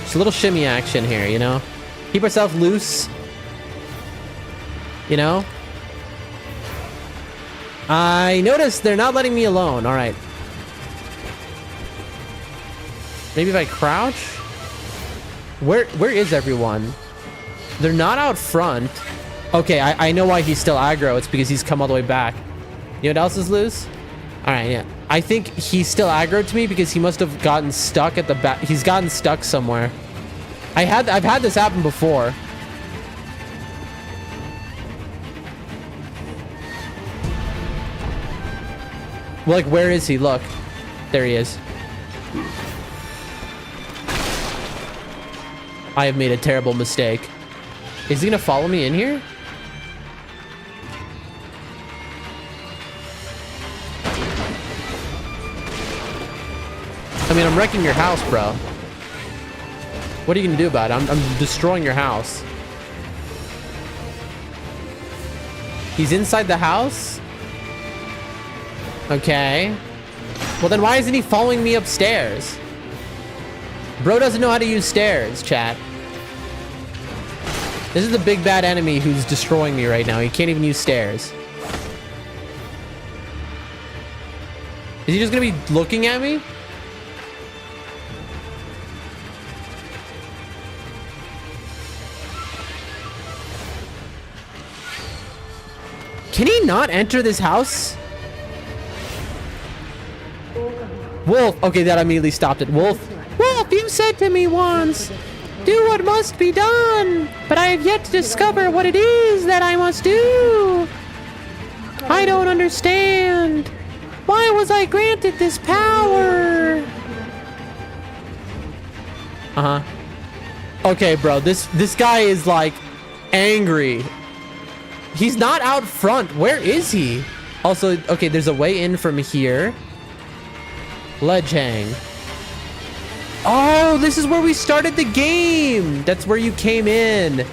Just a little shimmy action here, you know? Keep ourselves loose. You know? I noticed they're not letting me alone. All right. Maybe if I crouch? Where is everyone? They're not out front. Okay, I know why he's still aggro. It's because he's come all the way back. You know what else is loose? All right, yeah. I think he's still aggroed to me because he must have gotten stuck at the back. He's gotten stuck somewhere. I've had this happen before. Well, like, where is he? Look. There he is. I have made a terrible mistake. Is he gonna follow me in here? I mean, I'm wrecking your house, bro. What are you gonna do about it? I'm destroying your house. He's inside the house? Okay. Well, then why isn't he following me upstairs? Bro doesn't know how to use stairs, chat. This is the big bad enemy who's destroying me right now. He can't even use stairs. Is he just gonna be looking at me? Can he not enter this house? Wolf. Okay, that immediately stopped it. Wolf. Wolf, you said to me once, do what must be done, but I have yet to discover what it is that I must do. I don't understand. Why was I granted this power? Uh-huh. Okay, bro, this guy is like angry. He's not out front. Where is he? Also, okay, there's a way in from here. Ledge hang. Oh, this is where we started the game. That's where you came in.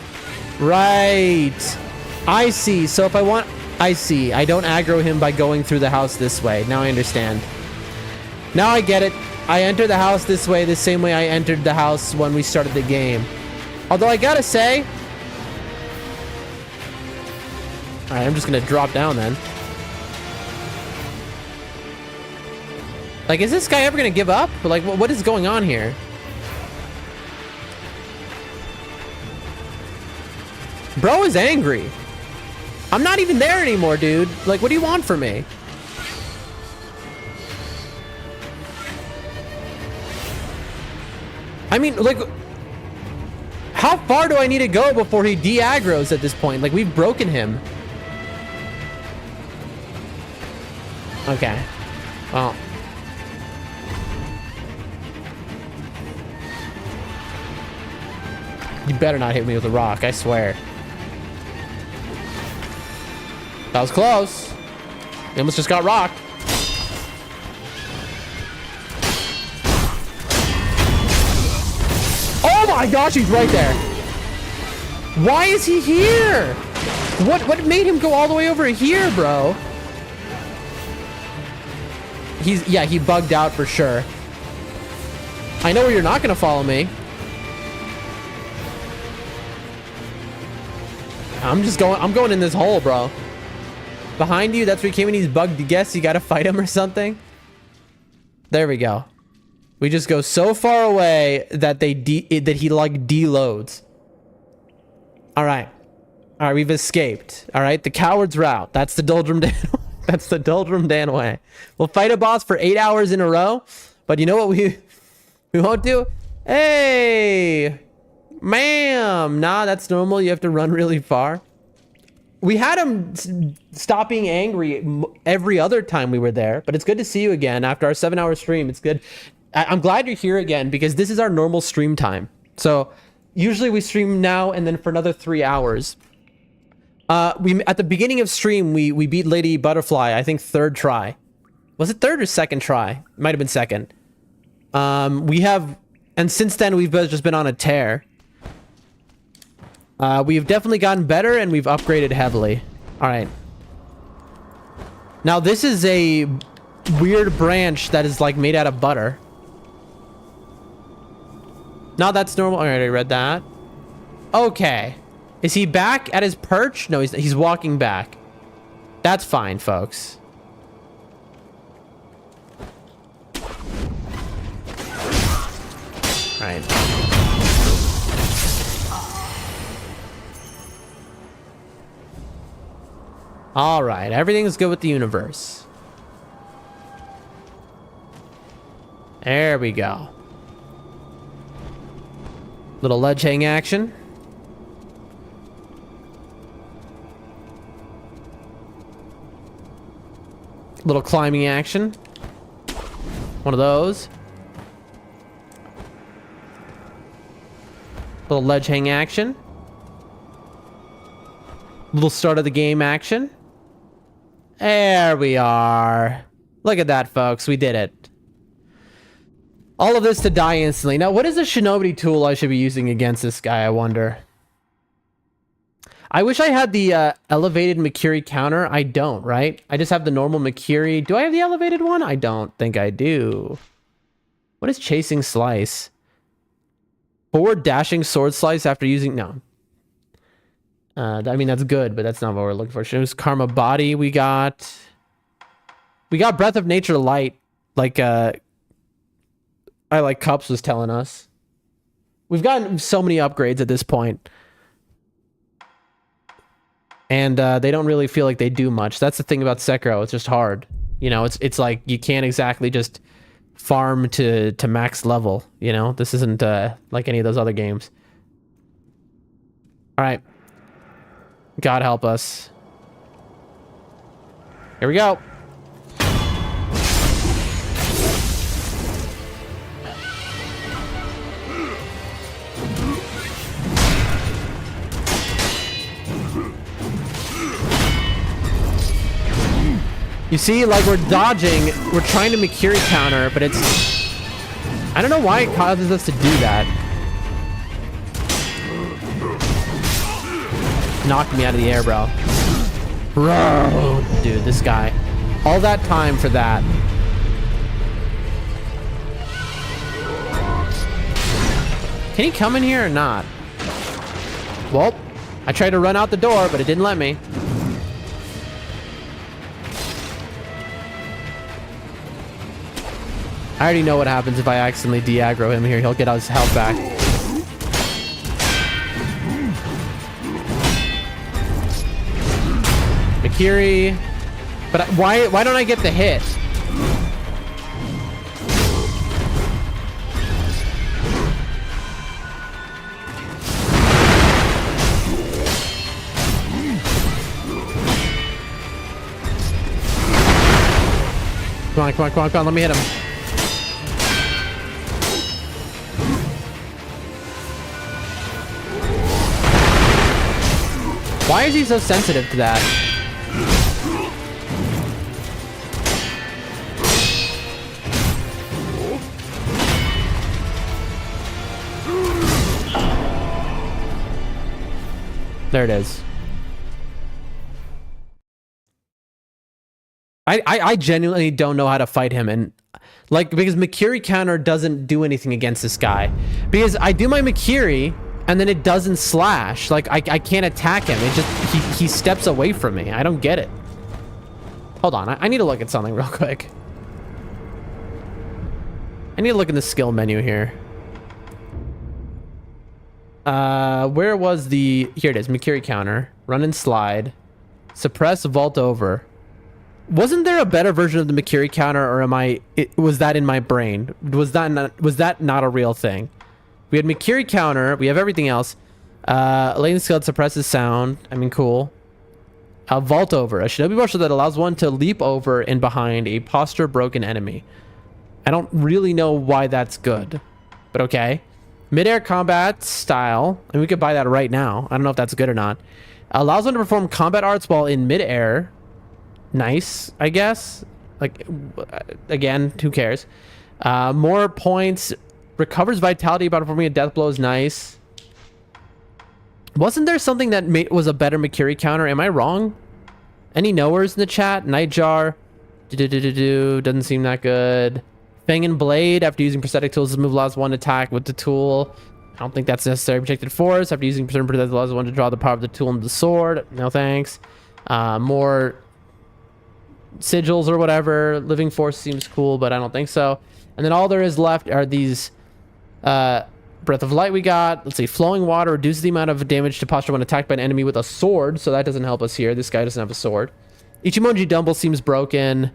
Right. I see. So if I want... I see. I don't aggro him by going through the house this way. Now I understand. Now I get it. I enter the house this way, the same way I entered the house when we started the game. Although I gotta say... Alright, I'm just gonna drop down then. Like, is this guy ever gonna give up? Like, what is going on here? Bro is angry. I'm not even there anymore, dude. Like, what do you want from me? I mean, like, how far do I need to go before he de-aggroes at this point? Like, we've broken him. Okay. Well. You better not hit me with a rock, I swear. That was close. He almost just got rocked. Oh my gosh, he's right there. Why is he here? What made him go all the way over here, bro? Yeah, he bugged out for sure. I know where you're not gonna follow me. I'm going in this hole, bro. Behind you, that's where he came in. He's bugged to guess. You gotta fight him or something. There we go. We just go so far away that that he like deloads. All right, we've escaped. All right, the coward's route. That's the Doldrum Dan. That's the Doldrum Dan way. We'll fight a boss for 8 hours in a row, but you know what we won't do? Hey, ma'am. Nah, that's normal. You have to run really far. We had him stop being angry every other time we were there, but it's good to see you again after our 7-hour stream. It's good. I'm glad you're here again because this is our normal stream time. So usually we stream now and then for another 3 hours. At the beginning of stream, we beat Lady Butterfly, I think 3rd try. Was it 3rd or 2nd try? It might have been 2nd. And since then we've just been on a tear. We've definitely gotten better and we've upgraded heavily. All right. Now this is a weird branch that is like made out of butter. No, that's normal. I already read that. Okay. Is he back at his perch? No, he's walking back. That's fine, folks. All right. All right, everything's good with the universe. There we go. Little ledge hang action. Little climbing action. One of those. Little ledge hang action. Little start of the game action. There we are. Look at that, folks. We did it. All of this to die instantly. Now, what is the Shinobi tool I should be using against this guy, I wonder? I wish I had the elevated Makiri counter. I don't, right? I just have the normal Makiri. Do I have the elevated one? I don't think I do. What is chasing slice? Forward dashing sword slice after using... No. I mean, that's good, but that's not what we're looking for. Shows Karma Body we got. We got Breath of Nature Light, like I like Cups was telling us. We've gotten so many upgrades at this point. And they don't really feel like they do much. That's the thing about Sekiro. It's just hard. You know, it's like you can't exactly just farm to max level, you know? This isn't like any of those other games. All right. God help us. Here we go. You see, like we're dodging, we're trying to Makiri counter, but it's... I don't know why it causes us to do that. Knocked me out of the air, bro. Bro, dude, this guy. All that time for that. Can he come in here or not? Well, I tried to run out the door, but it didn't let me. I already know what happens if I accidentally de-aggro him here. He'll get his health back. Mikiri. But why don't I get the hit? Come on, come on, come on, come on. Let me hit him. Why is he so sensitive to that? There it is. I genuinely don't know how to fight him, and like, because Mikiri counter doesn't do anything against this guy. Because I do my Mikiri and then it doesn't slash. Like I can't attack him. It just he steps away from me. I don't get it. Hold on, I need to look at something real quick. I need to look in the skill menu here. Where was the... Here it is, Mikiri counter. Run and slide. Suppress, vault over. Wasn't there a better version of the Mikiri counter, or was that in my brain? Was that not a real thing? We had Mikiri counter, we have everything else. Latent skill suppresses sound. I mean, cool. Vault over. A shinobi motion that allows one to leap over and behind a posture broken enemy. I don't really know why that's good, but okay. Mid-air combat style, and we could buy that right now. I don't know if that's good or not. Allows one to perform combat arts while in mid-air. Nice, I guess. Like, again, who cares? More points. Recovers vitality by performing a death blow is nice. Wasn't there something that was a better Mikiri counter? Am I wrong? Any knowers in the chat? Nightjar. Doesn't seem that good. Fang and Blade. After using prosthetic tools, this move allows one attack with the tool. I don't think that's necessary. Projected Force. After using certain prosthetic allows one to draw the power of the tool into the sword. No thanks. More sigils or whatever. Living Force seems cool, but I don't think so. And then all there is left are these Breath of Light we got. Let's see. Flowing Water reduces the amount of damage to posture when attacked by an enemy with a sword, so that doesn't help us here. This guy doesn't have a sword. Ichimonji Dumble seems broken.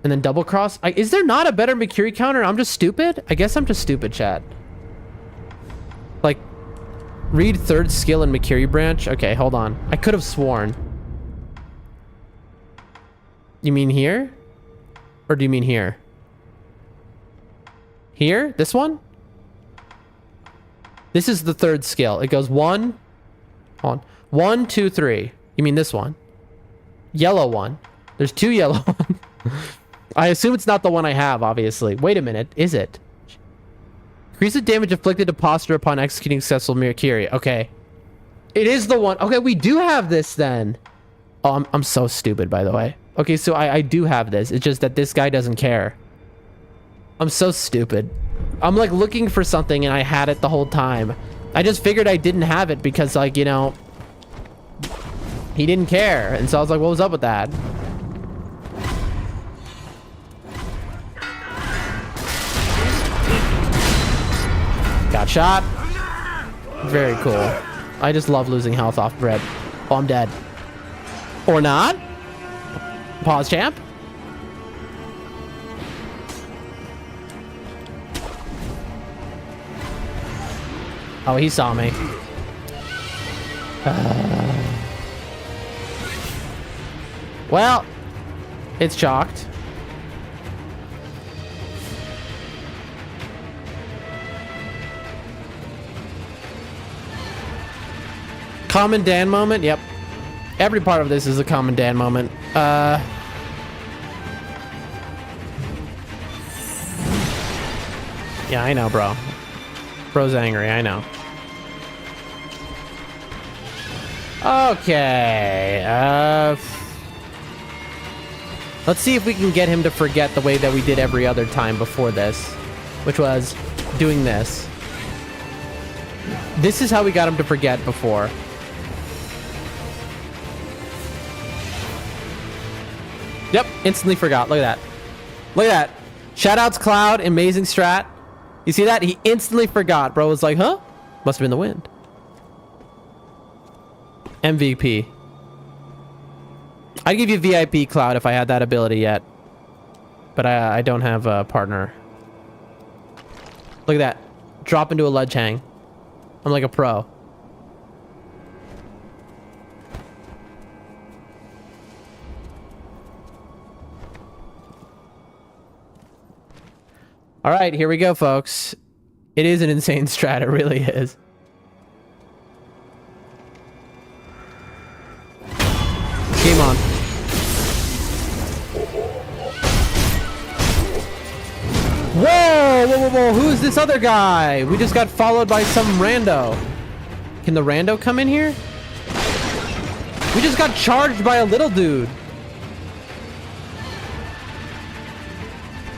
And then Double Cross. Is there not a better Mikiri counter? I'm just stupid? I guess I'm just stupid, chat. Like, read third skill in Mikiri branch. Okay, hold on. I could have sworn. You mean here? Or do you mean here? Here? This one? This is the third skill. It goes 1, 1, 2, 3. You mean this one? Yellow one. There's 2 yellow ones. I assume it's not the one I have, obviously. Wait a minute. Is it? Increase the damage inflicted to posture upon executing successful Mikiri. Okay. It is the one. Okay, we do have this then. Oh, I'm so stupid, by the way. Okay, so I do have this. It's just that this guy doesn't care. I'm so stupid. I'm like looking for something and I had it the whole time. I just figured I didn't have it because, like, you know, he didn't care. And so I was like, what was up with that? Got shot. Very cool. I just love losing health off bread. Oh, I'm dead. Or not. Pause, champ. Oh, he saw me. Well, it's chalked. Common Dan moment? Yep. Every part of this is a common Dan moment. Yeah, I know, bro. Bro's angry, I know. Okay. Let's see if we can get him to forget the way that we did every other time before this, which was doing this. This is how we got him to forget before. Yep, instantly forgot. Look at that. Look at that. Shoutouts Cloud, amazing strat. You see that? He instantly forgot. Bro was like, huh? Must have been the wind. MVP. I'd give you VIP Cloud if I had that ability yet. But I don't have a partner. Look at that. Drop into a ledge hang. I'm like a pro. All right, here we go, folks. It is an insane strat. It really is. Game on. Whoa, whoa, whoa, whoa. Who is this other guy? We just got followed by some rando. Can the rando come in here? We just got charged by a little dude.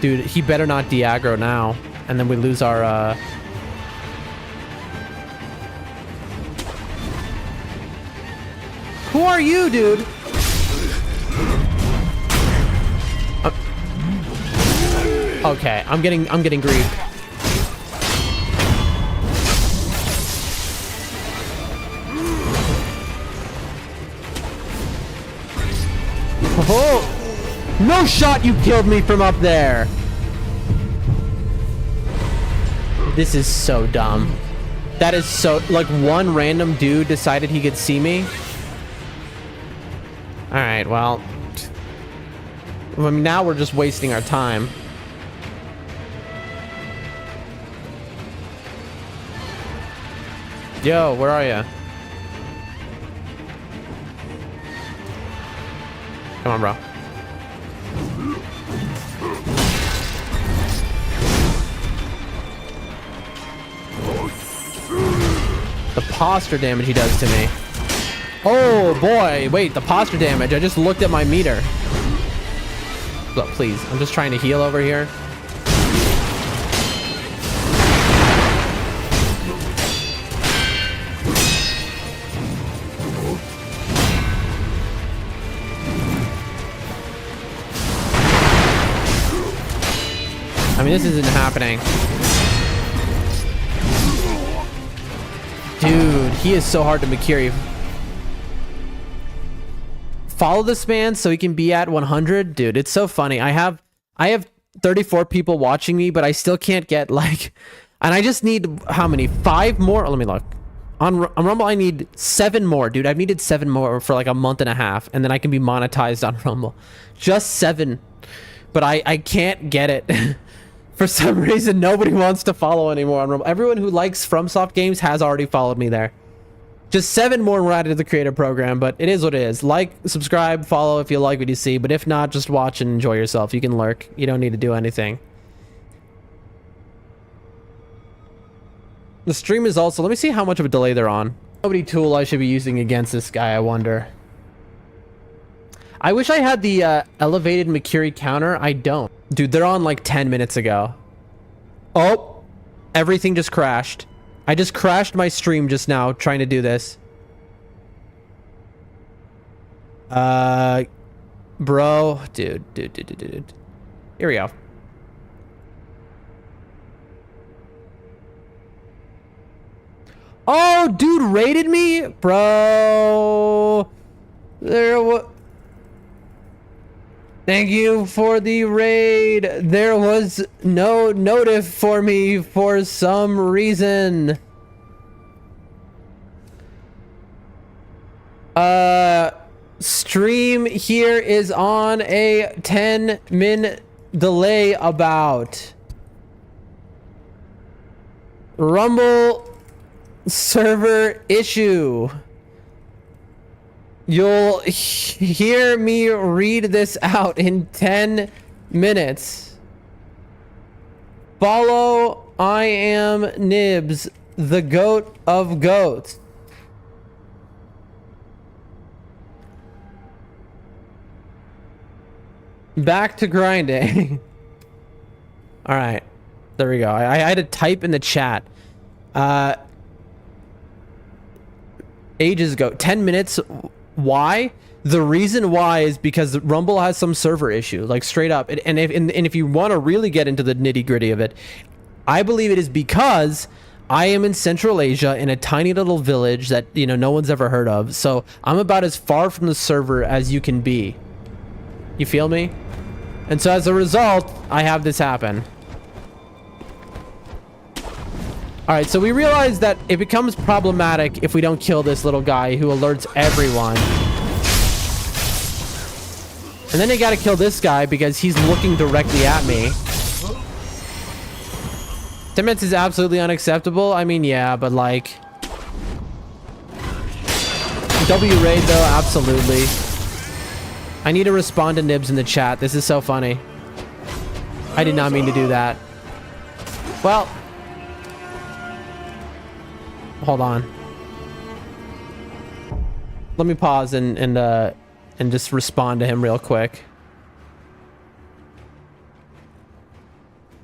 Dude, he better not de-aggro now. And then we lose our, Who are you, dude? Okay, I'm getting griefed. Oh! No shot, you killed me from up there. This is so dumb. That is so, like, one random dude decided he could see me. All right, well, I mean, now we're just wasting our time. Yo, where are you? Come on, bro. The posture damage he does to me. Oh boy, wait, the posture damage. I just looked at my meter. Look, please, I'm just trying to heal over here. I mean, this isn't happening. Dude, he is so hard to Makiri. Follow this man so he can be at 100. Dude, it's so funny. I have 34 people watching me, but I still can't get, like, and I just need how many? 5 more? Let me look. On Rumble, I need 7 more, dude. I've needed 7 more for like a month and a half, and then I can be monetized on Rumble. Just 7. But I can't get it. For some reason, nobody wants to follow anymore on Rumble. Everyone who likes FromSoft games has already followed me there. Just 7 more and we're added to the creator program, but it is what it is. Like, subscribe, follow if you like what you see, but if not, just watch and enjoy yourself. You can lurk. You don't need to do anything. The stream is also... Let me see how much of a delay they're on. Nobody tool I should be using against this guy, I wonder. I wish I had the elevated Makiri counter. I don't. Dude, they're on like 10 minutes ago. Oh, everything just crashed. I just crashed my stream just now trying to do this. Bro, dude. Here we go. Oh, dude raided me? Bro. Thank you for the raid. There was no notif for me for some reason. Stream here is on a 10-min delay about. Rumble server issue. You'll hear me read this out in 10 minutes. Follow I am Nibs, the goat of goats. Back to grinding. All right. There we go. I had to type in the chat. Ages ago. 10 minutes. Why? The reason why is because Rumble has some server issue, like straight up. And if you want to really get into the nitty gritty of it, I believe it is because I am in Central Asia in a tiny little village that, you know, no one's ever heard of. So I'm about as far from the server as you can be. You feel me? And so as a result, I have this happen. All right, so we realize that it becomes problematic if we don't kill this little guy who alerts everyone. And then you gotta kill this guy because he's looking directly at me. 10 minutes is absolutely unacceptable. I mean, yeah, but like... W-raid though, absolutely. I need to respond to Nibs in the chat. This is so funny. I did not mean to do that. Well... Hold on. Let me pause and just respond to him real quick.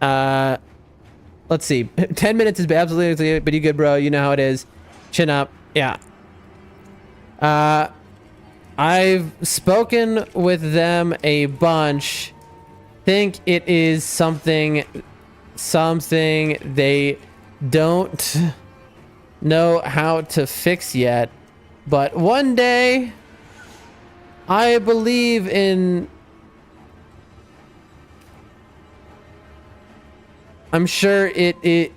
Let's see. 10 minutes is absolutely, but you good, bro. You know how it is. Chin up. Yeah. I've spoken with them a bunch. Think it is something they don't know how to fix yet. But one day, I believe in... I'm sure it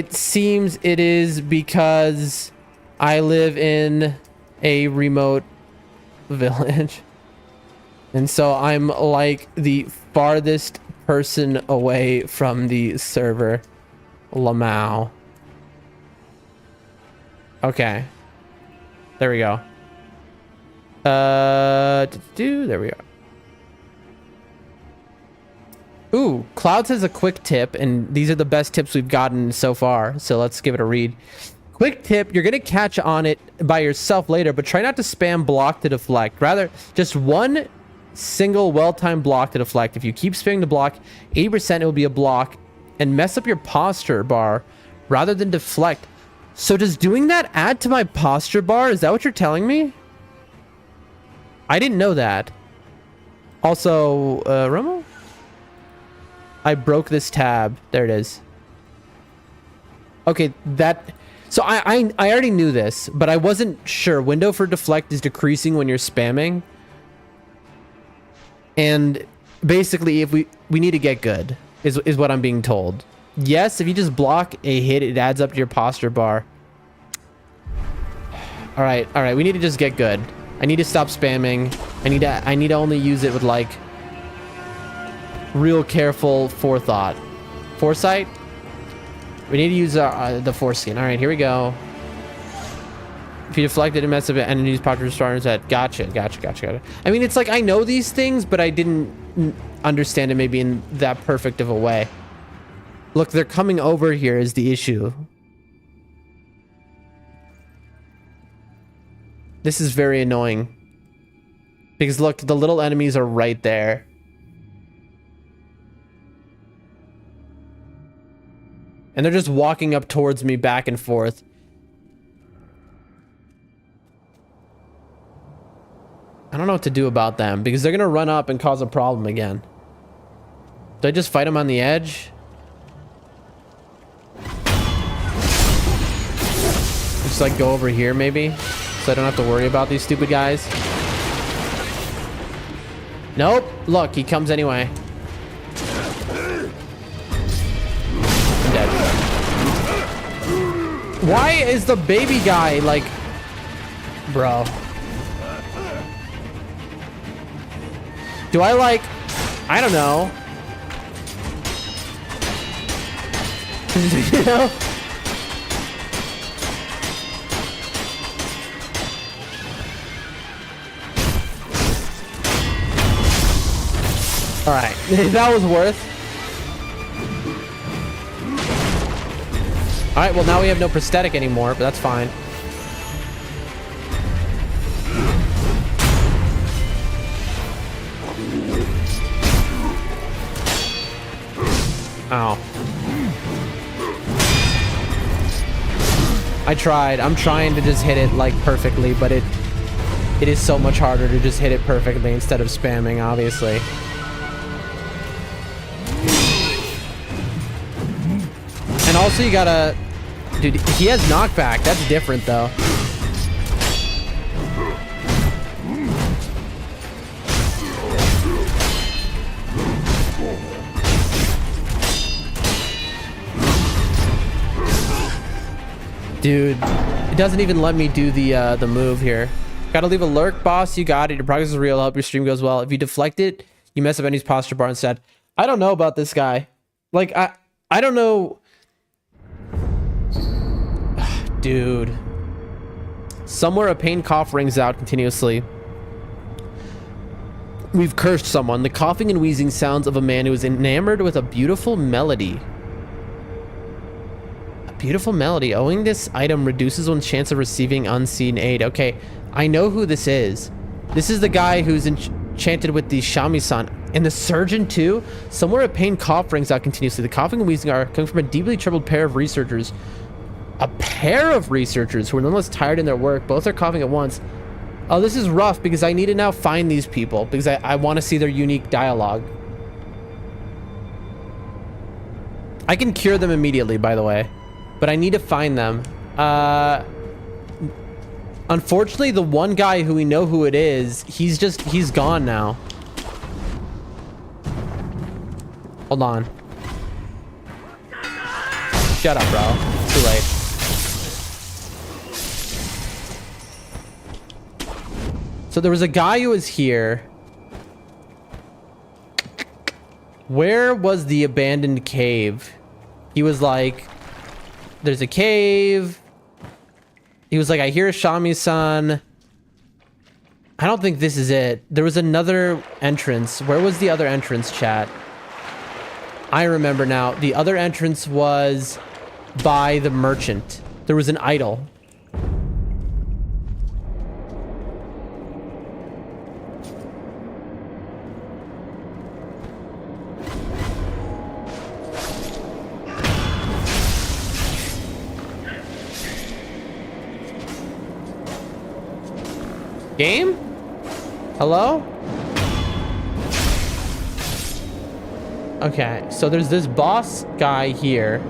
seems it is because I live in a remote village. And so I'm like the farthest person away from the server. Lamau. Okay. There we go. There we go. Ooh, Clouds has a quick tip, and these are the best tips we've gotten so far. So let's give it a read. Quick tip, you're gonna catch on it by yourself later, but try not to spam block to deflect. Rather, just one single well-timed block to deflect. If you keep spamming the block, 80% it will be a block and mess up your posture bar rather than deflect. So does doing that add to my posture bar? Is that what you're telling me? I didn't know that. Also, Romo? I broke this tab. There it is. Okay, that... So I already knew this, but I wasn't sure. Window for deflect is decreasing when you're spamming. And basically, if we need to get good, is what I'm being told. Yes, if you just block a hit, it adds up to your posture bar. All right, we need to just get good. I need to stop spamming. I need to only use it with like real careful forethought. Foresight? We need to use the foreskin. All right, here we go. If you deflected and mess up and use posture starters at gotcha. I mean, it's like I know these things, but I didn't understand it maybe in that perfect of a way. Look, they're coming over here is the issue. This is very annoying. Because look, the little enemies are right there. And they're just walking up towards me back and forth. I don't know what to do about them because they're going to run up and cause a problem again. Do I just fight them on the edge? Just like go over here maybe? So I don't have to worry about these stupid guys. Nope. Look, he comes anyway. I'm dead. Why is the baby guy like... Bro. Do I like... I don't know. You know? All right, that was worth. All right, well now we have no prosthetic anymore, but that's fine. Ow. I tried. I'm trying to just hit it like perfectly, but it is so much harder to just hit it perfectly instead of spamming, obviously. And also you gotta... Dude, he has knockback. That's different, though. Dude, it doesn't even let me do the move here. Gotta leave a lurk, boss. You got it. Your progress is real. I hope your stream goes well. If you deflect it, you mess up Enemy's posture bar instead. I don't know about this guy. Like, I don't know. Dude. Somewhere a pain cough rings out continuously. We've cursed someone. The coughing and wheezing sounds of a man who is enamored with a beautiful melody. A beautiful melody. Owning this item reduces one's chance of receiving unseen aid. Okay, I know who this is. This is the guy who's enchanted with the shamisen. And the surgeon too? Somewhere a pain cough rings out continuously. The coughing and wheezing are coming from a deeply troubled pair of researchers. A pair of researchers who are nonetheless tired in their work. Both are coughing at once. Oh, this is rough because I need to now find these people because I want to see their unique dialogue. I can cure them immediately, by the way, but I need to find them. Unfortunately, the one guy who we know who it is, he's gone now. Hold on. Shut up, bro. It's too late. So there was a guy who was here. Where was the abandoned cave? He was like, there's a cave. He was like, I hear a shamisen. I don't think this is it. There was another entrance. Where was the other entrance, chat? I remember now. The other entrance was by the merchant. There was an idol. Game? Hello? Okay, so there's this boss guy here.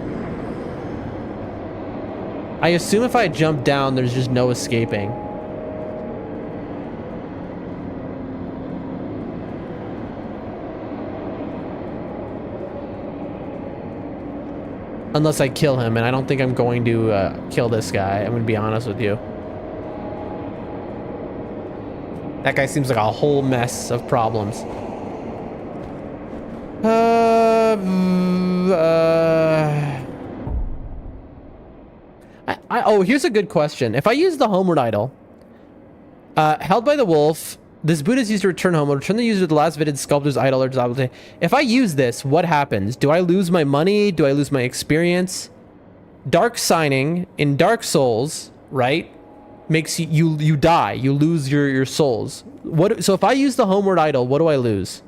I assume if I jump down, there's just no escaping. Unless I kill him, and I don't think I'm going to kill this guy. I'm going to be honest with you. That guy seems like a whole mess of problems. Oh, here's a good question. If I use the homeward idol, held by the wolf, this boot is used to return home. Return the user to the last visited sculptor's idol or disable. If I use this, what happens? Do I lose my money? Do I lose my experience? Dark signing in Dark Souls, right? Makes you die. You lose your souls. So if I use the homeward idol, what do I lose?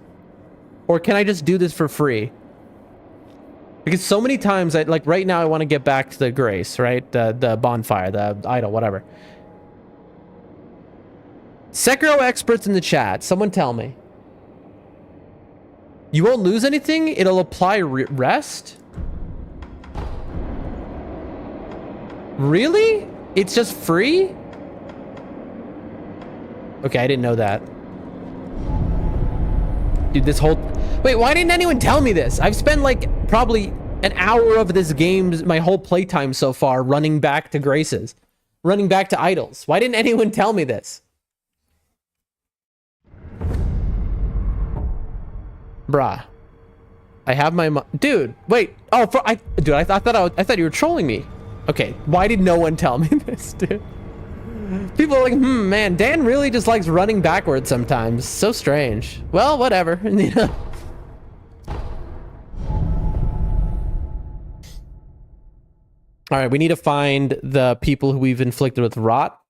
Or can I just do this for free? Because so many times, like right now, I want to get back to the grace, right? The bonfire, the idol, whatever. Sekiro experts in the chat, someone tell me. You won't lose anything? It'll apply rest? Really? It's just free? Okay, I didn't know that. Dude, this whole... Wait, why didn't anyone tell me this? I've spent like probably an hour of this game, my whole playtime so far, running back to graces. Running back to idols. Why didn't anyone tell me this? Bruh. I have my... Dude, wait. Oh, dude, I thought you were trolling me. Okay, why did no one tell me this, dude? People are like, man, Dan really just likes running backwards sometimes. So strange. Well, whatever. You know? All right, we need to find the people who we've inflicted with rot.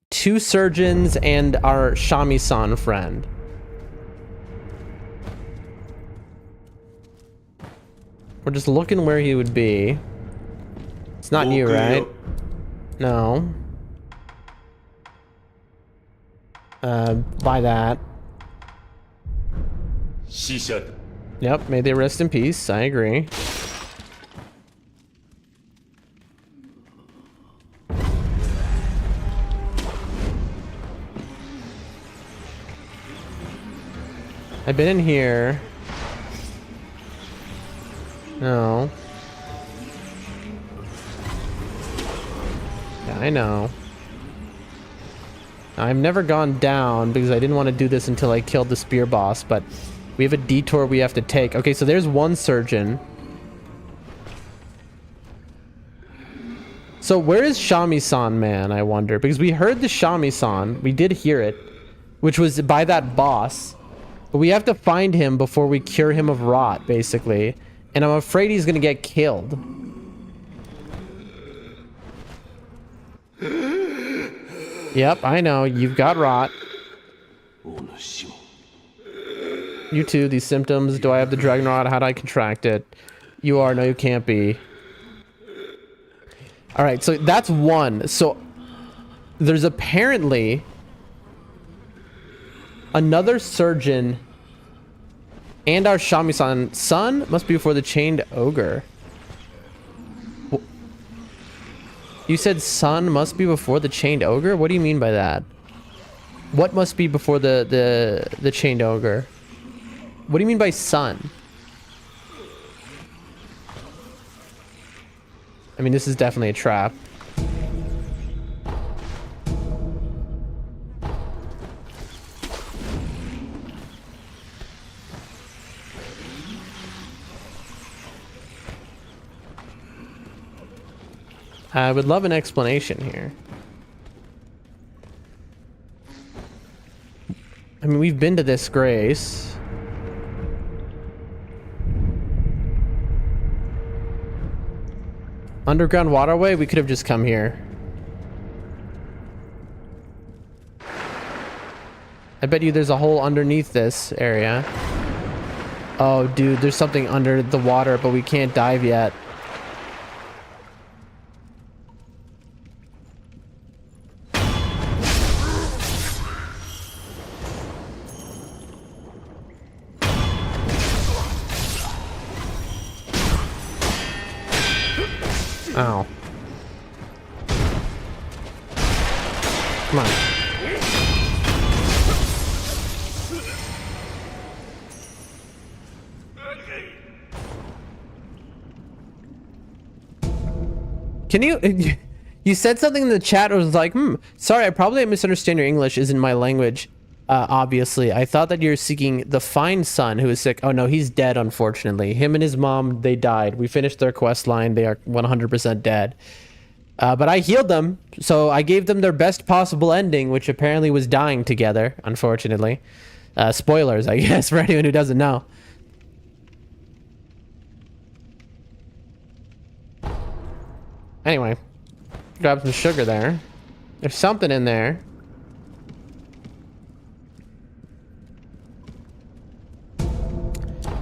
2 surgeons and our shamisen friend. We're just looking where he would be. It's not you, right? No. Buy that. Yep, may they rest in peace. I agree. I've been in here. No. Yeah, I know. I've never gone down because I didn't want to do this until I killed the spear boss, but we have a detour we have to take. Okay, so there's one surgeon. So where is Shami-san, man, I wonder? Because we heard the Shami-san. We did hear it, which was by that boss. But we have to find him before we cure him of rot, basically. And I'm afraid he's gonna get killed. Yep, I know. You've got rot. You too, these symptoms. Do I have the dragon rot? How do I contract it? You are. No, you can't be. Alright, so that's one. So there's apparently another surgeon and our Shami-san. Son must be before the chained ogre. You said son must be before the chained ogre? What do you mean by that? What must be before the chained ogre? What do you mean by son? I mean, this is definitely a trap. I would love an explanation here. I mean, we've been to this Grace. Underground waterway? We could have just come here. I bet you there's a hole underneath this area. Oh, dude, there's something under the water, but we can't dive yet. Ow. Come on. Can you... You said something in the chat. It was like, sorry, I probably misunderstand your English. Isn't my language. Obviously. I thought that you're seeking the fine son who is sick. Oh, no, he's dead, unfortunately. Him and his mom, they died. We finished their quest line. They are 100% dead. But I healed them, so I gave them their best possible ending, which apparently was dying together, unfortunately. Spoilers, I guess, for anyone who doesn't know. Anyway, grab some sugar there. There's something in there.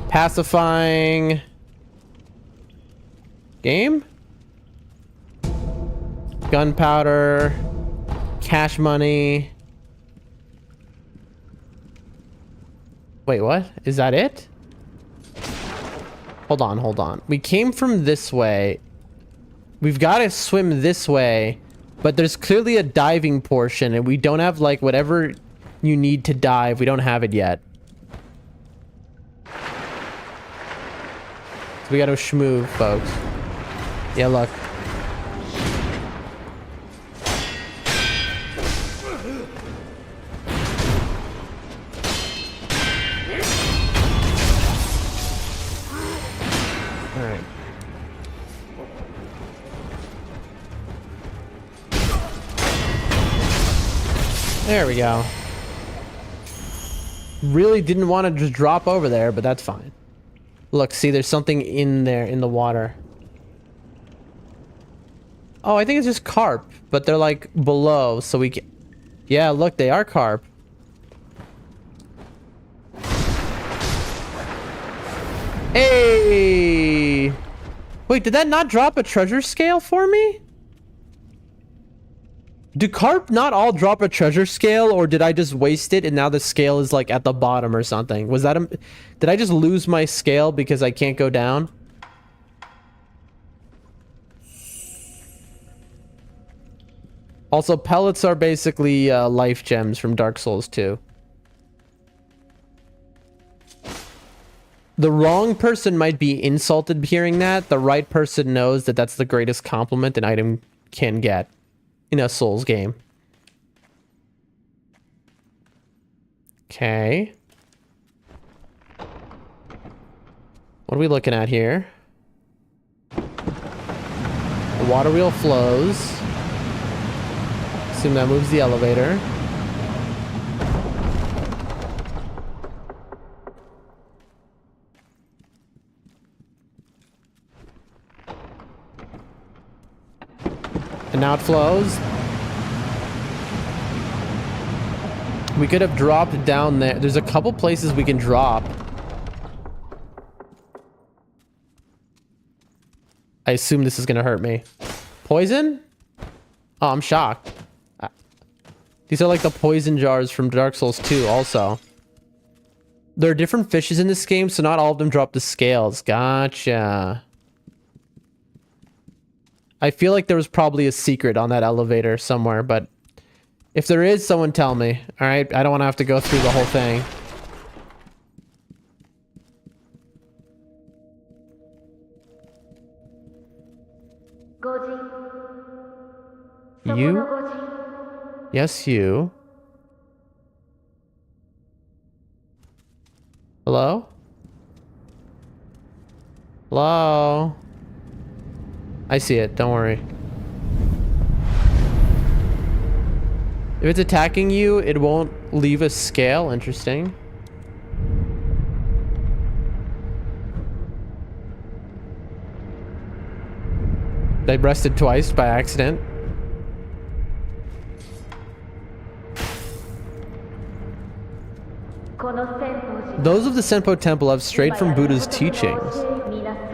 Pacifying game, gunpowder, cash money. Wait, what? Is that it? Hold on, hold on. We came from this way. We've got to swim this way, but there's clearly a diving portion, and we don't have, like, whatever you need to dive. We don't have it yet. So we got to schmoove, folks. Yeah, look. Alright. There we go. Really didn't want to just drop over there, but that's fine. Look, see, there's something in there in the water. Oh, I think it's just carp, but they're like below, so we can... Yeah, look, they are carp. Hey! Wait, did that not drop a treasure scale for me? Do carp not all drop a treasure scale, or did I just waste it and now the scale is like at the bottom or something? Was that a... Did I just lose my scale because I can't go down? Also, pellets are basically life gems from Dark Souls 2. The wrong person might be insulted hearing that. The right person knows that that's the greatest compliment an item can get in a Souls game. Okay. What are we looking at here? The water wheel flows. Assume that moves the elevator. And now it flows. We could have dropped down there. There's a couple places we can drop. I assume this is gonna hurt me. Poison? Oh, I'm shocked. These are like the poison jars from Dark Souls 2 also. There are different fishes in this game, so not all of them drop the scales. Gotcha. I feel like there was probably a secret on that elevator somewhere, but if there is, someone tell me. All right, I don't want to have to go through the whole thing. You? Yes, you. Hello? Hello? I see it, don't worry. If it's attacking you, it won't leave a scale. Interesting. I breasted twice by accident. Those of the Senpo Temple have strayed from Buddha's teachings.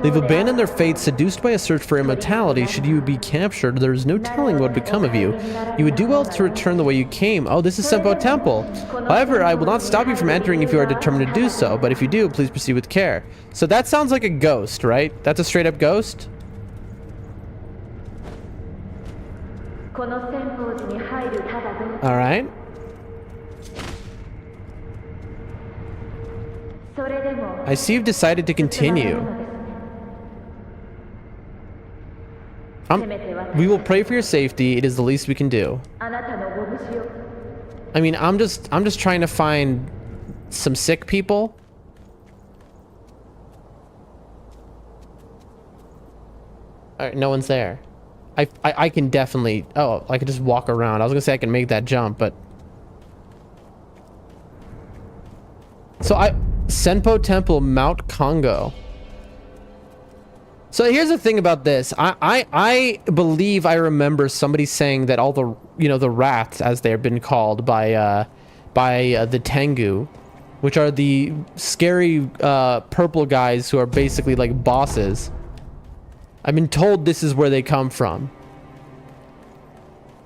They've abandoned their faith, seduced by a search for immortality. Should you be captured, there is no telling what would become of you. You would do well to return the way you came. Oh, this is Senpo Temple. However, I will not stop you from entering if you are determined to do so, but if you do, please proceed with care. So that sounds like a ghost, right? That's a straight up ghost? Alright. I see you've decided to continue. We will pray for your safety. It is the least we can do. I mean, I'm just trying to find some sick people. All right, no one's there. I can definitely... Oh, I could just walk around. I was gonna say I can make that jump, but... So Senpo Temple, Mount Congo. So here's the thing about this. I believe I remember somebody saying that all the, you know, the rats, as they've been called by the Tengu, which are the scary purple guys who are basically like bosses. I've been told this is where they come from.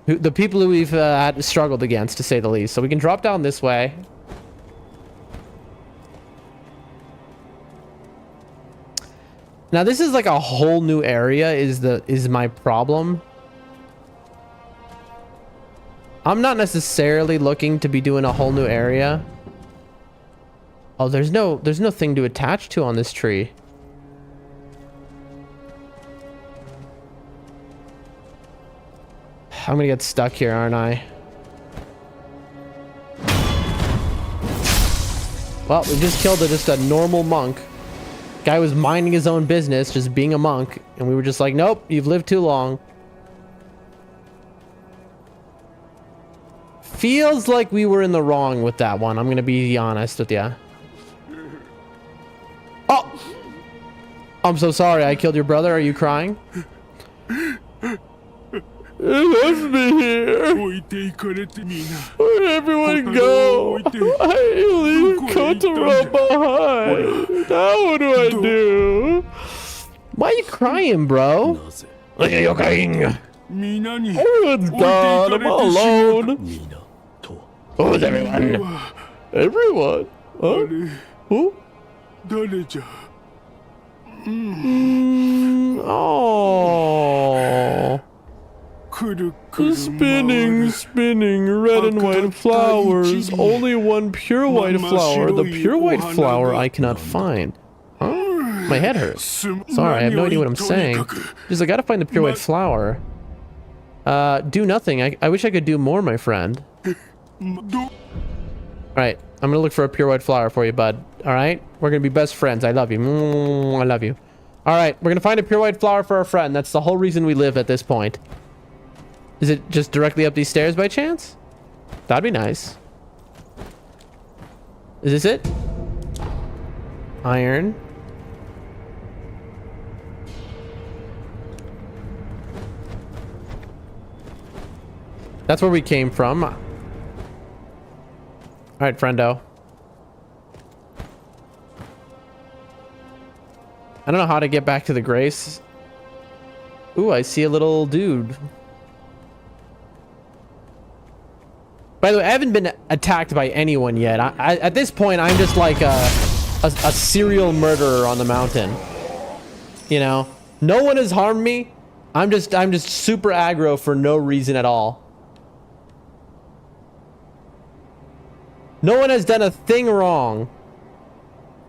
The people who we've struggled against, to say the least. So we can drop down this way. Now this is like a whole new area is my problem. I'm not necessarily looking to be doing a whole new area. Oh, there's no thing to attach to on this tree. I'm gonna get stuck here, aren't I? Well, we just killed just a normal monk. Guy was minding his own business, just being a monk, and we were just like, nope, you've lived too long. Feels like we were in the wrong with that one. I'm gonna be honest with you. Oh! I'm so sorry, I killed your brother. Are you crying? It left me here. Where'd everyone go? I leave Kotaro behind. Now what do I do? Why are you crying, bro? Look at you crying. Oh, it's God, I'm all alone. Who's everyone? Everyone? Huh? Who? Oh. Spinning, spinning, red and white flowers. Only one pure white flower. The pure white flower I cannot find. Huh? My head hurts. Sorry, I have no idea what I'm saying. Just I gotta find the pure white flower. Do nothing. I wish I could do more, my friend. Alright, I'm gonna look for a pure white flower for you, bud. Alright? We're gonna be best friends. I love you. I love you. Alright, we're gonna find a pure white flower for our friend. That's the whole reason we live at this point. Is it just directly up these stairs by chance? That'd be nice. Is this it? Iron. That's where we came from. All right, friendo. I don't know how to get back to the Grace. Ooh, I see a little dude. By the way, I haven't been attacked by anyone yet. At this point, I'm just like a serial murderer on the mountain. You know, no one has harmed me. I'm just super aggro for no reason at all. No one has done a thing wrong.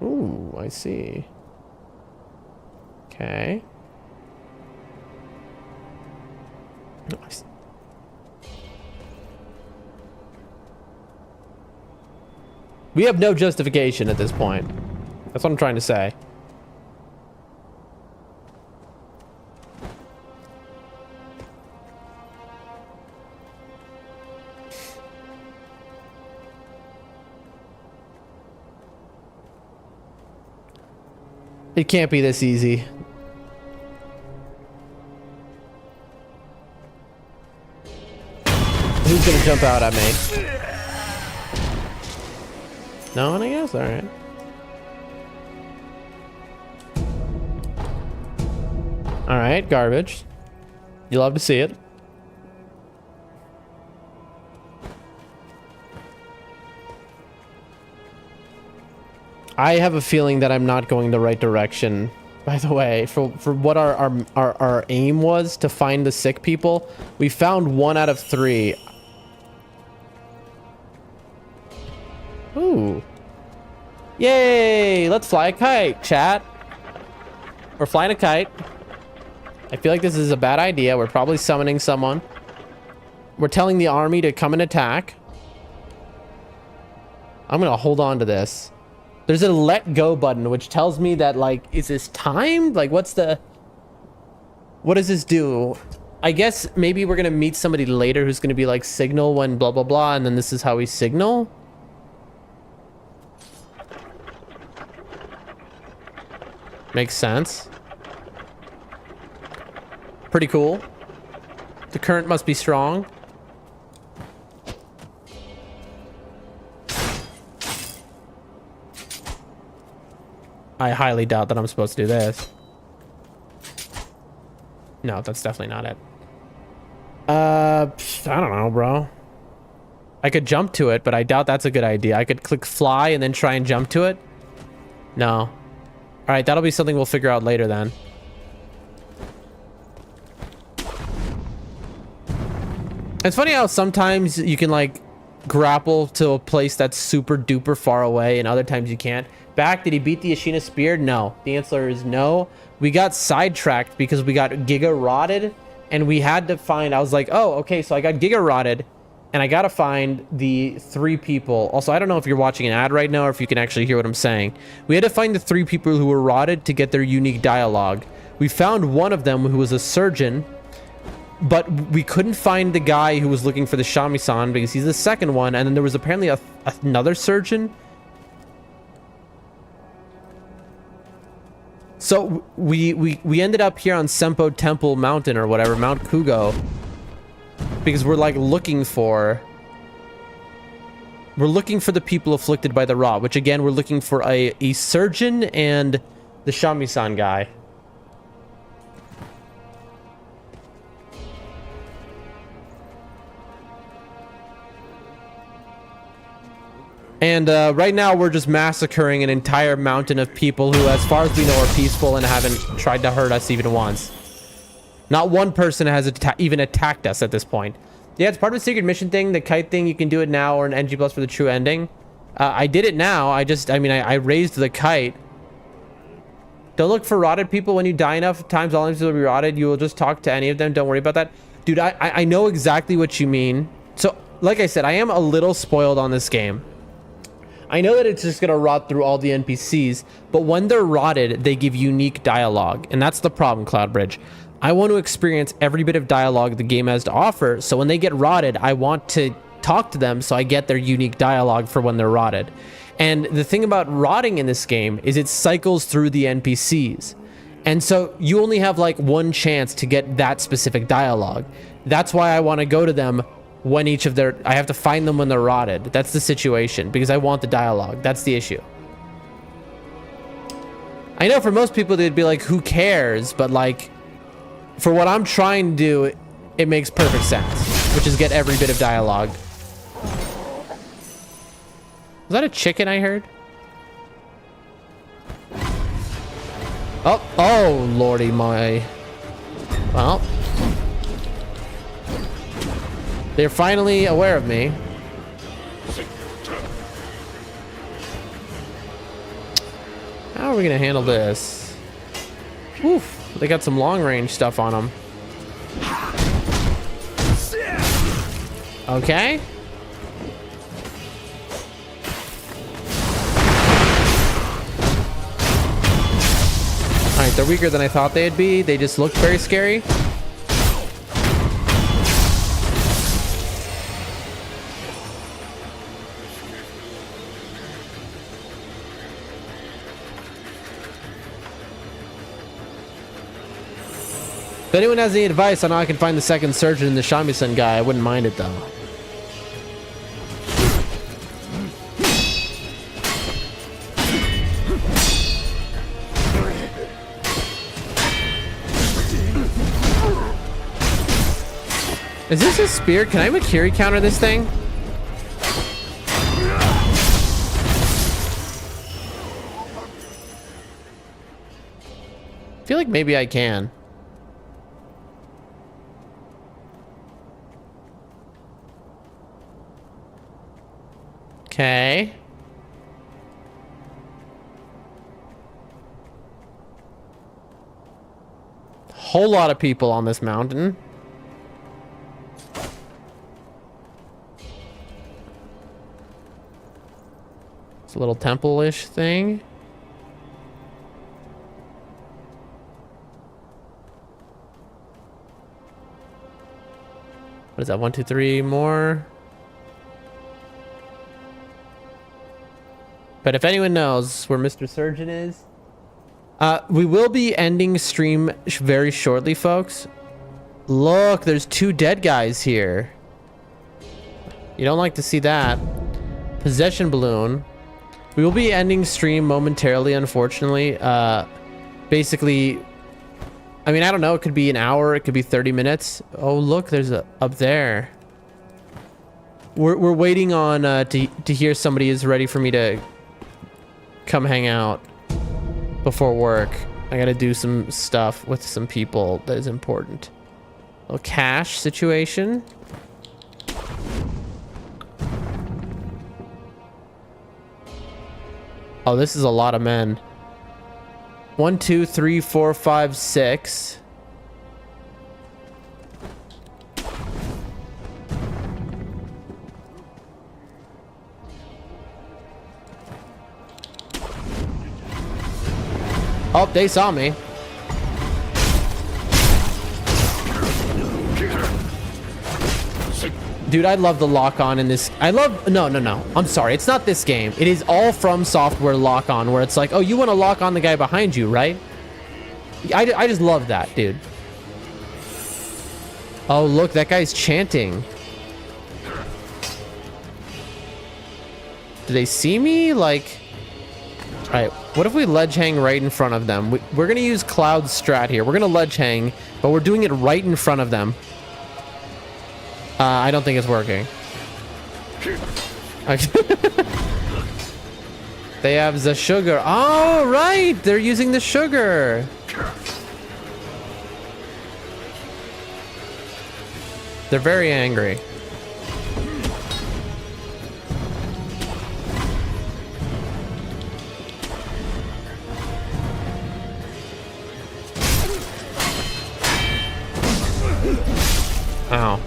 Ooh, I see. Okay. Nice. We have no justification at this point. That's what I'm trying to say. It can't be this easy. Who's gonna jump out at me? No one, I guess? Alright. Alright, garbage. You love to see it. I have a feeling that I'm not going the right direction. By the way, for what our aim was to find the sick people, we found 1 out of 3. Ooh. Yay! Let's fly a kite, chat. We're flying a kite. I feel like this is a bad idea. We're probably summoning someone. We're telling the army to come and attack. I'm gonna hold on to this. There's a let go button, which tells me that, like, is this timed? Like, what does this do? I guess maybe we're gonna meet somebody later who's gonna be like, signal when blah, blah, blah, and then this is how we signal. Makes sense. Pretty cool. The current must be strong. I highly doubt that I'm supposed to do this. No, that's definitely not it. I don't know, bro. I could jump to it, but I doubt that's a good idea. I could click fly and then try and jump to it. No. All right, that'll be something we'll figure out later then. It's funny how sometimes you can, like, grapple to a place that's super duper far away and other times you can't. Back, did he beat the Ashina Spear? No. The answer is no. We got sidetracked because we got Giga Rotted and we had to find, I was like, oh, okay, so I got Giga Rotted and I gotta find the 3 people. Also, I don't know if you're watching an ad right now or if you can actually hear what I'm saying. We had to find the 3 people who were rotted to get their unique dialogue. We found one of them who was a surgeon, but we couldn't find the guy who was looking for the Shamisen because he's the second one, and then there was apparently another surgeon. So we ended up here on Senpo Temple Mountain or whatever, Mount Kugo, because we're like looking for the people afflicted by the rot, which again we're looking for a surgeon and the Shamisen guy. And right now we're just massacring an entire mountain of people who, as far as we know, are peaceful and haven't tried to hurt us even once. Not one person has even attacked us at this point. Yeah, it's part of a secret mission thing. The kite thing, you can do it now or an NG plus for the true ending. I did it now. I raised the kite. Don't look for rotted people. When you die enough times, all enemies will be rotted. You will just talk to any of them. Don't worry about that. Dude, I know exactly what you mean. So, like I said, I am a little spoiled on this game. I know that it's just going to rot through all the NPCs, but when they're rotted, they give unique dialogue. And that's the problem, Cloudbridge. I want to experience every bit of dialogue the game has to offer. So when they get rotted, I want to talk to them so I get their unique dialogue for when they're rotted. And the thing about rotting in this game is it cycles through the NPCs. And so you only have like one chance to get that specific dialogue. That's why I want to go to them when I have to find them when they're rotted. That's the situation, because I want the dialogue. That's the issue. I know for most people they'd be like, who cares? But like, for what I'm trying to do, it makes perfect sense, which is get every bit of dialogue. Was that a chicken I heard? Oh, lordy my. Well. They're finally aware of me. How are we gonna handle this? Oof, they got some long range stuff on them. Okay. Alright, they're weaker than I thought they'd be. They just looked very scary. If anyone has any advice on how I can find the second surgeon in the shamisen guy, I wouldn't mind it though. Is this a spear? Can I Makiri counter this thing? I feel like maybe I can. Okay. Whole lot of people on this mountain. It's a little temple-ish thing. What is that? 1, 2, 3 more. But if anyone knows where Mr. Surgeon is, we will be ending stream very shortly, folks. Look, there's 2 dead guys here. You don't like to see that. Possession balloon. We will be ending stream momentarily, unfortunately. Basically, I mean, I don't know. It could be an hour. It could be 30 minutes. Oh, look, there's a up there. We're waiting on to hear somebody is ready for me to come hang out before work. I gotta do some stuff with some people that is important. A little cash situation. Oh, this is a lot of men. 1, 2, 3, 4, 5, 6. Oh, they saw me. Dude, I love the lock-on in this. No. I'm sorry. It's not this game. It is all From Software lock-on, where it's like, oh, you want to lock on the guy behind you, right? I just love that, dude. Oh, look, that guy's chanting. Do they see me? Like, all right, what if we ledge hang right in front of them? We're going to use Cloud Strat here. We're going to ledge hang, but we're doing it right in front of them. I don't think it's working. They have the sugar. Oh, right. They're using the sugar. They're very angry. Ow.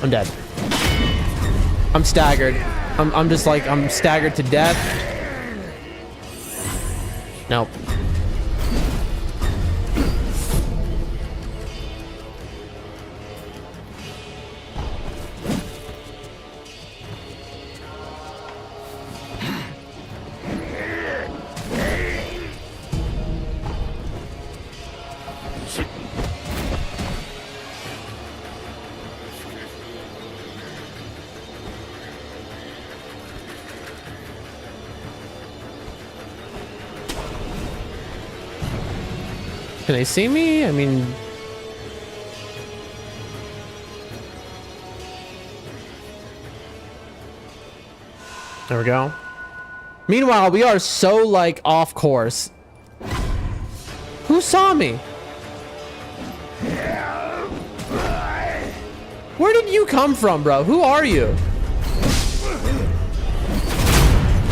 I'm dead. I'm staggered. I'm just like, I'm staggered to death. Nope. Can they see me? I mean... There we go. Meanwhile, we are so, like, off course. Who saw me? Where did you come from, bro? Who are you?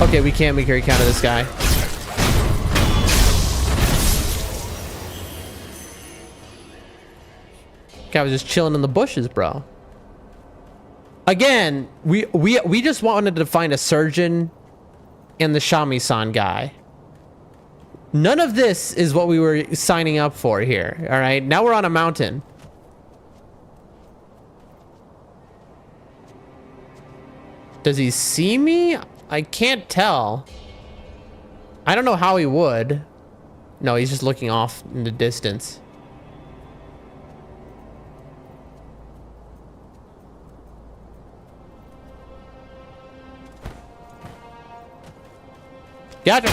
Okay, we can't make carry count of this guy. Guy was just chilling in the bushes, bro. Again, we just wanted to find a surgeon and the Shami-san guy. None of this is what we were signing up for here. All right, now we're on a mountain. Does he see me? I can't tell. I don't know how he would. No, he's just looking off in the distance. Gotcha.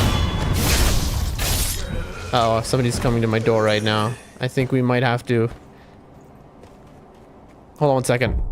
Uh oh, somebody's coming to my door right now. I think we might have to. Hold on one second.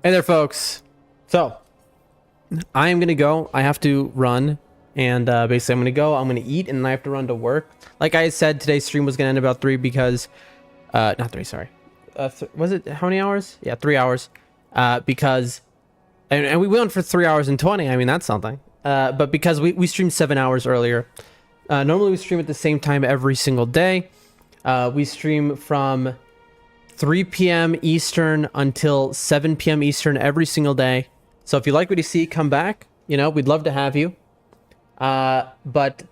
Hey there, folks. So, I am gonna go. I have to run, and basically, I'm gonna go. I'm gonna eat, and I have to run to work. Like I said, today's stream was gonna end about 3 because, not 3. Sorry, was it how many hours? Yeah, 3 hours. Because, and we went for 3 hours and 20. I mean, that's something. But because we streamed 7 hours earlier. Normally we stream at the same time every single day. We stream from 3 p.m. Eastern until 7 p.m. Eastern every single day. So if you like what you see, come back. You know, we'd love to have you. But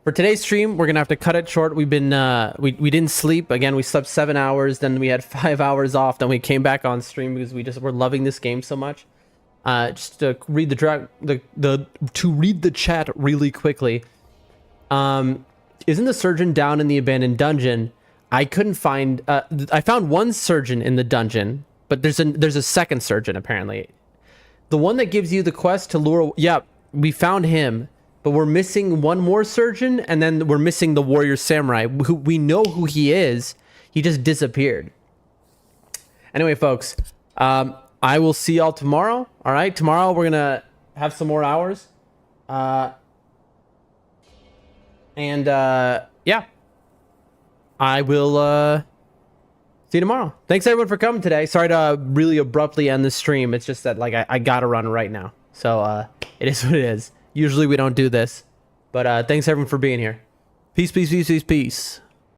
for today's stream, we're gonna have to cut it short. We've been we didn't sleep. Again, we slept 7 hours, then we had 5 hours off, then we came back on stream because we just were loving this game so much. Just to read to read the chat really quickly. Isn't the surgeon down in the abandoned dungeon? I couldn't find. I found one surgeon in the dungeon, but there's a second surgeon apparently. The one that gives you the quest to lure. Yeah, we found him, but we're missing one more surgeon, and then we're missing the warrior samurai. Who we know who he is. He just disappeared. Anyway, folks, I will see y'all tomorrow. All right, tomorrow we're gonna have some more hours. Yeah, I will see you tomorrow. Thanks everyone for coming today. Sorry to really abruptly end the stream. It's just that like I gotta run right now. So it is what it is. Usually we don't do this, but thanks everyone for being here. Peace, peace, peace, peace, peace.